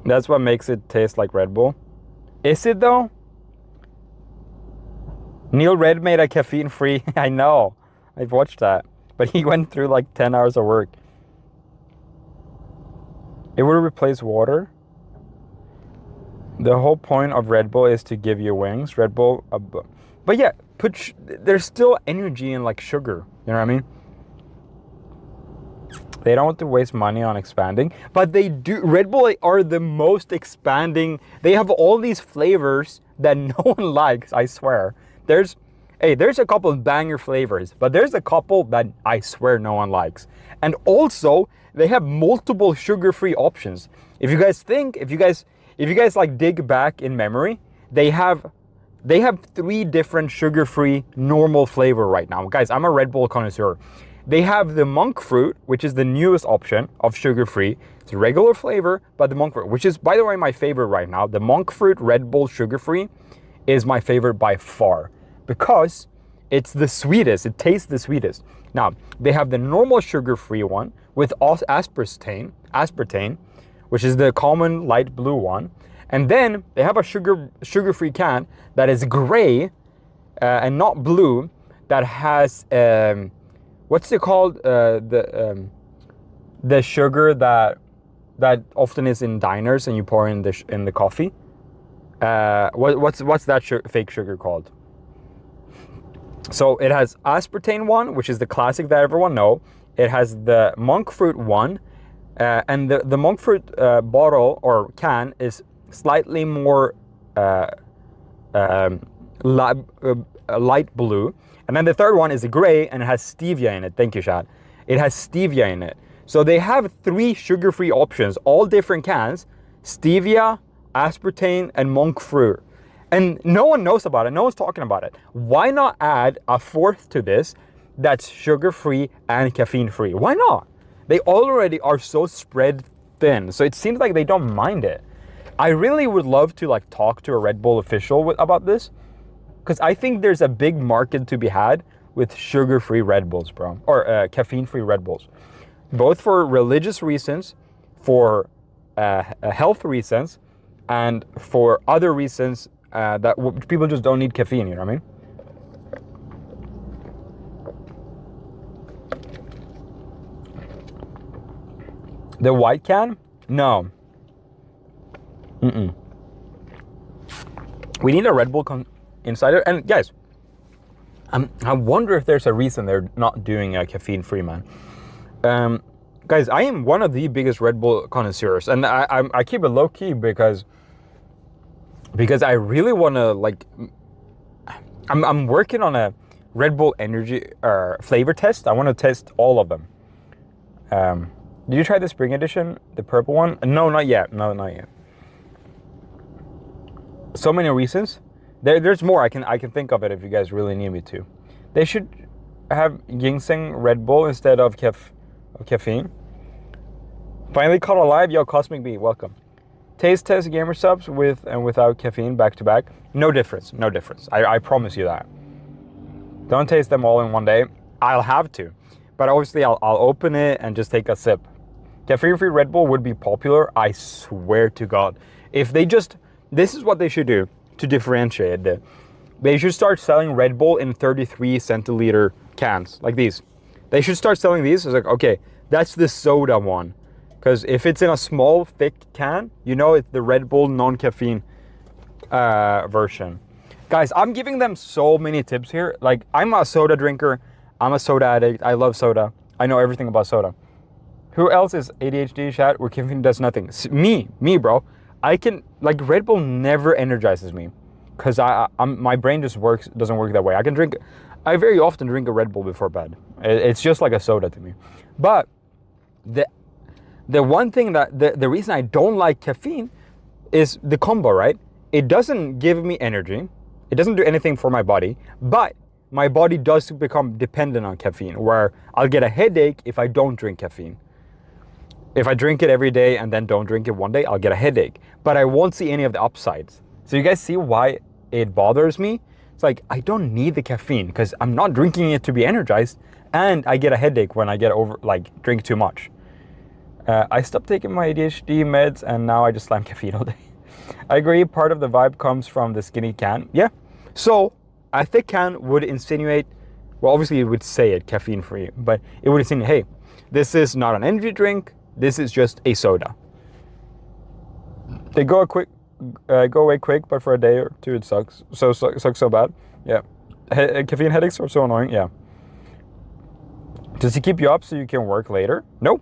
That's what makes it taste like Red Bull. Is it though? Neil Red made a caffeine-free. I know. I've watched that. But he went through like 10 hours of work. It will replace water. The whole point of Red Bull is to give you wings. Red Bull, but yeah, there's still energy in like sugar. You know what I mean? They don't want to waste money on expanding, but they do. Red Bull are the most expanding. They have all these flavors that no one likes. I swear. There's a couple of banger flavors, but there's a couple that I swear no one likes. And also, they have multiple sugar-free options. If you guys like dig back in memory, they have 3 different sugar-free normal flavor right now. Guys, I'm a Red Bull connoisseur. They have the monk fruit, which is the newest option of sugar-free. It's a regular flavor, but the monk fruit, which is, by the way, my favorite right now. The monk fruit Red Bull sugar-free is my favorite by far because it's the sweetest. It tastes the sweetest. Now, they have the normal sugar-free one with aspartame, which is the common light blue one. And then they have a sugar-free can that is gray and not blue that has, what's it called? The sugar that often is in diners and you pour in the coffee. What's that fake sugar called? So it has aspartame one, which is the classic that everyone know. It has the monk fruit one, and the monk fruit bottle or can is slightly more light blue. And then the third one is a gray and it has stevia in it. Thank you, Shad. It has stevia in it. So they have 3 sugar-free options, all different cans: stevia, aspartame, and monk fruit. And no one knows about it. No one's talking about it. Why not add a 4th to this that's sugar-free and caffeine-free? Why not? They already are so spread thin. So it seems like they don't mind it. I really would love to like talk to a Red Bull official about this, because I think there's a big market to be had with sugar-free Red Bulls, bro, or caffeine-free Red Bulls, both for religious reasons, for health reasons, and for other reasons that people just don't need caffeine. You know what I mean? The white can? No. We need a Red Bull Insider. And guys, I wonder if there's a reason they're not doing a caffeine-free, man. Guys, I am one of the biggest Red Bull connoisseurs, and I keep it low-key because I really want to, like, I'm working on a Red Bull energy flavor test. I want to test all of them. Did you try the spring edition, the purple one? No, not yet. No, not yet. So many reasons. There's more. I can think of it if you guys really need me to. They should have ginseng Red Bull instead of caffeine. Finally caught alive. Yo, Cosmic B, welcome. Taste test gamer subs with and without caffeine back to back. No difference. No difference. I promise you that. Don't taste them all in one day. I'll have to, but obviously I'll open it and just take a sip. Caffeine-free Red Bull would be popular. I swear to God. If they just, this is what they should do to differentiate it. They should start selling Red Bull in 33 centiliter cans like these. They should start selling these. It's like, okay, that's the soda one. Because if it's in a small, thick can, you know it's the Red Bull non-caffeine version. Guys, I'm giving them so many tips here. Like, I'm a soda drinker. I'm a soda addict. I love soda. I know everything about soda. Who else is ADHD chat where caffeine does nothing? Me, bro. I can, like, Red Bull never energizes me. because my brain just doesn't work that way. I very often drink a Red Bull before bed. It's just like a soda to me. But the one thing that the reason I don't like caffeine is the combo, right? It doesn't give me energy. It doesn't do anything for my body, but my body does become dependent on caffeine, where I'll get a headache if I don't drink caffeine. If I drink it every day and then don't drink it one day, I'll get a headache, but I won't see any of the upsides. So you guys see why it bothers me? It's like, I don't need the caffeine because I'm not drinking it to be energized, and I get a headache when I drink too much. I stopped taking my ADHD meds and now I just slam caffeine all day. I agree, part of the vibe comes from the skinny can. Yeah, so a thick can would insinuate, well, obviously it would say it caffeine free, but it would insinuate, hey, this is not an energy drink, this is just a soda. They go away quick, but for a day or two it sucks. Sucks so bad. Yeah, caffeine headaches are so annoying. Yeah. Does it keep you up so you can work later? No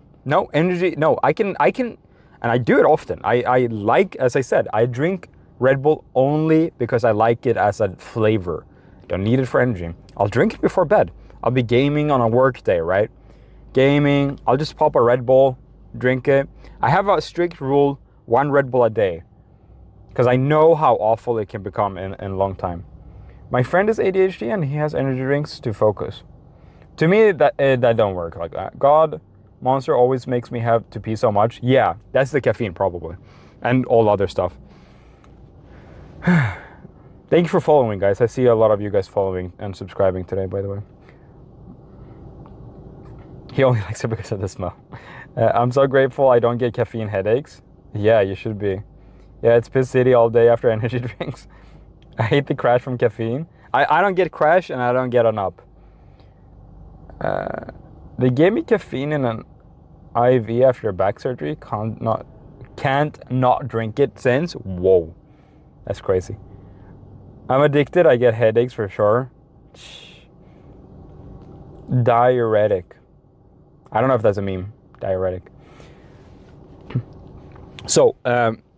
energy. No, I can, and I do it often. I like, as I said, I drink Red Bull only because I like it as a flavor. Don't need it for energy. I'll drink it before bed. I'll be gaming on a work day, right? Gaming, I'll just pop a Red Bull, drink it. I have a strict rule, 1 Red Bull a day, because I know how awful it can become in a long time. My friend is ADHD and he has energy drinks to focus. To me, that don't work like that. God, Monster always makes me have to pee so much. Yeah, that's the caffeine probably, and all other stuff. Thank you for following, guys. I see a lot of you guys following and subscribing today, by the way. He only likes it because of the smell. I'm so grateful I don't get caffeine headaches. Yeah, you should be. Yeah, it's piss city all day after energy drinks. I hate the crash from caffeine. I don't get crash and I don't get an up. They gave me caffeine in an IV after back surgery. Can't not drink it since. Whoa, that's crazy. I'm addicted. I get headaches for sure. Diuretic. I don't know if that's a meme. Diuretic. So,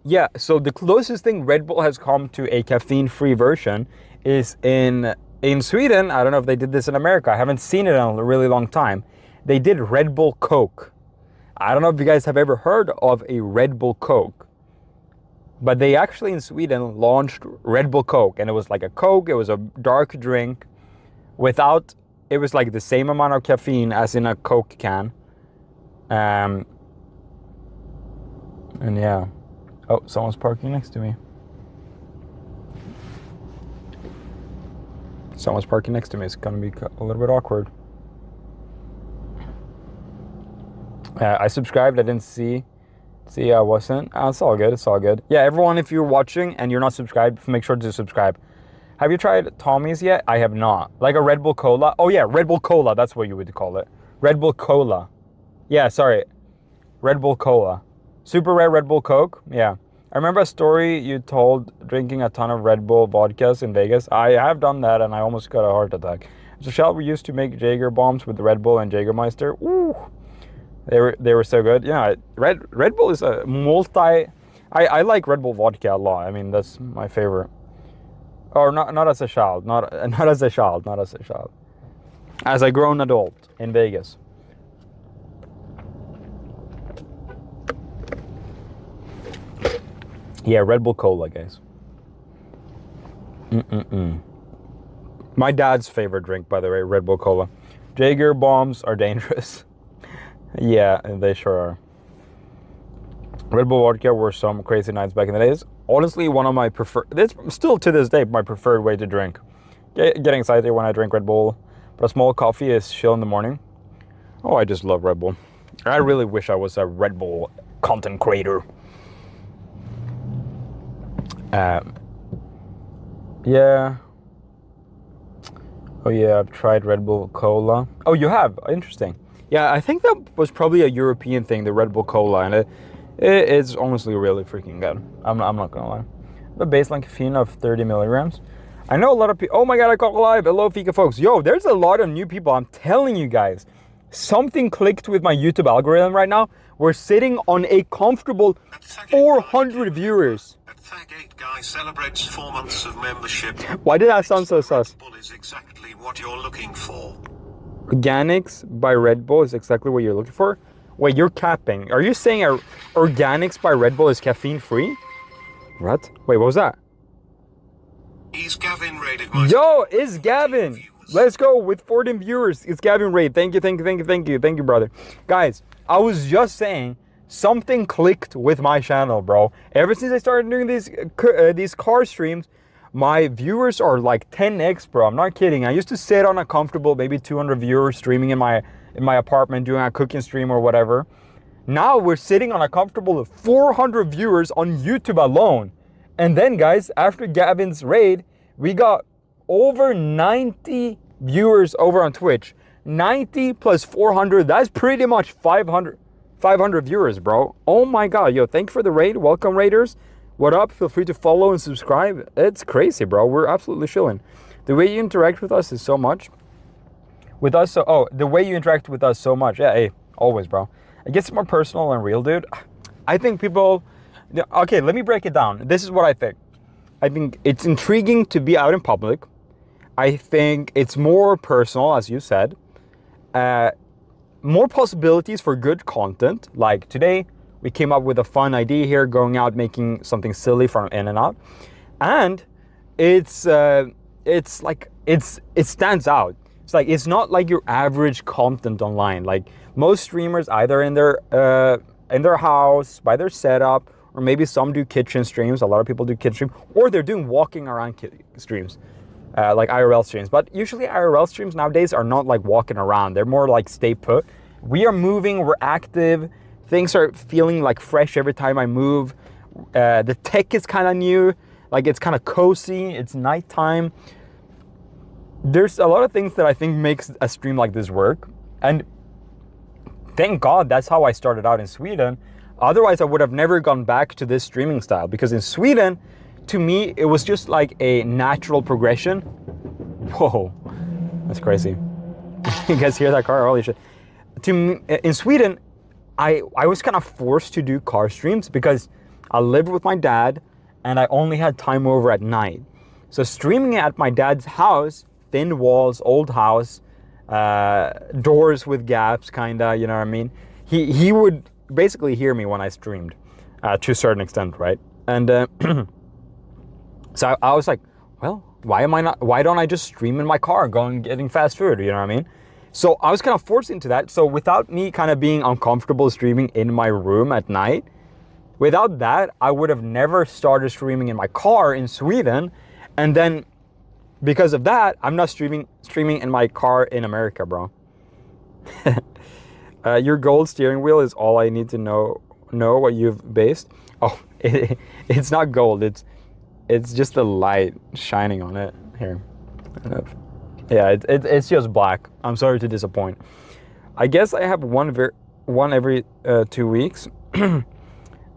yeah, so the closest thing Red Bull has come to a caffeine-free version is in Sweden. I don't know if they did this in America. I haven't seen it in a really long time. They did Red Bull Coke. I don't know if you guys have ever heard of a Red Bull Coke, but they actually in Sweden launched Red Bull Coke, and it was like a Coke. It was a dark drink without, it was like the same amount of caffeine as in a Coke can. And yeah. Oh, someone's parking next to me. Someone's parking next to me. It's gonna be a little bit awkward. I subscribed. I didn't see I wasn't. It's all good. It's all good. Yeah, everyone, if you're watching and you're not subscribed, make sure to subscribe. Have you tried Tommy's yet? I have not. Like a Red Bull Cola. Oh yeah, Red Bull Cola. That's what you would call it. Red Bull Cola. Yeah, sorry. Red Bull Cola. Super rare Red Bull Coke. Yeah. I remember a story you told drinking a ton of Red Bull vodkas in Vegas. I have done that and I almost got a heart attack. So Shell, we used to make Jaeger bombs with Red Bull and Jägermeister. Ooh. They were so good. Yeah, Red Bull is a multi. I like Red Bull vodka a lot. I mean, that's my favorite. Or not as a child, not as a child. As a grown adult in Vegas. Yeah, Red Bull Cola, guys. My dad's favorite drink, by the way, Red Bull Cola. Jaeger bombs are dangerous. Yeah, they sure are. Red Bull vodka were some crazy nights back in the days. Honestly, one of my preferred, it's still to this day my preferred way to drink. Getting excited when I drink Red Bull, but a small coffee is chill in the morning. Oh, I just love Red Bull. I really wish I was a Red Bull content creator. Yeah. Oh yeah, I've tried Red Bull Cola. Oh, you have? Interesting. Yeah, I think that was probably a European thing, the Red Bull Cola, and it's honestly really freaking good. I'm not gonna lie. The baseline caffeine of 30 milligrams. I know a lot of people. Oh my god, I got live. Hello, Fika folks. Yo, there's a lot of new people. I'm telling you guys, something clicked with my YouTube algorithm right now. We're sitting on a comfortable 400 viewers. Fagate guy celebrates 4 months of membership. Why did that sound so sus? Red Bull is exactly what you're looking for. Organics by Red Bull is exactly what you're looking for? Wait, you're capping. Are you saying Organics by Red Bull is caffeine free? What? Wait, what was that? He's Gavin raided my... Yo, it's Gavin. Let's go with 14 viewers. It's Gavin Raid. Thank you, brother. Guys, I was just saying something clicked with my channel, bro. Ever since I started doing these car streams, my viewers are like 10x, bro. I'm not kidding. I used to sit on a comfortable, maybe 200 viewers streaming in my apartment, doing a cooking stream or whatever. Now we're sitting on a comfortable 400 viewers on YouTube alone. And then, guys, after Gavin's raid, we got over 90 viewers over on Twitch. 90 plus 400, that's pretty much 500 viewers, bro. Oh my god, yo, thank you for the raid. Welcome, raiders. What up? Feel free to follow and subscribe. It's crazy, bro. We're absolutely chilling. The way you interact with us is so much. The way you interact with us so much. Yeah, hey, always, bro. It gets more personal and real, dude. I think people... Okay, let me break it down. This is what I think. I think it's intriguing to be out in public. I think it's more personal, as you said. More possibilities for good content. Like today, we came up with a fun idea here, going out, making something silly from In-N-Out. And it stands out. It's like, it's not like your average content online. Like most streamers, either in their house, by their setup, or maybe some do kitchen streams. A lot of people do kitchen streams, or they're doing walking around streams, like IRL streams. But usually IRL streams nowadays are not like walking around. They're more like stay put. We are moving, we're active. Things are feeling like fresh every time I move. The tech is kind of new. Like it's kind of cozy. It's nighttime. There's a lot of things that I think makes a stream like this work. And thank God that's how I started out in Sweden. Otherwise, I would have never gone back to this streaming style, because in Sweden, to me, it was just like a natural progression. Whoa, that's crazy. You guys hear that car? Holy shit. To me, in Sweden, I was kind of forced to do car streams because I lived with my dad and I only had time over at night. So streaming at my dad's house, thin walls, old house, doors with gaps, kinda, you know what I mean? He would basically hear me when I streamed, to a certain extent, right? And so I was like, well, why don't I just stream in my car, getting fast food, you know what I mean? So I was kind of forced into that. So without me kind of being uncomfortable streaming in my room at night, without that, I would have never started streaming in my car in Sweden. And then because of that, I'm not streaming in my car in America, bro. Your gold steering wheel is all I need to know what you've based. Oh, it's not gold. It's just the light shining on it here. Yeah, it's just black. I'm sorry to disappoint. I guess I have one every 2 weeks. We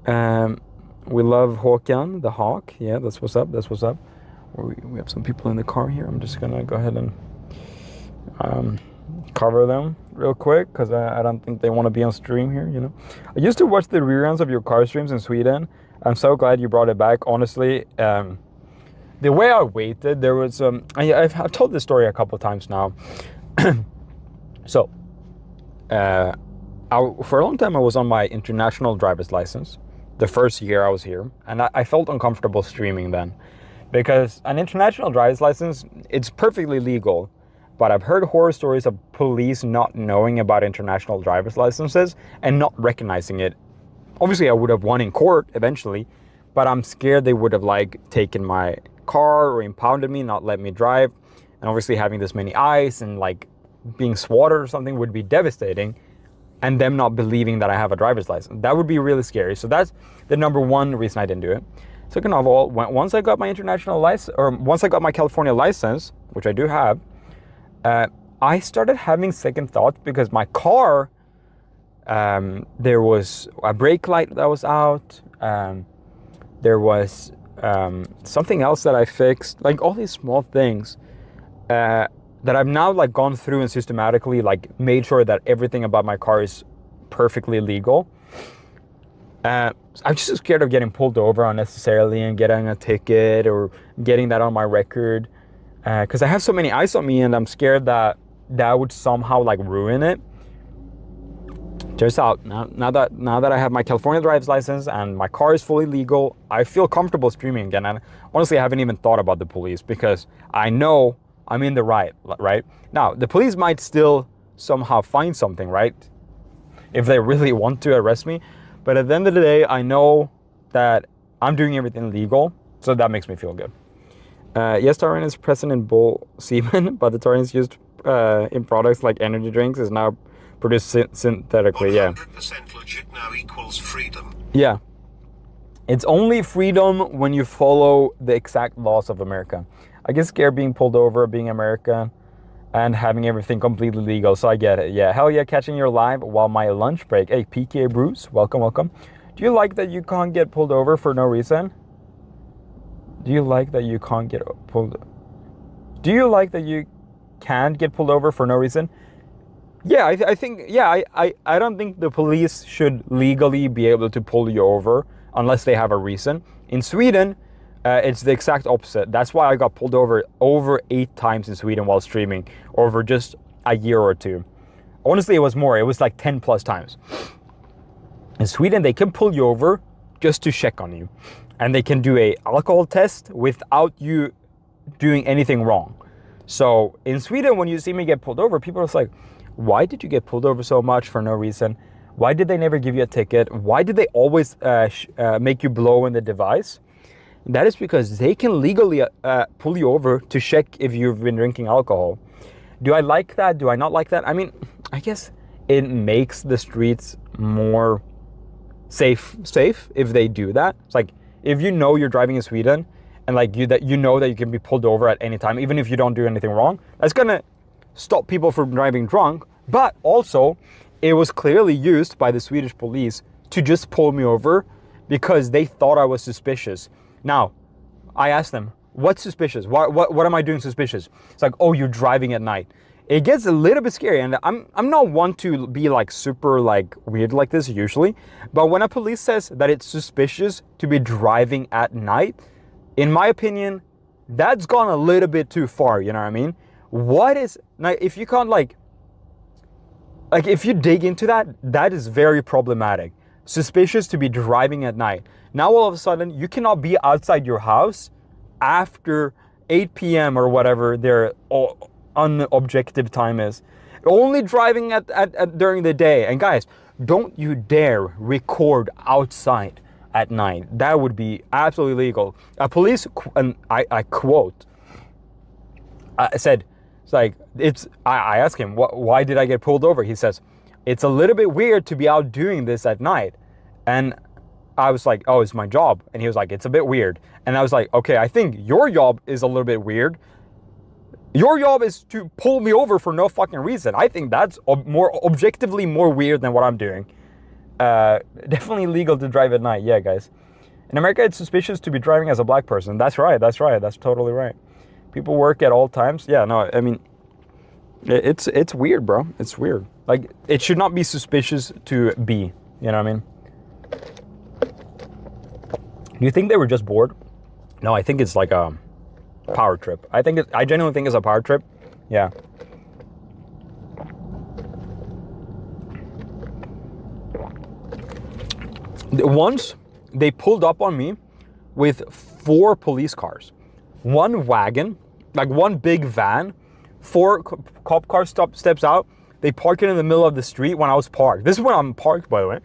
love Håkan, the hawk. Yeah, that's what's up. That's what's up. We have some people in the car here. I'm just gonna go ahead and cover them real quick, because I don't think they want to be on stream here, you know. I used to watch the reruns of your car streams in Sweden. I'm so glad you brought it back. Honestly, the way I waited, there was I've told this story a couple of times now. So for a long time I was on my international driver's license, the first year I was here, and I felt uncomfortable streaming then, because an international driver's license, it's perfectly legal. But I've heard horror stories of police not knowing about international driver's licenses and not recognizing it. Obviously, I would have won in court eventually, but I'm scared they would have like taken my car or impounded me, not let me drive. And obviously having this many eyes and like being swatted or something would be devastating, and them not believing that I have a driver's license. That would be really scary. So that's the number one reason I didn't do it. Second of all, once I got my international license, or once I got my California license, which I do have, I started having second thoughts, because my car, there was a brake light that was out. There was something else that I fixed, like all these small things that I've now like gone through and systematically like made sure that everything about my car is perfectly legal. I'm just scared of getting pulled over unnecessarily and getting a ticket or getting that on my record. Because I have so many eyes on me, and I'm scared that that would somehow like ruin it. Turns out now that I have my California driver's license and my car is fully legal, I feel comfortable streaming again. And honestly, I haven't even thought about the police because I know I'm in the right. Now, the police might still somehow find something, right? If they really want to arrest me. But at the end of the day, I know that I'm doing everything legal, so that makes me feel good. Yes, taurine is present in bull semen, but the taurine is used in products like energy drinks is now produced synthetically. 100% legit now equals freedom. Yeah. It's only freedom when you follow the exact laws of America. I get scared being pulled over, being American, and having everything completely legal, so I get it. Yeah, hell yeah, catching your live while my lunch break. Hey, PK Bruce, welcome. Do you like that you can't get pulled over for no reason? Do you like that you can't get pulled? Do you like that you can't get pulled over for no reason? Yeah, I think, yeah, I don't think the police should legally be able to pull you over unless they have a reason. In Sweden, it's the exact opposite. That's why I got pulled over 8 times in Sweden while streaming over just a year or two. Honestly, it was more. It was like 10 plus times. In Sweden, they can pull you over just to check on you. And they can do a alcohol test without you doing anything wrong. So in Sweden, when you see me get pulled over, people are like, why did you get pulled over so much for no reason? Why did they never give you a ticket? Why did they always make you blow in the device? That is because they can legally pull you over to check if you've been drinking alcohol. Do I like that? Do I not like that? I mean, I guess it makes the streets more safe if they do that. It's like, if you know you're driving in Sweden and like you know that you can be pulled over at any time, even if you don't do anything wrong, that's gonna stop people from driving drunk. But also, it was clearly used by the Swedish police to just pull me over because they thought I was suspicious. Now, I asked them, what's suspicious? What am I doing suspicious? It's like, oh, you're driving at night. It gets a little bit scary, and I'm not one to be like super like weird like this usually, but when a police says that it's suspicious to be driving at night, in my opinion, that's gone a little bit too far, you know what I mean? What is, now if you can't like if you dig into that, that is very problematic. Suspicious to be driving at night. Now all of a sudden, you cannot be outside your house after 8 p.m. or whatever their unobjective time is. Only driving at during the day. And guys, don't you dare record outside at night. That would be absolutely illegal. A police, and I quote, I said, it's like, I asked him, why did I get pulled over? He says, it's a little bit weird to be out doing this at night. And I was like, oh, it's my job. And he was like, it's a bit weird. And I was like, okay, I think your job is a little bit weird. Your job is to pull me over for no fucking reason. I think that's objectively more weird than what I'm doing. Definitely legal to drive at night. Yeah, guys. In America, it's suspicious to be driving as a black person. That's right. That's totally right. People work at all times. Yeah, no, I mean, it's weird, bro. It's weird. Like, it should not be suspicious to be, you know what I mean? Do you think they were just bored? No, I think it's like a power trip. I genuinely think it's a power trip. Yeah. Once they pulled up on me with 4 police cars, 1 wagon, like 1 big van, 4 cop cars steps out. They park it in the middle of the street when I was parked. This is when I'm parked, by the way.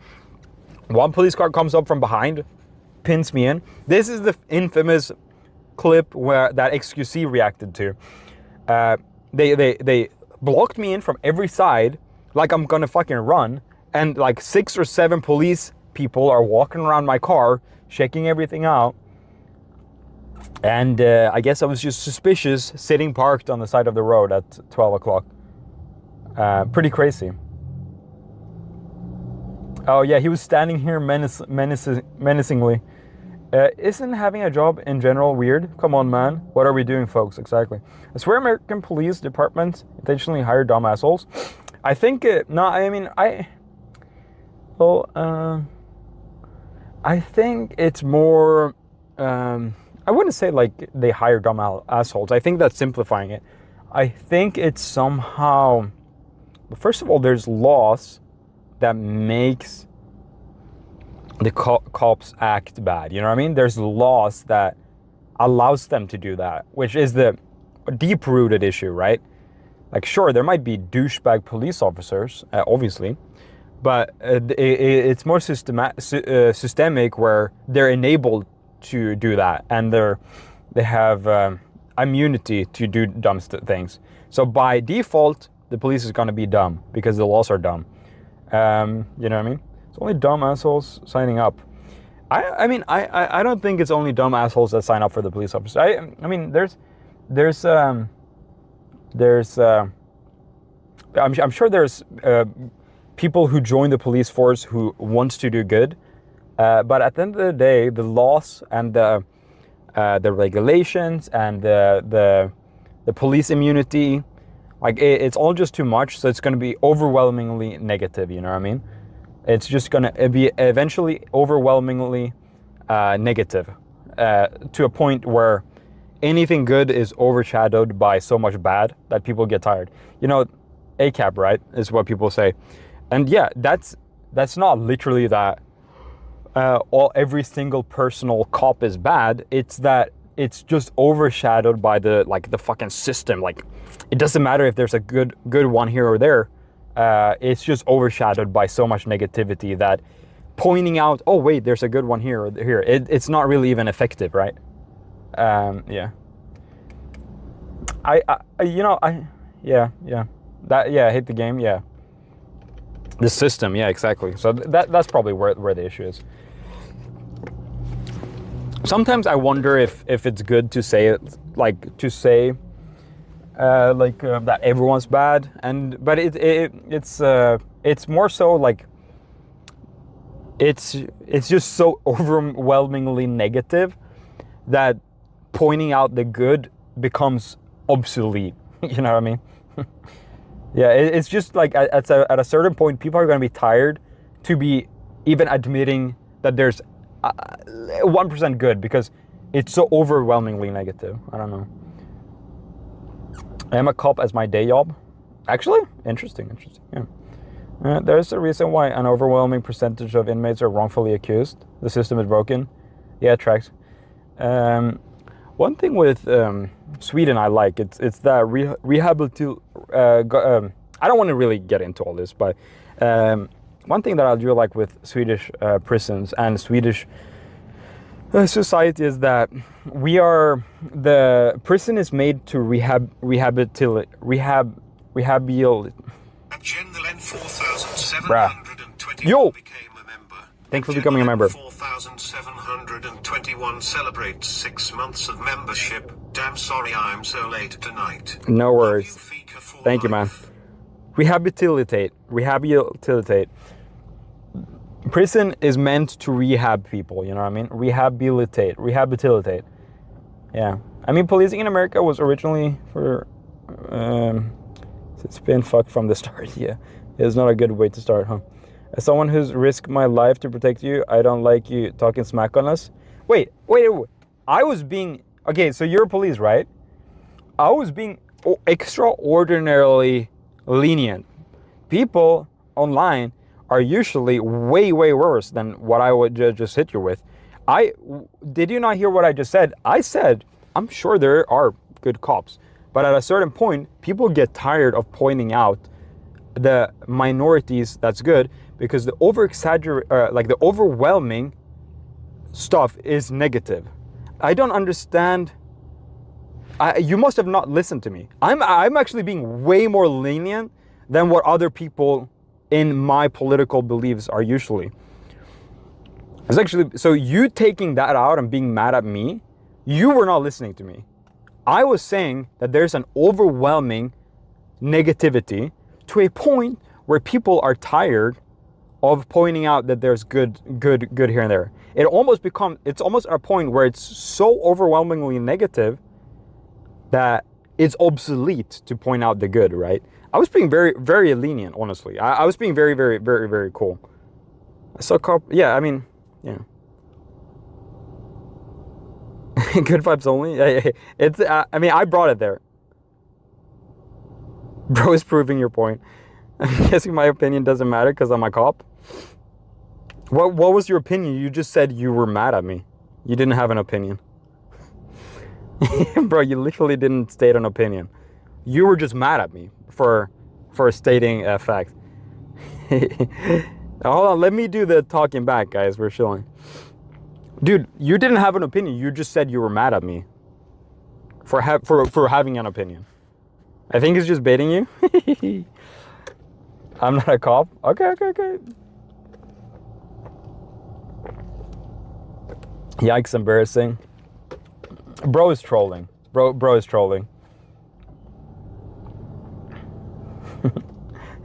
1 police car comes up from behind, pins me in. This is the infamous clip where that XQC reacted to. They blocked me in from every side like I'm gonna fucking run, and like 6 or 7 police people are walking around my car checking everything out. And I guess I was just suspicious sitting parked on the side of the road at 12 o'clock. Pretty crazy. Oh yeah, he was standing here menacingly. Isn't having a job in general weird? Come on, man. What are we doing, folks? Exactly. I swear American police departments intentionally hire dumb assholes. I think, no, I mean, I think it's more, I wouldn't say like they hire dumb assholes. I think that's simplifying it. I think it's somehow, first of all, there's laws that makes the cops act bad. You know what I mean? There's laws that allows them to do that, which is the deep-rooted issue, right? Like, sure, there might be douchebag police officers, obviously, but it's more systemic where they're enabled to do that, and they have immunity to do dumb things. So by default, the police is going to be dumb because the laws are dumb. You know what I mean? It's only dumb assholes signing up. I mean, I don't think it's only dumb assholes that sign up for the police officer. I mean, I'm sure there's people who join the police force who wants to do good, but at the end of the day, the laws and the regulations and the police immunity, like it's all just too much. So it's going to be overwhelmingly negative. You know what I mean? It's just going to be eventually overwhelmingly negative to a point where anything good is overshadowed by so much bad that people get tired. You know, ACAB, right, is what people say. And yeah, that's not literally that every single personal cop is bad. It's that it's just overshadowed by the fucking system. Like, it doesn't matter if there's a good one here or there. It's just overshadowed by so much negativity that pointing out, oh wait, there's a good one here or here, it's not really even effective, right? Yeah. I hate the game, yeah. The system, yeah, exactly. So that's probably where the issue is. Sometimes I wonder if it's good to say that everyone's bad, but it's more so like it's just so overwhelmingly negative that pointing out the good becomes obsolete. You know what I mean? Yeah, it's just like at a certain point, people are going to be tired to be even admitting that there's 1% good because it's so overwhelmingly negative. I don't know. I am a cop as my day job. Actually, interesting. Yeah. There's a reason why an overwhelming percentage of inmates are wrongfully accused. The system is broken. Yeah, it tracks. One thing with Sweden I like, it's that rehabilitation. I don't want to really get into all this, but one thing that I do like with Swedish prisons and Swedish society is that the prison is made to rehabilitate. Yo! Became a member. Thanks for becoming a member. 4,721 celebrates 6 months of membership. Damn sorry I'm so late tonight. No worries. Yungfika for Thank you, man. Rehabilitate. Prison is meant to rehab people, you know what I mean? Rehabilitate. Yeah. I mean, policing in America was originally for... it's been fucked from the start, yeah. It's not a good way to start, huh? As someone who's risked my life to protect you, I don't like you talking smack on us. Wait. I was being... Okay, so you're police, right? I was being extraordinarily lenient. People online are usually way worse than what I would just hit you with. Did you not hear what I just said? I said, I'm sure there are good cops, but at a certain point, people get tired of pointing out the minorities that's good because the the overwhelming stuff is negative. I don't understand. You must have not listened to me. I'm actually being way more lenient than what other people in my political beliefs are usually. It's actually, so you taking that out and being mad at me, you were not listening to me. I was saying that there's an overwhelming negativity to a point where people are tired of pointing out that there's good here and there. It's almost at a point where it's so overwhelmingly negative that it's obsolete to point out the good, right? I was being very lenient, honestly. I was being very cool. I saw cop. Yeah, I mean, yeah. Good vibes only. It's. I mean, I brought it there. Bro is proving your point. I'm guessing my opinion doesn't matter because I'm a cop. What was your opinion? You just said you were mad at me. You didn't have an opinion. Bro, you literally didn't state an opinion. You were just mad at me for stating a fact. Hold on, let me do the talking back, guys. We're chilling. Dude, you didn't have an opinion. You just said you were mad at me for having an opinion. I think it's just baiting you. I'm not a cop. Okay. Yikes, embarrassing. Bro is trolling. Bro is trolling.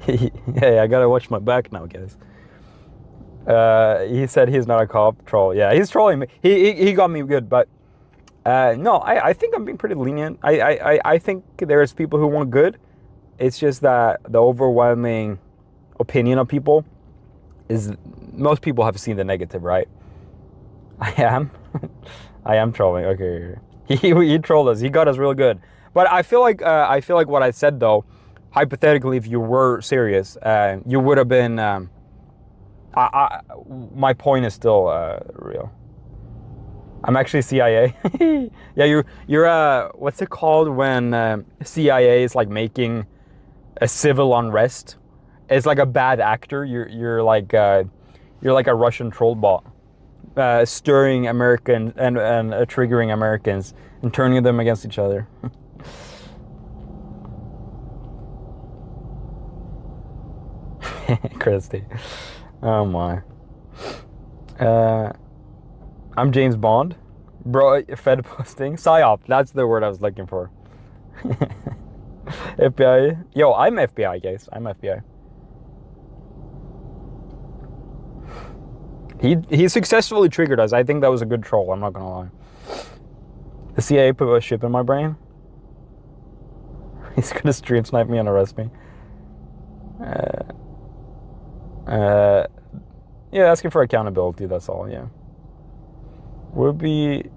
Hey, I gotta watch my back now, guys. He said he's not a cop. Troll. Yeah, he's trolling me. He got me good, but no, I think I'm being pretty lenient. I think there's people who want good. It's just that the overwhelming opinion of people is most people have seen the negative, right? I am trolling. Okay, he trolled us. He got us real good. But I feel like what I said though, hypothetically, if you were serious, you would have been. My point is still real. I'm actually CIA. Yeah, you're what's it called when CIA is like making a civil unrest? It's like a bad actor. You're like a Russian troll bot, stirring American and triggering Americans and turning them against each other. Christy. Oh my. I'm James Bond. Bro, Fed posting. PSYOP, that's the word I was looking for. FBI. Yo, I'm FBI, guys. I'm FBI. He successfully triggered us. I think that was a good troll, I'm not gonna lie. The CIA put a chip in my brain. He's gonna stream snipe me and arrest me. Yeah, asking for accountability, that's all, yeah. Would be...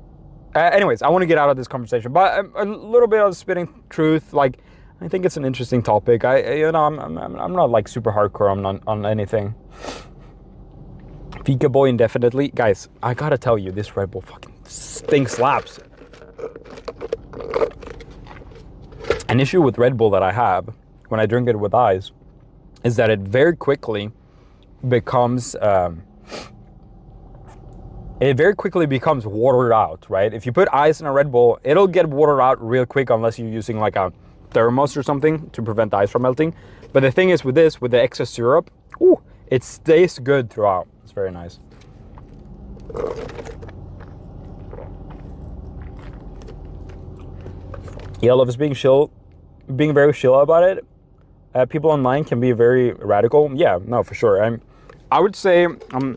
anyways, I want to get out of this conversation, but a little bit of spitting truth, like, I think it's an interesting topic. I'm not like super hardcore on anything. Fika boy indefinitely. Guys, I gotta tell you, this Red Bull fucking thing slaps. An issue with Red Bull that I have when I drink it with ice is that it very quickly becomes watered out, right? If you put ice in a Red Bull, it'll get watered out real quick unless you're using like a thermos or something to prevent the ice from melting. But the thing is with this, with the extra syrup, ooh, it stays good throughout. It's very nice. Yeah, I love is being very chill about it. People online can be very radical. Yeah, no, for sure. I would say I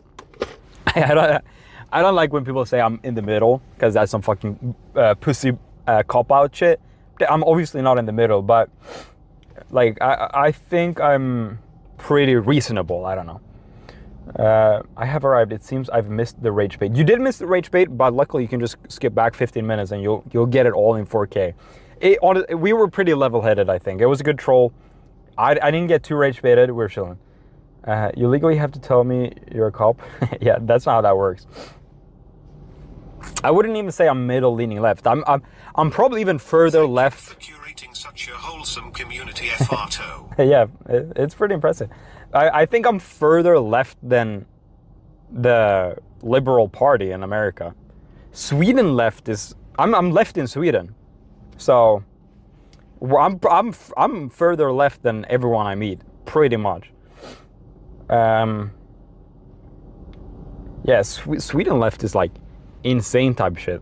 don't like when people say I'm in the middle, because that's some fucking pussy cop-out shit. I'm obviously not in the middle, but like I think I'm pretty reasonable. I don't know. I have arrived. It seems I've missed the rage bait. You did miss the rage bait, but luckily you can just skip back 15 minutes and you'll get it all in 4K. We were pretty level-headed, I think. It was a good troll. I didn't get too rage baited. We're chilling. You legally have to tell me you're a cop. Yeah, that's not how that works. I wouldn't even say I'm middle leaning left. I'm probably even further left. For curating such a wholesome community, Farto. Yeah, it's pretty impressive. I think I'm further left than the Liberal Party in America. Sweden left is I'm left in Sweden, so I'm further left than everyone I meet, pretty much. Yeah, Sweden left is like insane type shit.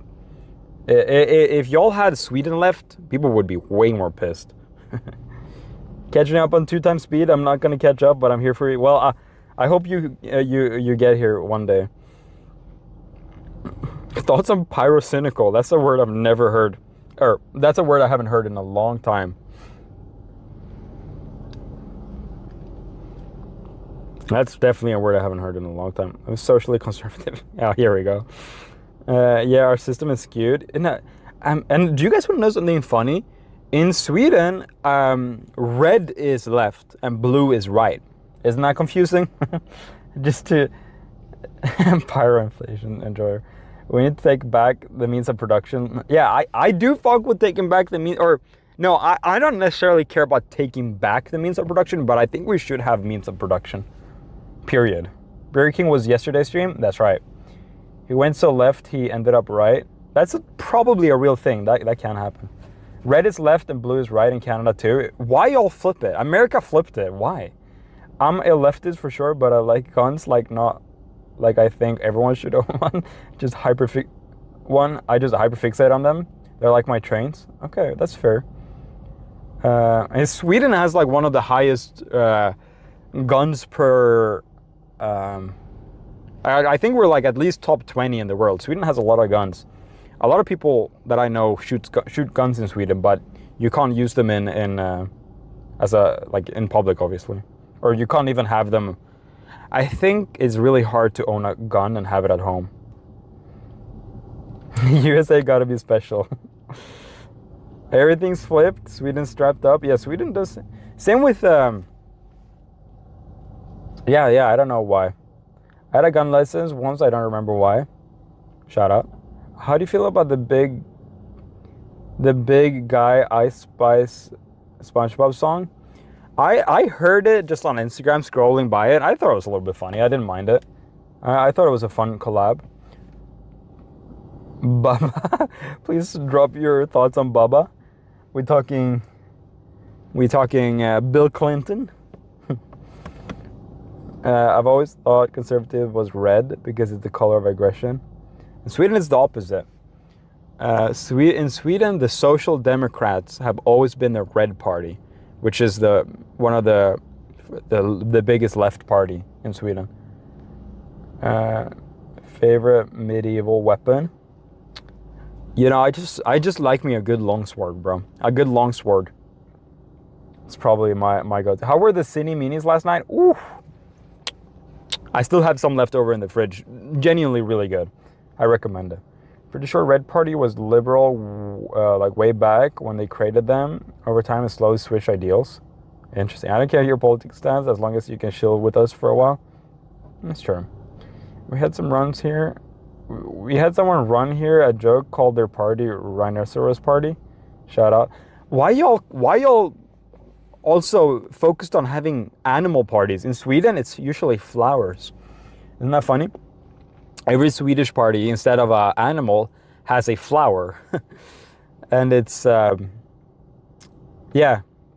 If y'all had Sweden left, people would be way more pissed. Catching up on 2x speed, I'm not gonna catch up, but I'm here for you. Well, I hope you get here one day. Thoughts on pyrocynical? That's a word I've never heard, or that's a word I haven't heard in a long time. That's definitely a word I haven't heard in a long time. I'm socially conservative. Oh, here we go. Yeah, our system is skewed. And do you guys want to know something funny? In Sweden, red is left and blue is right. Isn't that confusing? Just to pyroinflation enjoyer. We need to take back the means of production. Yeah, I do fuck with taking back the means, or no, I don't necessarily care about taking back the means of production, but I think we should have means of production. Period. Burger King was yesterday's stream? That's right. He went so left, he ended up right. That's probably a real thing. That can happen. Red is left and blue is right in Canada too. Why y'all flip it? America flipped it. Why? I'm a leftist for sure, but I like guns, not like I think everyone should own one. I just hyperfixate on them. They're like my trains. Okay, that's fair. And Sweden has like one of the highest guns per. I think we're like at least top 20 in the world. Sweden has a lot of guns. A lot of people that I know shoot guns in Sweden, but you can't use them in public, obviously, or you can't even have them. I think it's really hard to own a gun and have it at home. USA gotta be special. Everything's flipped. Sweden strapped up. Yeah, Sweden does. Same with yeah, I don't know why. I had a gun license once. I don't remember why. Shout out. How do you feel about the big guy Ice Spice SpongeBob song? I heard it just on Instagram scrolling by it. I thought it was a little bit funny. I didn't mind it. I thought it was a fun collab. Bubba, please drop your thoughts on Bubba. We talking Bill Clinton. I've always thought conservative was red because it's the color of aggression. In Sweden, it's the opposite. In Sweden, the Social Democrats have always been the red party, which is one of the biggest left party in Sweden. Favorite medieval weapon? You know, I just like me a good longsword, bro. A good longsword. It's probably my go-to. How were the cine minis last night? Ooh. I still have some left over in the fridge. Genuinely really good. I recommend it. Pretty sure Red Party was liberal like way back when they created them. Over time, it slowly switched ideals. Interesting. I don't care your politics stance as long as you can chill with us for a while. That's true. We had some runs here. We had someone run here a joke called their party Rhinoceros Party. Shout out. Why y'all also focused on having animal parties? In Sweden, it's usually flowers. Isn't that funny? Every Swedish party, instead of an animal, has a flower. And it's, yeah,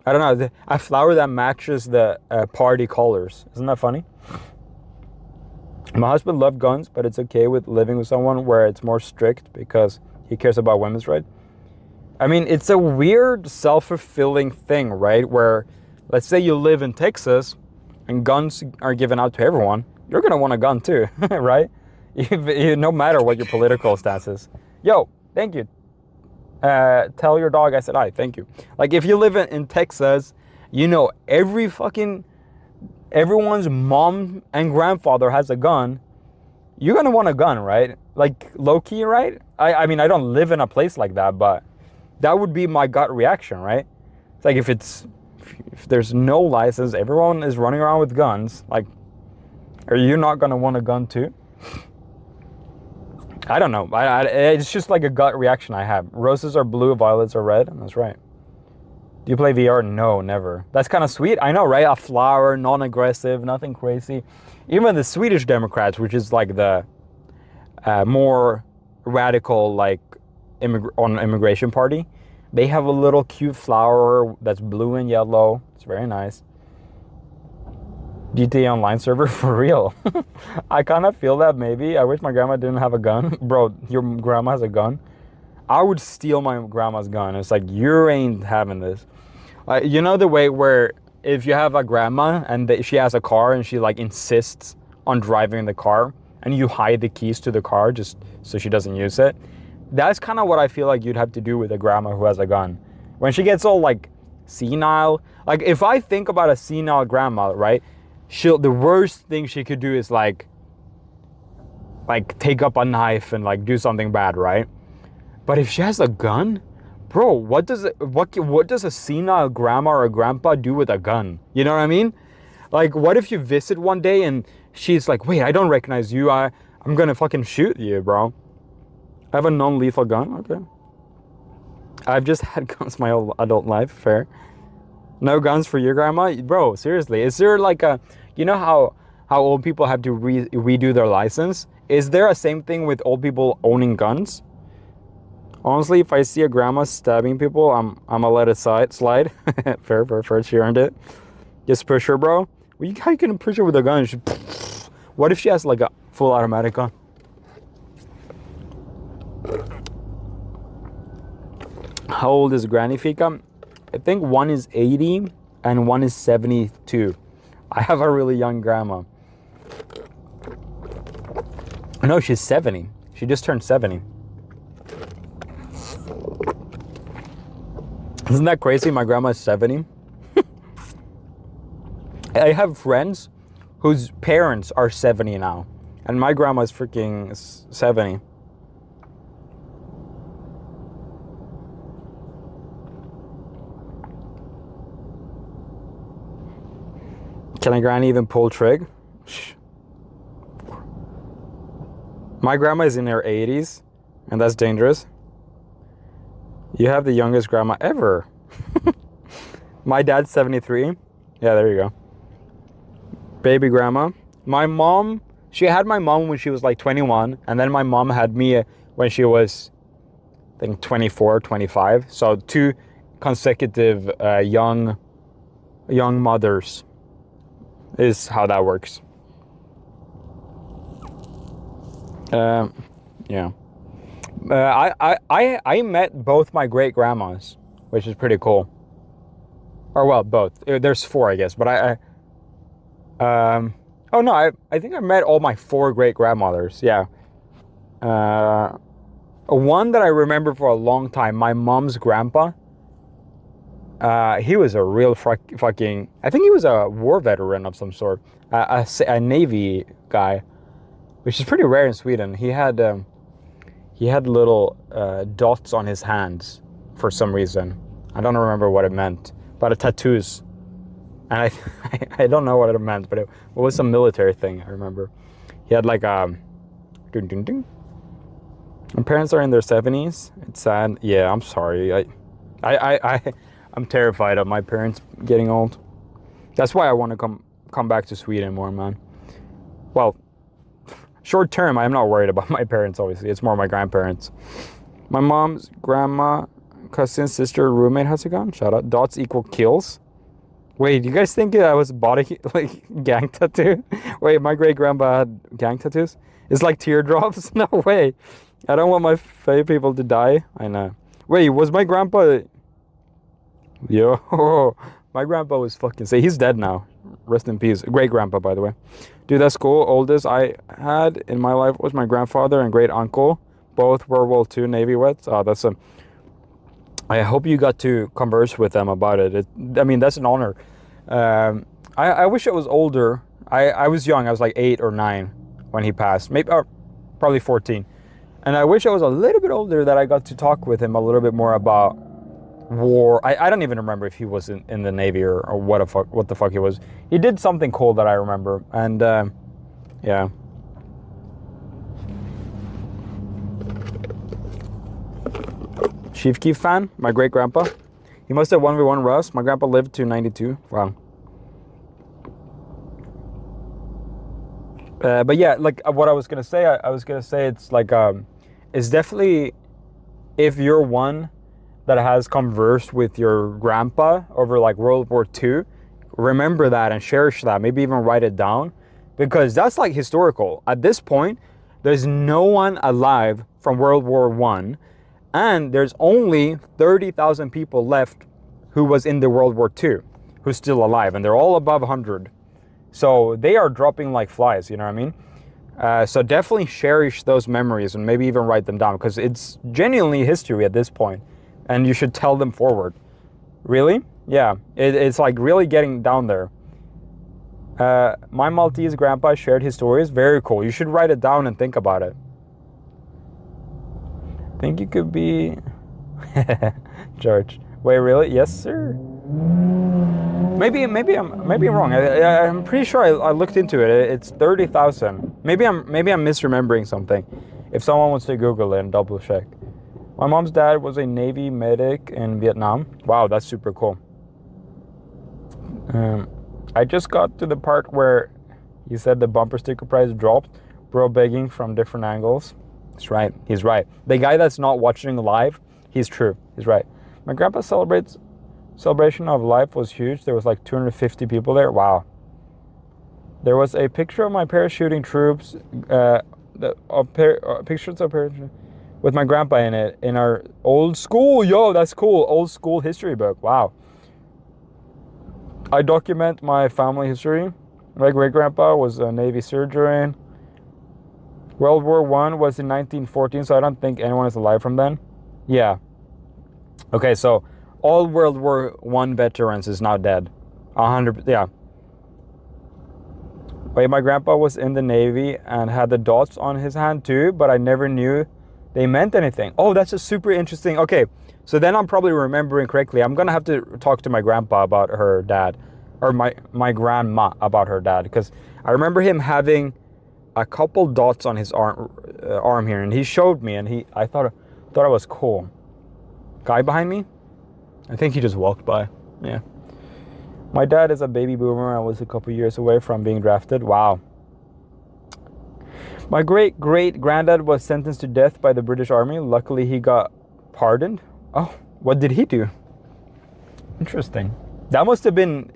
I don't know, a flower that matches the party colors. Isn't that funny? My husband loved guns, but it's okay with living with someone where it's more strict because he cares about women's rights. I mean, it's a weird self-fulfilling thing, right? Where, let's say you live in Texas and guns are given out to everyone. You're going to want a gun too, right? No matter what your political stance is. Yo, thank you. Tell your dog I said hi, thank you. Like, if you live in Texas, you know everyone's mom and grandfather has a gun. You're going to want a gun, right? Like, low-key, right? I mean, I don't live in a place like that, but that would be my gut reaction, right? It's like if there's no license, everyone is running around with guns, like, are you not going to want a gun too? I don't know. It's just like a gut reaction I have. Roses are blue, violets are red. That's right. Do you play VR? No, never. That's kind of sweet. I know, right? A flower, non-aggressive, nothing crazy. Even the Swedish Democrats, which is like the more radical, like, immigration party, they have a little cute flower that's blue and yellow. It's very nice. GTA Online server for real. I kind of feel that maybe. I wish my grandma didn't have a gun. Bro, your grandma has a gun? I would steal my grandma's gun. It's like, you ain't having this. You know the way where if you have a grandma and she has a car and she like insists on driving the car and you hide the keys to the car just so she doesn't use it? That's kind of what I feel like you'd have to do with a grandma who has a gun. When she gets all like senile, like if I think about a senile grandma, right? The worst thing she could do is like like take up a knife and like do something bad, right? But if she has a gun, bro, what does a senile grandma or a grandpa do with a gun? You know what I mean? Like, what if you visit one day and she's like, wait, I don't recognize you. I'm gonna fucking shoot you, bro. I have a non-lethal gun. Okay. I've just had guns my whole adult life. Fair. No guns for your grandma, bro. Seriously, is there like a, you know how old people have to redo their license? Is there a same thing with old people owning guns? Honestly, if I see a grandma stabbing people, I'm gonna let it slide. fair. She earned it. Just push her, bro. Well, how you can push her with a gun? What if she has like a full automatic gun? How old is Granny Fika? I think one is 80 and one is 72. I have a really young grandma. No, she's 70. She just turned 70. Isn't that crazy? My grandma is 70. I have friends whose parents are 70 now. And my grandma's freaking 70. Can a granny even pull trig? My grandma is in her 80s, and that's dangerous. You have the youngest grandma ever. My dad's 73. Yeah, there you go. Baby grandma. My mom, she had my mom when she was like 21, and then my mom had me when she was, I think, 24, 25. So 2 consecutive young mothers is how that works. Yeah. I met both my great grandmas, which is pretty cool. Or well, both. There's 4, I guess, but oh no, I think I met all my 4 great grandmothers. Yeah. One that I remember for a long time, my mom's grandpa. He was a real fucking, I think he was a war veteran of some sort, a Navy guy, which is pretty rare in Sweden. He had little dots on his hands for some reason. I don't remember what it meant, but tattoos. And I don't know what it meant, but it was some military thing, I remember. He had like a ding ding ding. My parents are in their 70s. It's sad. Yeah, I'm sorry. I'm terrified of my parents getting old. That's why I want to come back to Sweden more, man. Well, short term, I'm not worried about my parents, obviously. It's more my grandparents. My mom's grandma, cousin, sister, roommate has a gun. Shout out. Dots equal kills. Wait, do you guys think I was body, like, gang tattoo? Wait, my great-grandpa had gang tattoos? It's like teardrops? No way. I don't want my favorite people to die. I know. Wait, was my grandpa... Yo, my grandpa was fucking sick. He's dead now. Rest in peace. Great-grandpa, by the way. Dude, that's cool. Oldest I had in my life was my grandfather and great-uncle. Both World War II Navy vets. Oh, that's a... I hope you got to converse with them about it. I mean, that's an honor. I wish I was older. I was young. I was like 8 or 9 when he passed. Maybe, or probably 14. And I wish I was a little bit older that I got to talk with him a little bit more about war. I don't even remember if he was in the Navy or what the fuck he was. He did something cool that I remember. And yeah. Chief Keef fan, my great grandpa. He must have 1v1 Russ. My grandpa lived to 92. Wow. But yeah, like what I was gonna say, I was gonna say it's like it's definitely, if you're one that has conversed with your grandpa over like World War II, remember that and cherish that. Maybe even write it down, because that's like historical. At this point, there's no one alive from World War I. And there's only 30,000 people left who was in the World War II, who's still alive, and they're all above 100. So they are dropping like flies, you know what I mean? So definitely cherish those memories and maybe even write them down, because it's genuinely history at this point, and you should tell them forward. Really? Yeah, it's like really getting down there. My Maltese grandpa shared his stories. Very cool. You should write it down and think about it. Think you could be George. Wait, really? Yes, sir. Maybe I'm wrong. I'm pretty sure I looked into it. It's 30,000. Maybe I'm misremembering something. If someone wants to Google it and double check. My mom's dad was a Navy medic in Vietnam. Wow, that's super cool. I just got to the part where he said the bumper sticker price dropped. Bro begging from different angles. He's right. He's right. The guy that's not watching live, he's true. He's right. My grandpa's celebration of life was huge. There was like 250 people there. Wow. There was a picture of my parachuting troops. Pictures of parachuting with my grandpa in it in our old school. Yo, that's cool. Old school history book. Wow. I document my family history. My great grandpa was a Navy surgeon. World War I was in 1914, so I don't think anyone is alive from then. Yeah. Okay, so all World War I veterans is now dead. 100. Yeah. Wait, my grandpa was in the Navy and had the dots on his hand too, but I never knew they meant anything. Oh, that's a super interesting. Okay, so then I'm probably remembering correctly. I'm gonna have to talk to my grandpa about her dad, or my grandma about her dad, because I remember him having a couple dots on his arm here, and he showed me, and I thought it was cool. Guy behind me? I think he just walked by. Yeah. My dad is a baby boomer. I was a couple years away from being drafted. Wow. My great-great-granddad was sentenced to death by the British Army. Luckily, he got pardoned. Oh, what did he do? Interesting. That must have been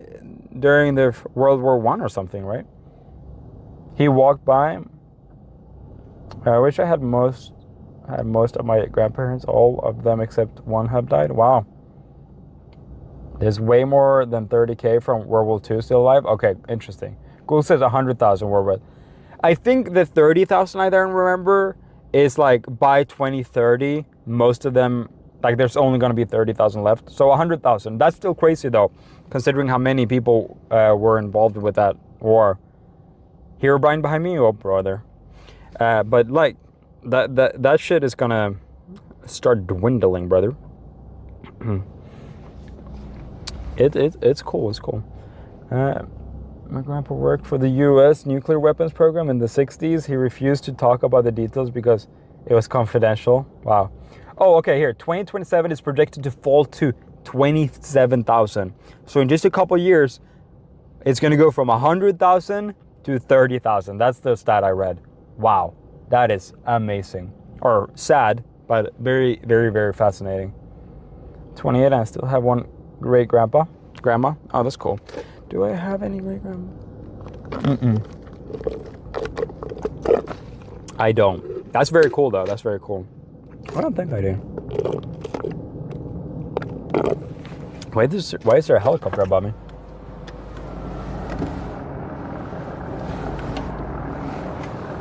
during the World War I or something, right? He walked by. I wish I had most of my grandparents. All of them except one have died. Wow. There's way more than 30K from World War II still alive. Okay, interesting. Google says 100,000 World War. I think the 30,000 I don't remember is like by 2030, most of them, like there's only going to be 30,000 left. So 100,000. That's still crazy though, considering how many people were involved with that war. Herobrine behind me? Oh, brother. But like, that shit is going to start dwindling, brother. It's cool. It's cool. My grandpa worked for the U.S. nuclear weapons program in the 60s. He refused to talk about the details because it was confidential. Wow. Oh, okay, here. 2027 is projected to fall to 27,000. So in just a couple years, it's going to go from 100,000 to 30,000. That's the stat I read. Wow. That is amazing. Or sad, but very, very, very fascinating. 28, I still have one great-grandma. Grandma? Oh, that's cool. Do I have any great-grandma? I don't. That's very cool, though. That's very cool. I don't think I do. Wait, why is there a helicopter above me?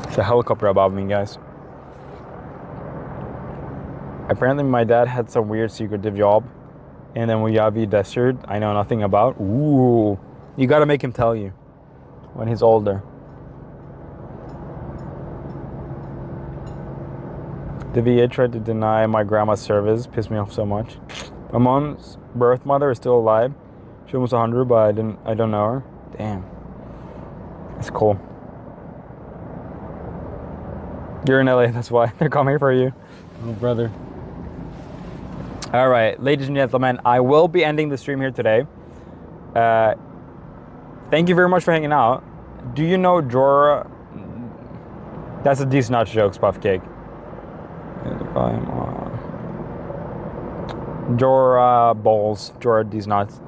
There's a helicopter above me, guys. Apparently, my dad had some weird secretive job in the Mojave Desert I know nothing about. Ooh. You gotta make him tell you when he's older. The VA tried to deny my grandma's service. Pissed me off so much. My mom's birth mother is still alive. She was 100, but I don't know her. Damn. That's cool. You're in LA, that's why they're coming for you. Oh, brother. All right, ladies and gentlemen, I will be ending the stream here today. Thank you very much for hanging out. Do you know Jorah? That's a decent nut jokes, Puff Cake. Jorah balls. Jorah these nuts.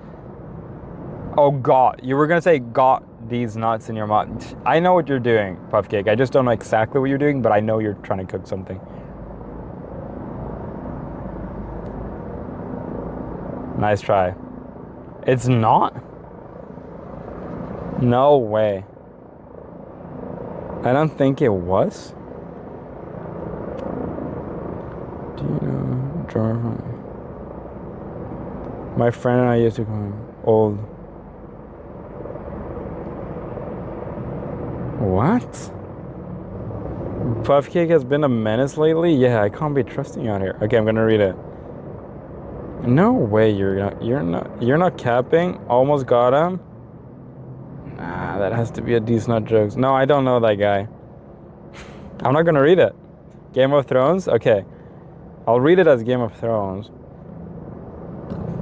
Oh God, you were gonna say got these nuts in your mouth. I know what you're doing, Puff Cake. I just don't know exactly what you're doing, but I know you're trying to cook something. Nice try. It's not? No way. I don't think it was. Do you know Jorah? My friend and I used to call him old. What? Puffcake has been a menace lately? Yeah, I can't be trusting you out here. Okay, I'm gonna read it. No way, you're not capping. Almost got him. Nah, that has to be a decent jokes. No, I don't know that guy. I'm not gonna read it. Game of Thrones? Okay. I'll read it as Game of Thrones.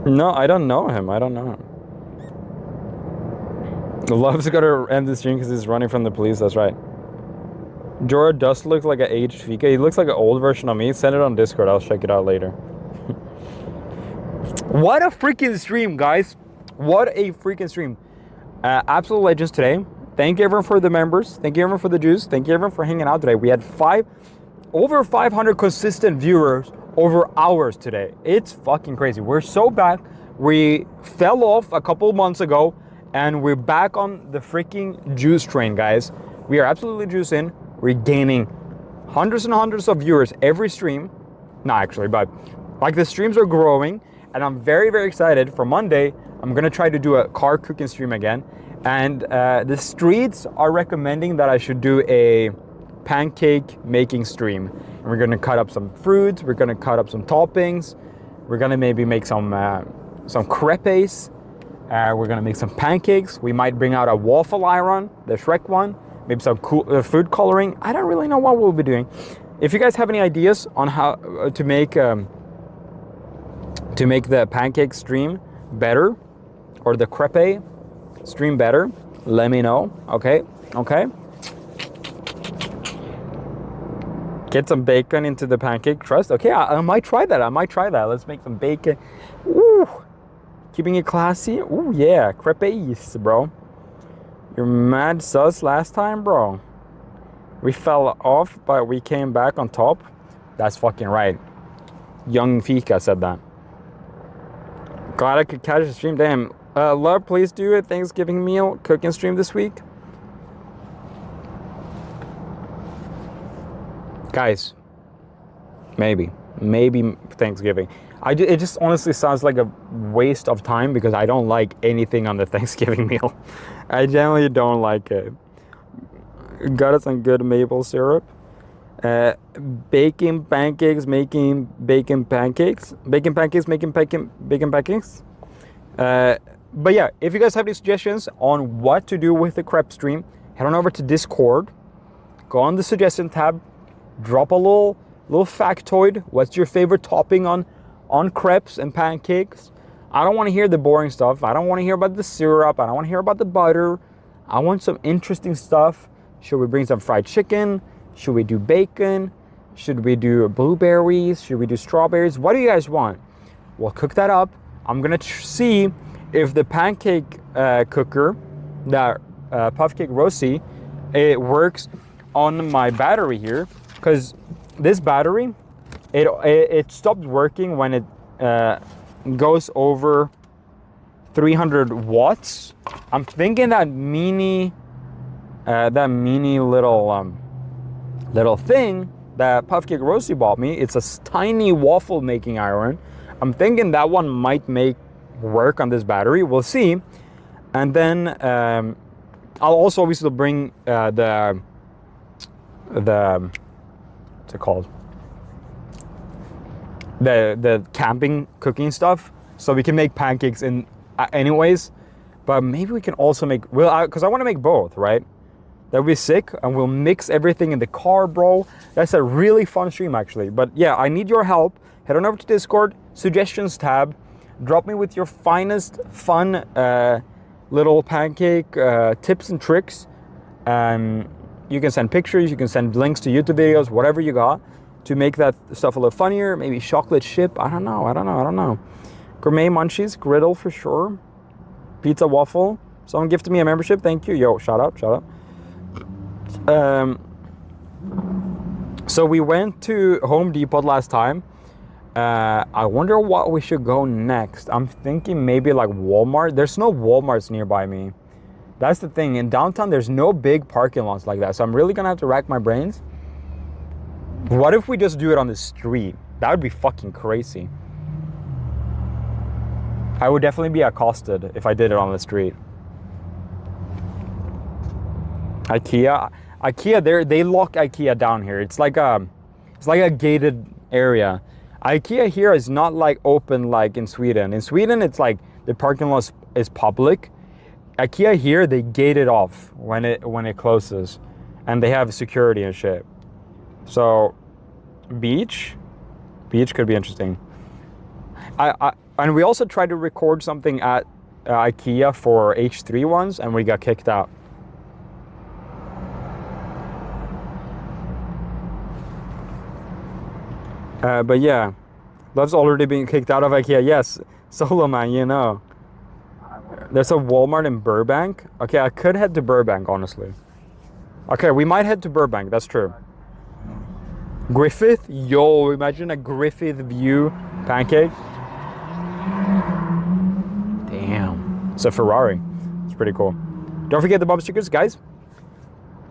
No, I don't know him. I don't know him. Love's gotta end the stream because he's running from the police. That's right. Jorah does look like an aged Fika. He looks like an old version of me. Send it on Discord. I'll check it out later. What a freaking stream, guys. What a freaking stream. Absolute legends today. Thank you everyone for the members. Thank you everyone for the juice. Thank you everyone for hanging out today. We had over 500 consistent viewers over hours today. It's fucking crazy. We're so back. We fell off a couple months ago and we're back on the freaking juice train, guys. We are absolutely juicing. We're gaining hundreds and hundreds of viewers every stream. Not actually, but like the streams are growing and I'm very, very excited. For Monday, I'm gonna try to do a car cooking stream again. And the streets are recommending that I should do a pancake making stream. And we're gonna cut up some fruits, we're gonna cut up some toppings, we're gonna maybe make some crepes, we're gonna make some pancakes. We might bring out a waffle iron, the Shrek one, maybe some cool food coloring. I don't really know what we'll be doing. If you guys have any ideas on how to make the pancake stream better, or the crepe stream better, let me know. Okay. Get some bacon into the pancake crust. Okay, I might try that. Let's make some bacon. Ooh, keeping it classy. Ooh, yeah, crepes, bro. You're mad sus last time, bro. We fell off, but we came back on top. That's fucking right. Yungfika said that. Glad I could catch the stream. Damn. Love, please do a Thanksgiving meal cooking stream this week. Guys, maybe Thanksgiving. It just honestly sounds like a waste of time because I don't like anything on the Thanksgiving meal. I generally don't like it. Got us some good maple syrup. Baking pancakes, making bacon pancakes. Bacon pancakes, making bacon pancakes. But yeah, if you guys have any suggestions on what to do with the crepe stream, head on over to Discord. Go on the suggestion tab. Drop a little factoid. What's your favorite topping on crepes and pancakes? I don't want to hear the boring stuff. I don't want to hear about the syrup. I don't want to hear about the butter. I want some interesting stuff. Should we bring some fried chicken? Should we do bacon? Should we do blueberries? Should we do strawberries? What do you guys want? We'll cook that up. I'm gonna see if the pancake cooker, that Puffcake Rosie, it works on my battery here. Because this battery, it stops working when it goes over 300 watts. I'm thinking that mini little thing that Puffcake Rosie bought me, it's a tiny waffle making iron. I'm thinking that one might work on this battery. We'll see. And then I'll also obviously bring the what's it called? The camping cooking stuff, so we can make pancakes in anyways. But maybe we can also make, because I want to make both, right? That would be sick, and we'll mix everything in the car, bro. That's a really fun stream, actually. But yeah, I need your help. Head on over to Discord, suggestions tab. Drop me with your finest, fun little pancake tips and tricks. You can send pictures, you can send links to YouTube videos, whatever you got to make that stuff a little funnier. Maybe chocolate chip. I don't know. Gourmet munchies, griddle for sure. Pizza waffle. Someone gifted me a membership. Thank you. Yo, shout out. So we went to Home Depot last time. I wonder what we should go next. I'm thinking maybe like Walmart. There's no Walmarts nearby me. That's the thing. In downtown, there's no big parking lots like that. So I'm really gonna have to rack my brains. What if we just do it on the street? That would be fucking crazy. I would definitely be accosted if I did it on the street. IKEA, they lock IKEA down here. It's like a gated area. IKEA here is not like open like in Sweden. In Sweden, it's like the parking lot is public. IKEA here, they gate it off when it closes, and they have security and shit. So, beach could be interesting. And we also tried to record something at IKEA for H3 once, and we got kicked out. But yeah, Love's already been kicked out of IKEA. Yes, Solo Man, you know. There's a Walmart in Burbank. Okay, I could head to Burbank, honestly. Okay, we might head to Burbank, that's true. Griffith? Yo, imagine a Griffith view pancake. Damn. It's a Ferrari. It's pretty cool. Don't forget the bumper stickers, guys.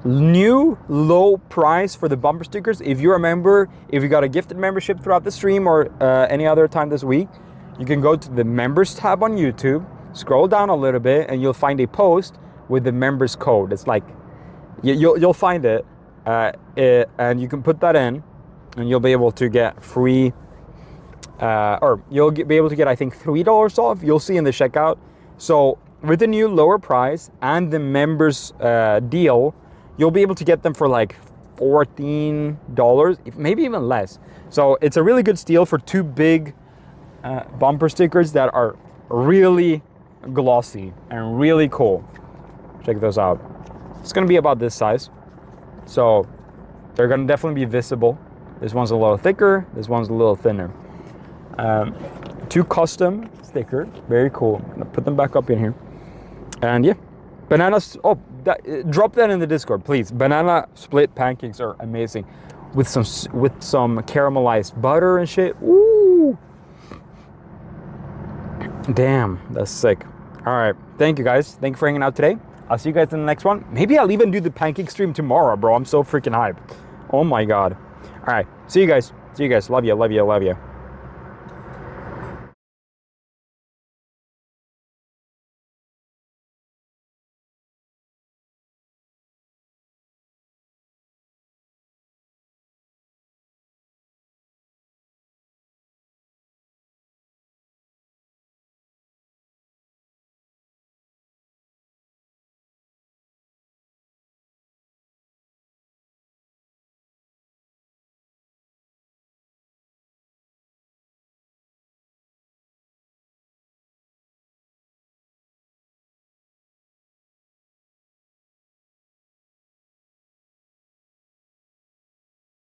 New low price for the bumper stickers. If you're a member, if you got a gifted membership throughout the stream or any other time this week, you can go to the members tab on YouTube, scroll down a little bit, and you'll find a post with the members code. It's like, you'll find it, and you can put that in, and you'll be able to get free, or you'll be able to get, I think, $3 off. You'll see in the checkout. So with the new lower price and the members deal, you'll be able to get them for like $14, maybe even less. So it's a really good steal for two big bumper stickers that are really glossy and really cool. Check those out. It's gonna be about this size. So they're gonna definitely be visible. This one's a little thicker, this one's a little thinner. Two custom stickers, very cool. I'm gonna put them back up in here. And yeah, bananas, drop that in the Discord, please. Banana split pancakes are amazing. With some caramelized butter and shit. Ooh. Damn, that's sick. All right, thank you guys. Thank you for hanging out today. I'll see you guys in the next one. Maybe I'll even do the pancake stream tomorrow, bro. I'm so freaking hyped. Oh my God. All right, see you guys. Love you.